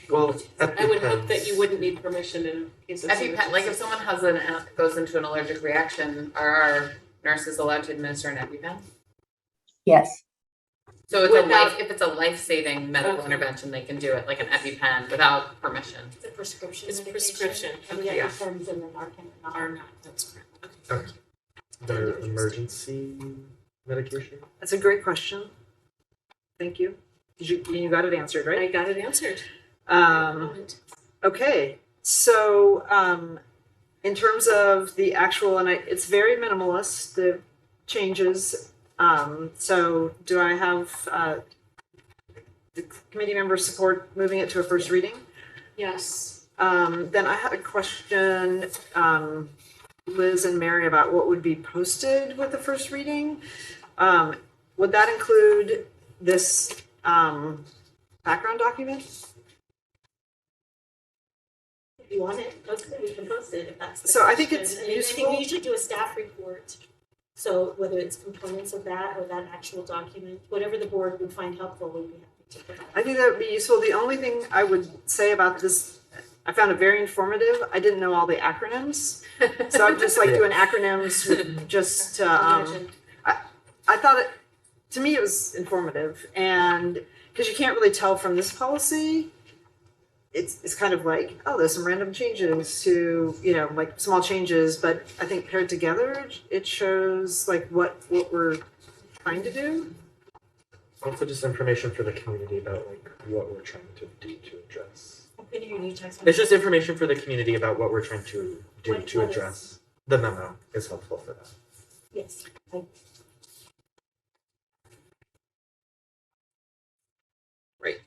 [SPEAKER 6] Well,
[SPEAKER 5] I would hope that you wouldn't need permission in case of
[SPEAKER 11] EpiPen, like if someone goes into an allergic reaction, are our nurses allowed to administer an EpiPen?
[SPEAKER 10] Yes.
[SPEAKER 11] So it's
[SPEAKER 5] Without-
[SPEAKER 11] if it's a life-saving medical intervention, they can do it like an EpiPen without permission.
[SPEAKER 7] It's a prescription
[SPEAKER 5] It's
[SPEAKER 7] medication.
[SPEAKER 5] prescription.
[SPEAKER 7] And the
[SPEAKER 11] Yeah.
[SPEAKER 7] EpiPens and the Narcan are not.
[SPEAKER 5] Are not. That's correct. Okay.
[SPEAKER 6] Their emergency medication.
[SPEAKER 1] That's a great question. Thank you. You got it answered, right?
[SPEAKER 5] I got it answered.
[SPEAKER 1] Okay, so in terms of the actual, and it's very minimalist, the changes. So do I have the committee members support moving it to a first reading?
[SPEAKER 5] Yes.
[SPEAKER 1] Then I had a question, Liz and Mary, about what would be posted with the first reading. Would that include this background document?
[SPEAKER 7] If you want it, post it, we can post it if that's the
[SPEAKER 1] So I think
[SPEAKER 7] question.
[SPEAKER 1] it's
[SPEAKER 7] I mean, I
[SPEAKER 1] useful.
[SPEAKER 7] think we usually do a staff report. So whether it's components of that or that actual document, whatever the board would find helpful, we'd be happy to provide.
[SPEAKER 1] I think that would be useful. The only thing I would say about this, I found it very informative. I didn't know all the acronyms. So I'm just like doing acronyms with just,
[SPEAKER 5] Imagine.
[SPEAKER 1] I thought it, to me, it was informative. And because you can't really tell from this policy, it's kind of like, oh, there's some random changes to, like small changes, but I think paired together, it shows like what we're trying to do.
[SPEAKER 6] Also, just information for the community about like what we're trying to do to address. It's just information for the community about what we're trying to do to address. The memo is helpful for that.
[SPEAKER 7] Yes.
[SPEAKER 1] Right.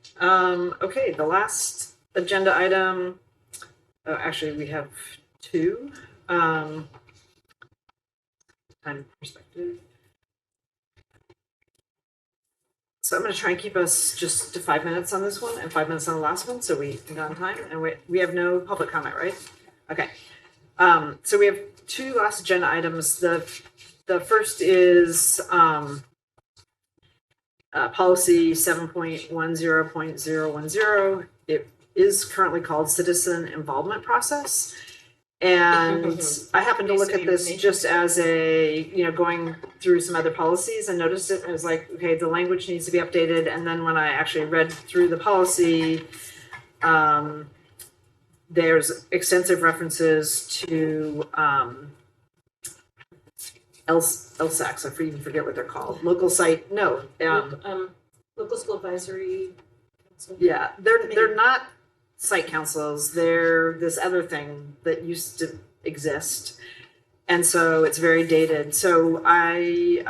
[SPEAKER 1] Okay, the last agenda item, actually we have two. Time perspective. So I'm going to try and keep us just to 5 minutes on this one and 5 minutes on the last one, so we can go on time. And we have no public comment, right? Okay. So we have two last agenda items. The first is policy 7.10.010. It is currently called citizen involvement process. And I happened to look at
[SPEAKER 5] Basic
[SPEAKER 1] this
[SPEAKER 5] information.
[SPEAKER 1] just as a, going through some other policies and noticed it, and I was like, okay, the language needs to be updated, and then when I actually read through the policy, there's extensive references to, LSACs, I even forget what they're called, local site, no,
[SPEAKER 7] Local school advisory council.
[SPEAKER 1] yeah, they're not site councils, they're this other thing that used to exist. And so it's very dated. So I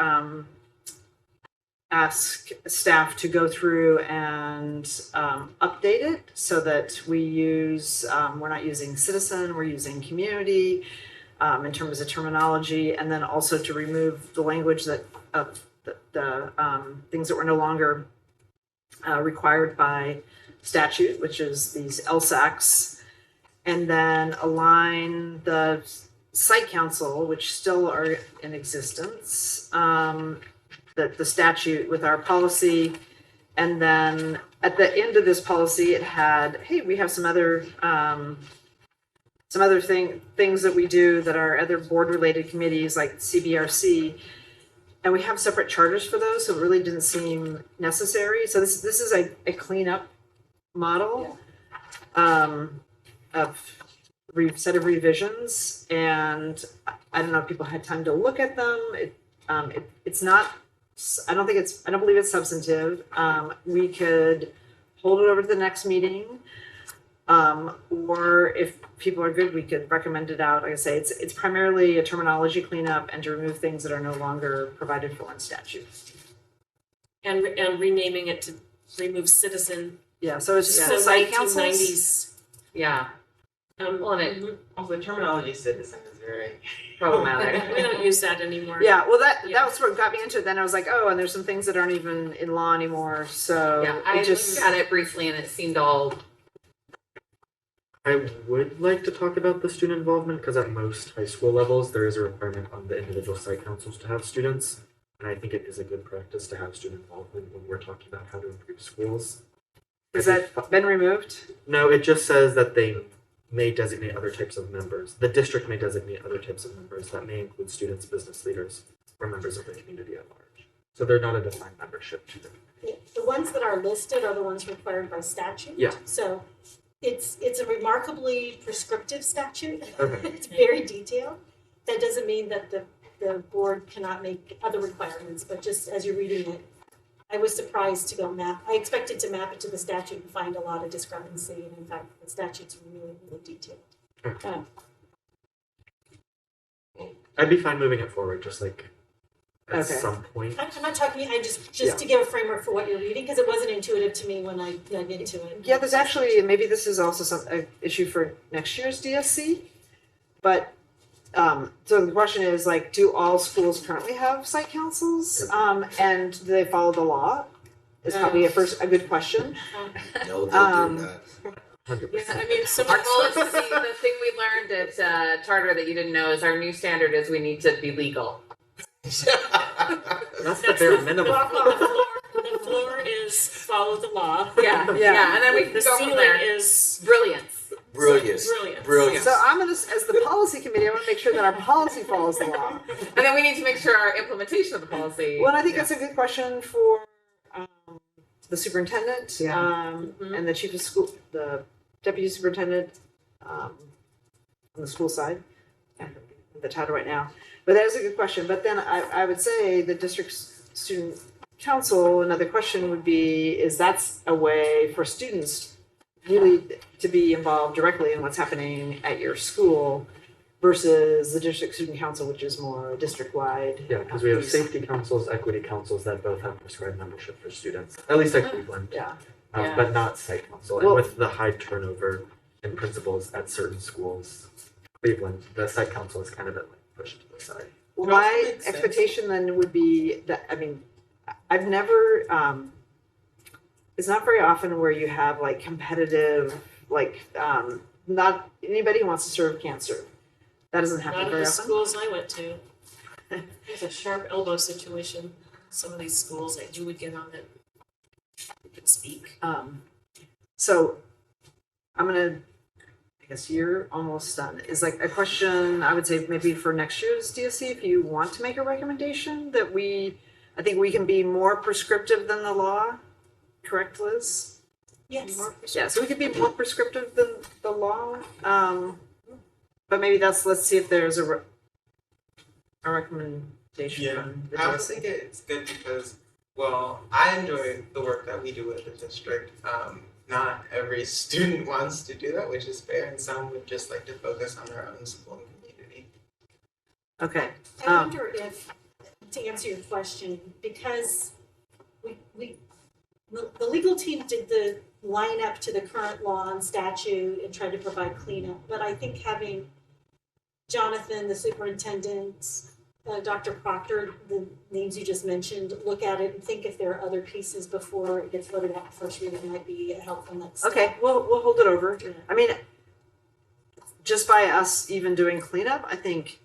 [SPEAKER 1] ask staff to go through and update it so that we use, we're not using citizen, we're using community in terms of terminology, and then also to remove the language that of the things that were no longer required by statute, which is these LSACs, and then align the site council, which still are in existence, the statute with our policy. And then at the end of this policy, it had, hey, we have some other things that we do that are other board-related committees like CBRC, and we have separate charters for those, so it really didn't seem necessary. So this is a cleanup model of set of revisions, and I don't know if people had time to look at them. It's not, I don't believe it's substantive. We could hold it over to the next meeting, or if people are good, we could recommend it out. Like I say, it's primarily a terminology cleanup and to remove things that are no longer provided for in statute.
[SPEAKER 5] And renaming it to remove citizen.
[SPEAKER 1] Yeah, so it's just
[SPEAKER 5] So
[SPEAKER 1] site councils.
[SPEAKER 5] 1990s.
[SPEAKER 11] Yeah. Well, and it
[SPEAKER 4] Also, terminology citizen is very
[SPEAKER 11] problematic.
[SPEAKER 5] We don't use that anymore.
[SPEAKER 1] Yeah, well, that was what got me into it. Then I was like, oh, and there's some things that aren't even in law anymore. So
[SPEAKER 11] Yeah, I
[SPEAKER 1] it
[SPEAKER 11] just got it briefly and it seemed all.
[SPEAKER 6] I would like to talk about the student involvement because at most high school levels, there is a requirement on the individual site councils to have students. And I think it is a good practice to have student involvement when we're talking about how to improve schools.
[SPEAKER 1] Has that been removed?
[SPEAKER 6] No, it just says that they may designate other types of members. The district may designate other types of members that may include students, business leaders, or members of the community at large. So they're not a defined membership to them.
[SPEAKER 7] Yeah, the ones that are listed are the ones required by statute.
[SPEAKER 6] Yeah.
[SPEAKER 7] So it's a remarkably prescriptive statute.
[SPEAKER 6] Okay.
[SPEAKER 7] It's very detailed. That doesn't mean that the board cannot make other requirements, but just as you're reading it, I was surprised to go map. I expected to map it to the statute and find a lot of discrepancy, and in fact, the statute's really, really detailed.
[SPEAKER 6] I'd be fine moving it forward, just like at
[SPEAKER 1] Okay.
[SPEAKER 6] some point.
[SPEAKER 7] I'm not talking, I just
[SPEAKER 6] Yeah.
[SPEAKER 7] to give a framework for what you're reading, because it wasn't intuitive to me when I dug into it.
[SPEAKER 1] Yeah, there's actually, maybe this is also an issue for next year's DSC, but so the question is like, do all schools currently have site councils? And do they follow the law? Is probably a good question.
[SPEAKER 13] No, they do not.
[SPEAKER 6] 100%.
[SPEAKER 5] Yeah, I mean, some
[SPEAKER 11] Our policy, the thing we learned at charter that you didn't know is our new standard is we need to be legal.
[SPEAKER 6] That's the bare minimum.
[SPEAKER 5] The floor is follow the law.
[SPEAKER 11] Yeah, yeah, and then we can
[SPEAKER 5] The
[SPEAKER 11] go from
[SPEAKER 5] ceiling
[SPEAKER 11] there.
[SPEAKER 5] is
[SPEAKER 11] Brilliance.
[SPEAKER 13] Brilliance.
[SPEAKER 5] Brilliance.
[SPEAKER 13] Brilliance.
[SPEAKER 1] So I'm gonna, as the policy committee, I wanna make sure that our policy follows the law.
[SPEAKER 11] And then we need to make sure our implementation of the policy.
[SPEAKER 1] Well, and I think that's a good question for the superintendent, and the chief of school, the deputy superintendent, on the school side. I can't remember the title right now, but that is a good question. But then I would say the district student council, another question would be, is that's a way for students really to be involved directly in what's happening at your school versus the district student council, which is more district-wide.
[SPEAKER 6] Yeah, because we have safety councils, equity councils that both have prescribed membership for students, at least at Cleveland.
[SPEAKER 1] Yeah.
[SPEAKER 11] Yeah.
[SPEAKER 6] But not site council.
[SPEAKER 1] Well-
[SPEAKER 6] And with the high turnover in principals at certain schools, Cleveland, the site council is kind of been like pushed to the side.
[SPEAKER 1] Well,
[SPEAKER 4] It also
[SPEAKER 1] my
[SPEAKER 4] makes sense.
[SPEAKER 1] expectation then would be that, I mean, I've never, it's not very often where you have like competitive, like, not anybody who wants to serve can't serve. That doesn't happen
[SPEAKER 5] not at
[SPEAKER 1] very
[SPEAKER 5] the
[SPEAKER 1] often.
[SPEAKER 5] schools I went to. There's a sharp elbow situation. Some of these schools that you would get on that you could speak.
[SPEAKER 1] So I'm gonna guess you're almost done, is like a question, I would say maybe for next year's DSC, if you want to make a recommendation that I think we can be more prescriptive than the law, correct, Liz?
[SPEAKER 7] Yes.
[SPEAKER 1] Yeah, so we could be more prescriptive than the law, but maybe let's see if there's a recommendation
[SPEAKER 4] Yeah,
[SPEAKER 1] from the
[SPEAKER 4] I would
[SPEAKER 1] DSC.
[SPEAKER 4] think it's good because, well, I enjoy the work that we do with the district. Not every student wants to do that, which is fair, and some would just like to focus on their own school and community.
[SPEAKER 1] Okay.
[SPEAKER 7] I wonder if, to answer your question, because the legal team did the line up to the current law and statute and tried to provide cleanup, but I think having Jonathan, the superintendent, Dr. Proctor, the names you just mentioned, look at it and think if there are other pieces before it gets voted out first reading might be a helpful next step.
[SPEAKER 1] Okay, we'll hold it over.
[SPEAKER 7] Yeah.
[SPEAKER 1] I mean, just by us even doing cleanup, I think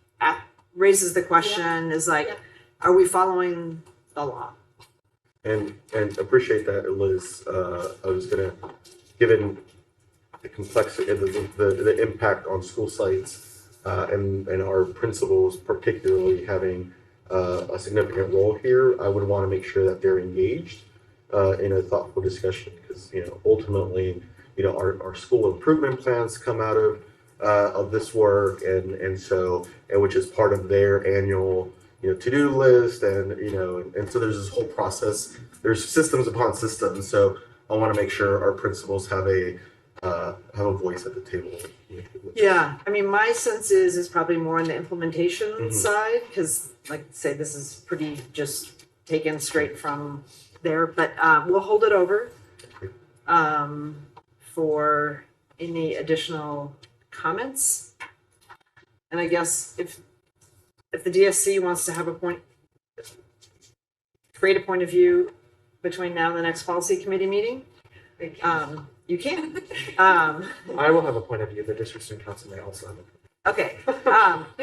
[SPEAKER 1] raises the question is like, are we following the law?
[SPEAKER 12] And appreciate that, Liz. I was gonna, given the complexity, the impact on school sites, and our principals particularly having a significant role here, I would want to make sure that they're engaged in a thoughtful discussion, because ultimately our school improvement plans come out of this work, and which is part of their annual to-do list, and so there's this whole process. There's systems upon systems, so I want to make sure our principals have a voice at the table.
[SPEAKER 1] Yeah, I mean, my sense is probably more on the implementation side, because like say this is pretty just taken straight from there, but we'll hold it over for any additional comments. And I guess if the DSC wants to have create a point of view between now and the next policy committee meeting, you can.
[SPEAKER 6] I will have a point of view. The district student council may also have a point.
[SPEAKER 1] Okay.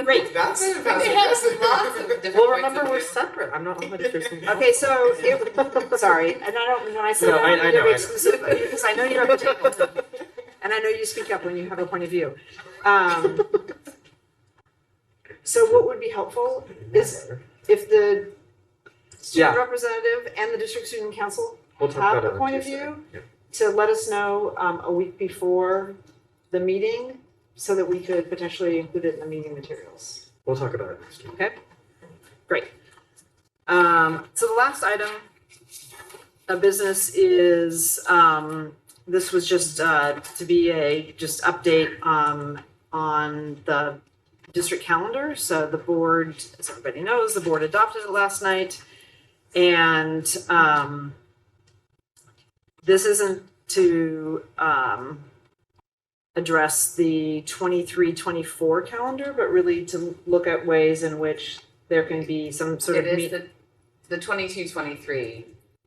[SPEAKER 1] Great.
[SPEAKER 4] That's
[SPEAKER 11] They have lots of different
[SPEAKER 6] Well,
[SPEAKER 11] points
[SPEAKER 6] remember,
[SPEAKER 11] of
[SPEAKER 6] we're
[SPEAKER 11] view.
[SPEAKER 6] separate. I'm not on the district student council.
[SPEAKER 1] Okay, so sorry, and I don't, when I say
[SPEAKER 6] No,
[SPEAKER 1] that,
[SPEAKER 6] I
[SPEAKER 1] you're
[SPEAKER 6] know.
[SPEAKER 1] exclusive, because I know you're at the table, and I know you speak up when you have a point of view. So what would be helpful is if the student representative and the district student council
[SPEAKER 6] We'll talk
[SPEAKER 1] have
[SPEAKER 6] about it
[SPEAKER 1] a
[SPEAKER 6] on
[SPEAKER 1] point of
[SPEAKER 6] Tuesday.
[SPEAKER 1] view,
[SPEAKER 6] Yeah.
[SPEAKER 1] to let us know a week before the meeting, so that we could potentially include it in the meeting materials.
[SPEAKER 6] We'll talk about it next week.
[SPEAKER 1] Okay, great. So the last item of business is, this was just to be a just update on the district calendar. So the board, as everybody knows, the board adopted it last night. And this isn't to address the 23-24 calendar, but really to look at ways in which there can be some sort of
[SPEAKER 11] It is the 22-23.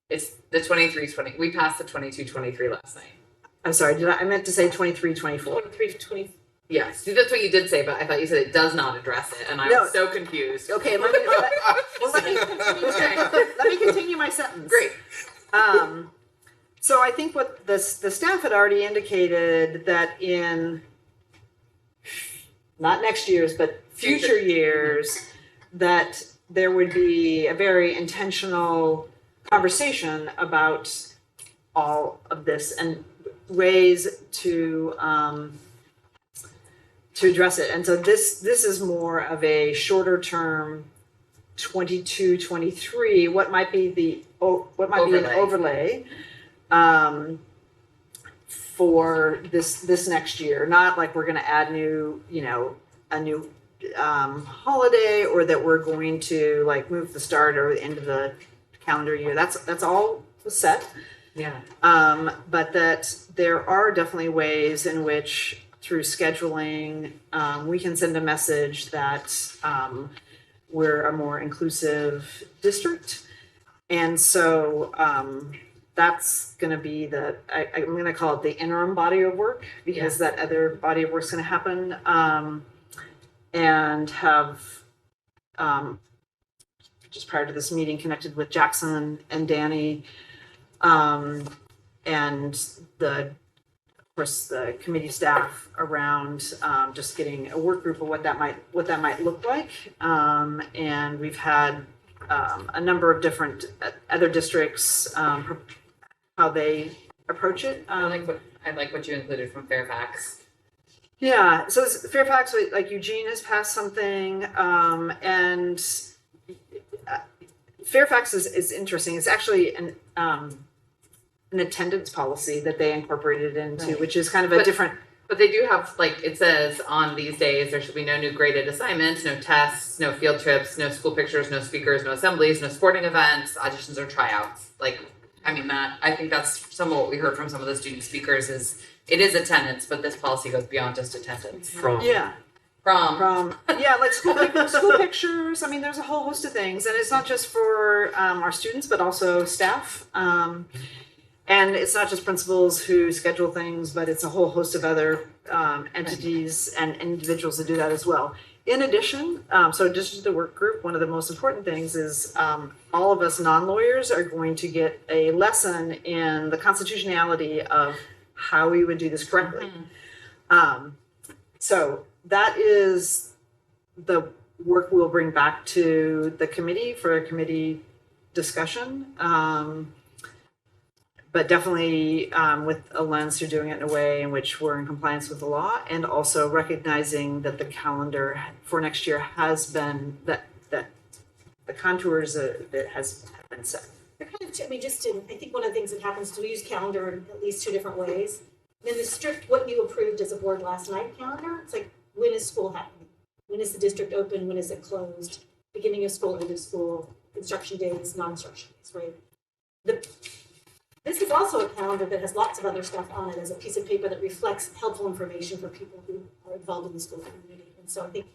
[SPEAKER 11] It's the 23-20. We passed the 22-23 last night.
[SPEAKER 1] I'm sorry, I meant to say 23-24.
[SPEAKER 5] 23-20.
[SPEAKER 11] Yes, that's what you did say, but I thought you said it does not address it, and I
[SPEAKER 1] No.
[SPEAKER 11] was so confused.
[SPEAKER 1] Okay, let me continue my sentence.
[SPEAKER 11] Great.
[SPEAKER 1] So I think what the staff had already indicated that in not next year's, but future years, that there would be a very intentional conversation about all of this and ways to address it. And so this is more of a shorter term 22-23, what might be an overlay for this next year. Not like we're going to add a new holiday, or that we're going to like move the start or the end of the calendar year. That's all set.
[SPEAKER 11] Yeah.
[SPEAKER 1] But that there are definitely ways in which through scheduling we can send a message that we're a more inclusive district. And so that's going to be I'm going to call it the interim body of work, because that other body of work is going to happen, and have just prior to this meeting connected with Jackson and Danny, and the course, the committee staff around just getting a work group of what that might look like. And we've had a number of different other districts how they approach it.
[SPEAKER 11] I like what you included from Fairfax.
[SPEAKER 1] Yeah, so Fairfax, like Eugene has passed something, and Fairfax is interesting. It's actually an attendance policy that they incorporated into,
[SPEAKER 11] Right.
[SPEAKER 1] which is kind of a different.
[SPEAKER 11] But they do have, like, it says on these days, there should be no new graded assignments, no tests, no field trips, no school pictures, no speakers, no assemblies, no sporting events, auditions or tryouts. Like, I mean, I think that's some of what we heard from some of the student speakers is, it is attendance, but this policy goes beyond just attendance.
[SPEAKER 6] From
[SPEAKER 1] Like school pictures. I mean, there's a whole host of things, and it's not just for our students, but also staff. And it's not just principals who schedule things, but it's a whole host of other entities and individuals that do that as well. In addition, so just the work group, one of the most important things is all of us non-lawyers are going to get a lesson in the constitutionality of how we would do this correctly. So that is the work we'll bring back to the committee for a committee discussion. But definitely with a lens through doing it in a way in which we're in compliance with the law, and also recognizing that the calendar for next year has been, that the contours of it has been set.
[SPEAKER 7] They're kind of, I mean, I think one of the things that happens is we use calendar in at least two different ways. And then the strict, what you approved as a board last night calendar, it's like, when is school happening? When is the district open? When is it closed? Beginning of school, end of school, instruction days, non-instruction days, right? This is also a calendar that has lots of other stuff on it as a piece of paper that reflects helpful information for people who are involved in the school community. And so I think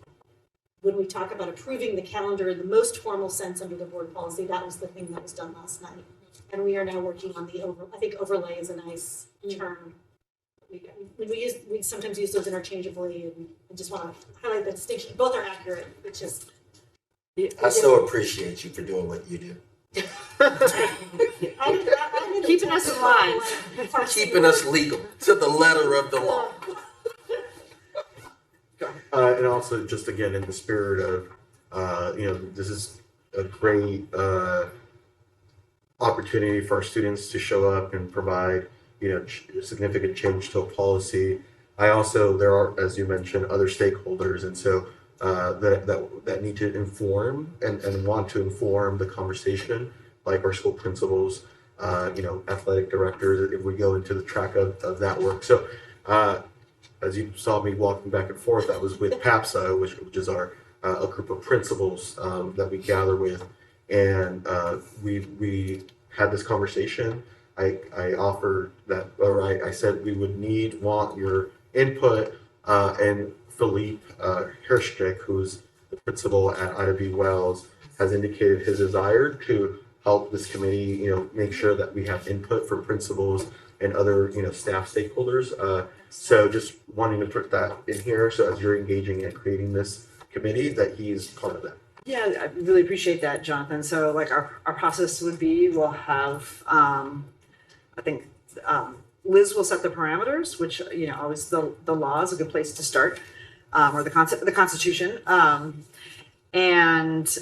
[SPEAKER 7] when we talk about approving the calendar in the most formal sense under the board policy, that was the thing that was done last night. And we are now working on I think overlay is a nice term. We sometimes use those interchangeably, and I just want to highlight the distinction. Both are accurate. It's just.
[SPEAKER 13] I so appreciate you for doing what you do.
[SPEAKER 1] Keeping us in line.
[SPEAKER 13] Keeping us legal to the letter of the law.
[SPEAKER 12] And also, just again, in the spirit of, this is a great opportunity for our students to show up and provide, significant change to a policy. There are, as you mentioned, other stakeholders, and so that need to inform and want to inform the conversation, like our school principals, athletic directors, if we go into the track of that work. So, as you saw me walking back and forth, that was with PAPSA, which is our a group of principals that we gather with, and we had this conversation. I offered that, or I said we would want your input, and Philippe Hirschtrick, who's the principal at Ida B. Wells, has indicated his desire to help this committee, make sure that we have input from principals and other, staff stakeholders. So just wanting to put that in here, so as you're engaging and creating this committee, that he's part of that.
[SPEAKER 1] Yeah, I really appreciate that, Jonathan. So like our process would be, we'll have, I think Liz will set the parameters, which, always the law is a good place to start, or the Constitution, and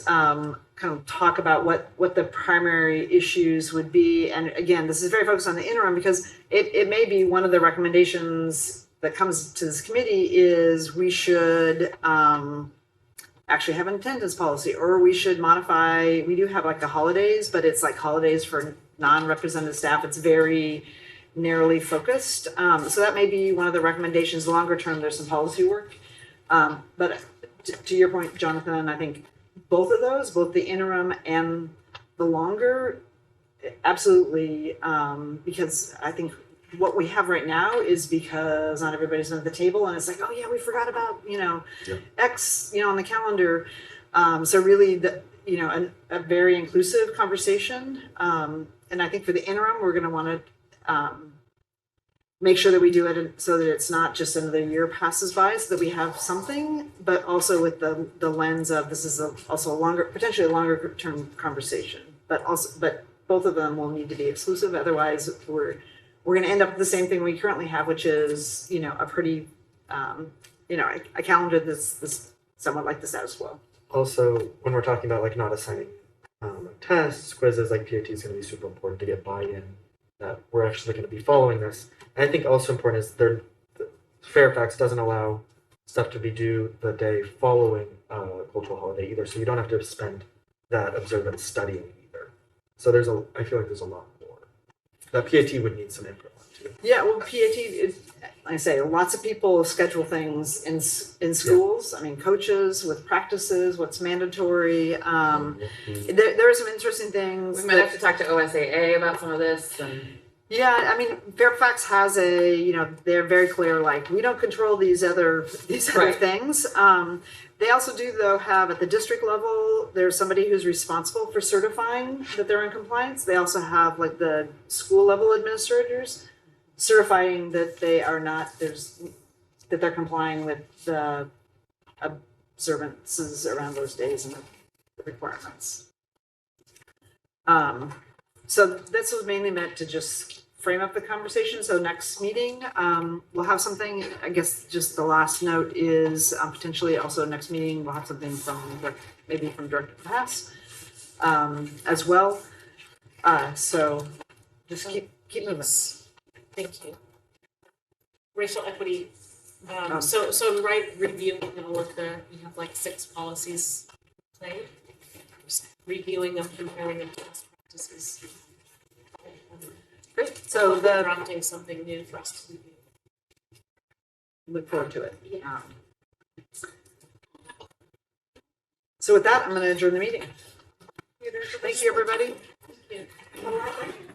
[SPEAKER 1] kind of talk about what the primary issues would be. And again, this is very focused on the interim, because it may be one of the recommendations that comes to this committee is we should actually have an attendance policy, or we should modify, we do have like the holidays, but it's like holidays for non-represented staff. It's very narrowly focused. So that may be one of the recommendations. Longer term, there's some policy work. But to your point, Jonathan, I think both of those, both the interim and the longer, absolutely, because I think what we have right now is because not everybody's at the table, and it's like, oh yeah, we forgot about, X, on the calendar. So really a very inclusive conversation. And I think for the interim, we're going to want to make sure that we do it so that it's not just another year passes by, so that we have something, but also with the lens of this is also potentially a longer term conversation. But both of them will need to be exclusive. Otherwise, we're we're gonna end up with the same thing we currently have, which is, you know, a pretty, you know, a calendar that's somewhat like the status quo.
[SPEAKER 6] Also, when we're talking about like not assigning tests, quizzes, like PAT is going to be super important to get buy-in that we're actually going to be following this. And I think also important is Fairfax doesn't allow stuff to be due the day following cultural holiday either, so you don't have to spend that observance studying either. So I feel like there's a lot more that PAT would need some input on too.
[SPEAKER 1] Yeah, well, PAT is, like I say, lots of people schedule things in schools. I mean, coaches with practices, what's mandatory. There are some interesting things.
[SPEAKER 11] We might have to talk to OSAA about some of this and.
[SPEAKER 1] Yeah, I mean, Fairfax has they're very clear, like, we don't control these other
[SPEAKER 11] Right.
[SPEAKER 1] things. They also do, though, have at the district level, there's somebody who's responsible for certifying that they're in compliance. They also have like the school level administrators certifying that they are not, that they're complying with the observances around those days and the requirements. So this was mainly meant to just frame up the conversation. So next meeting, we'll have something, I guess just the last note is potentially also next meeting, we'll have something maybe from Director Pass as well. So just keep moving.
[SPEAKER 5] Thank you. Racial equity, so I'm reviewing all of you have like 6 policies played. Just reviewing them, comparing them to best practices.
[SPEAKER 1] Great, so
[SPEAKER 5] Drafting something new for us to review.
[SPEAKER 1] look forward to it.
[SPEAKER 5] Yeah.
[SPEAKER 1] So with that, I'm gonna adjourn the meeting. Thank you, everybody.
[SPEAKER 5] Thank you.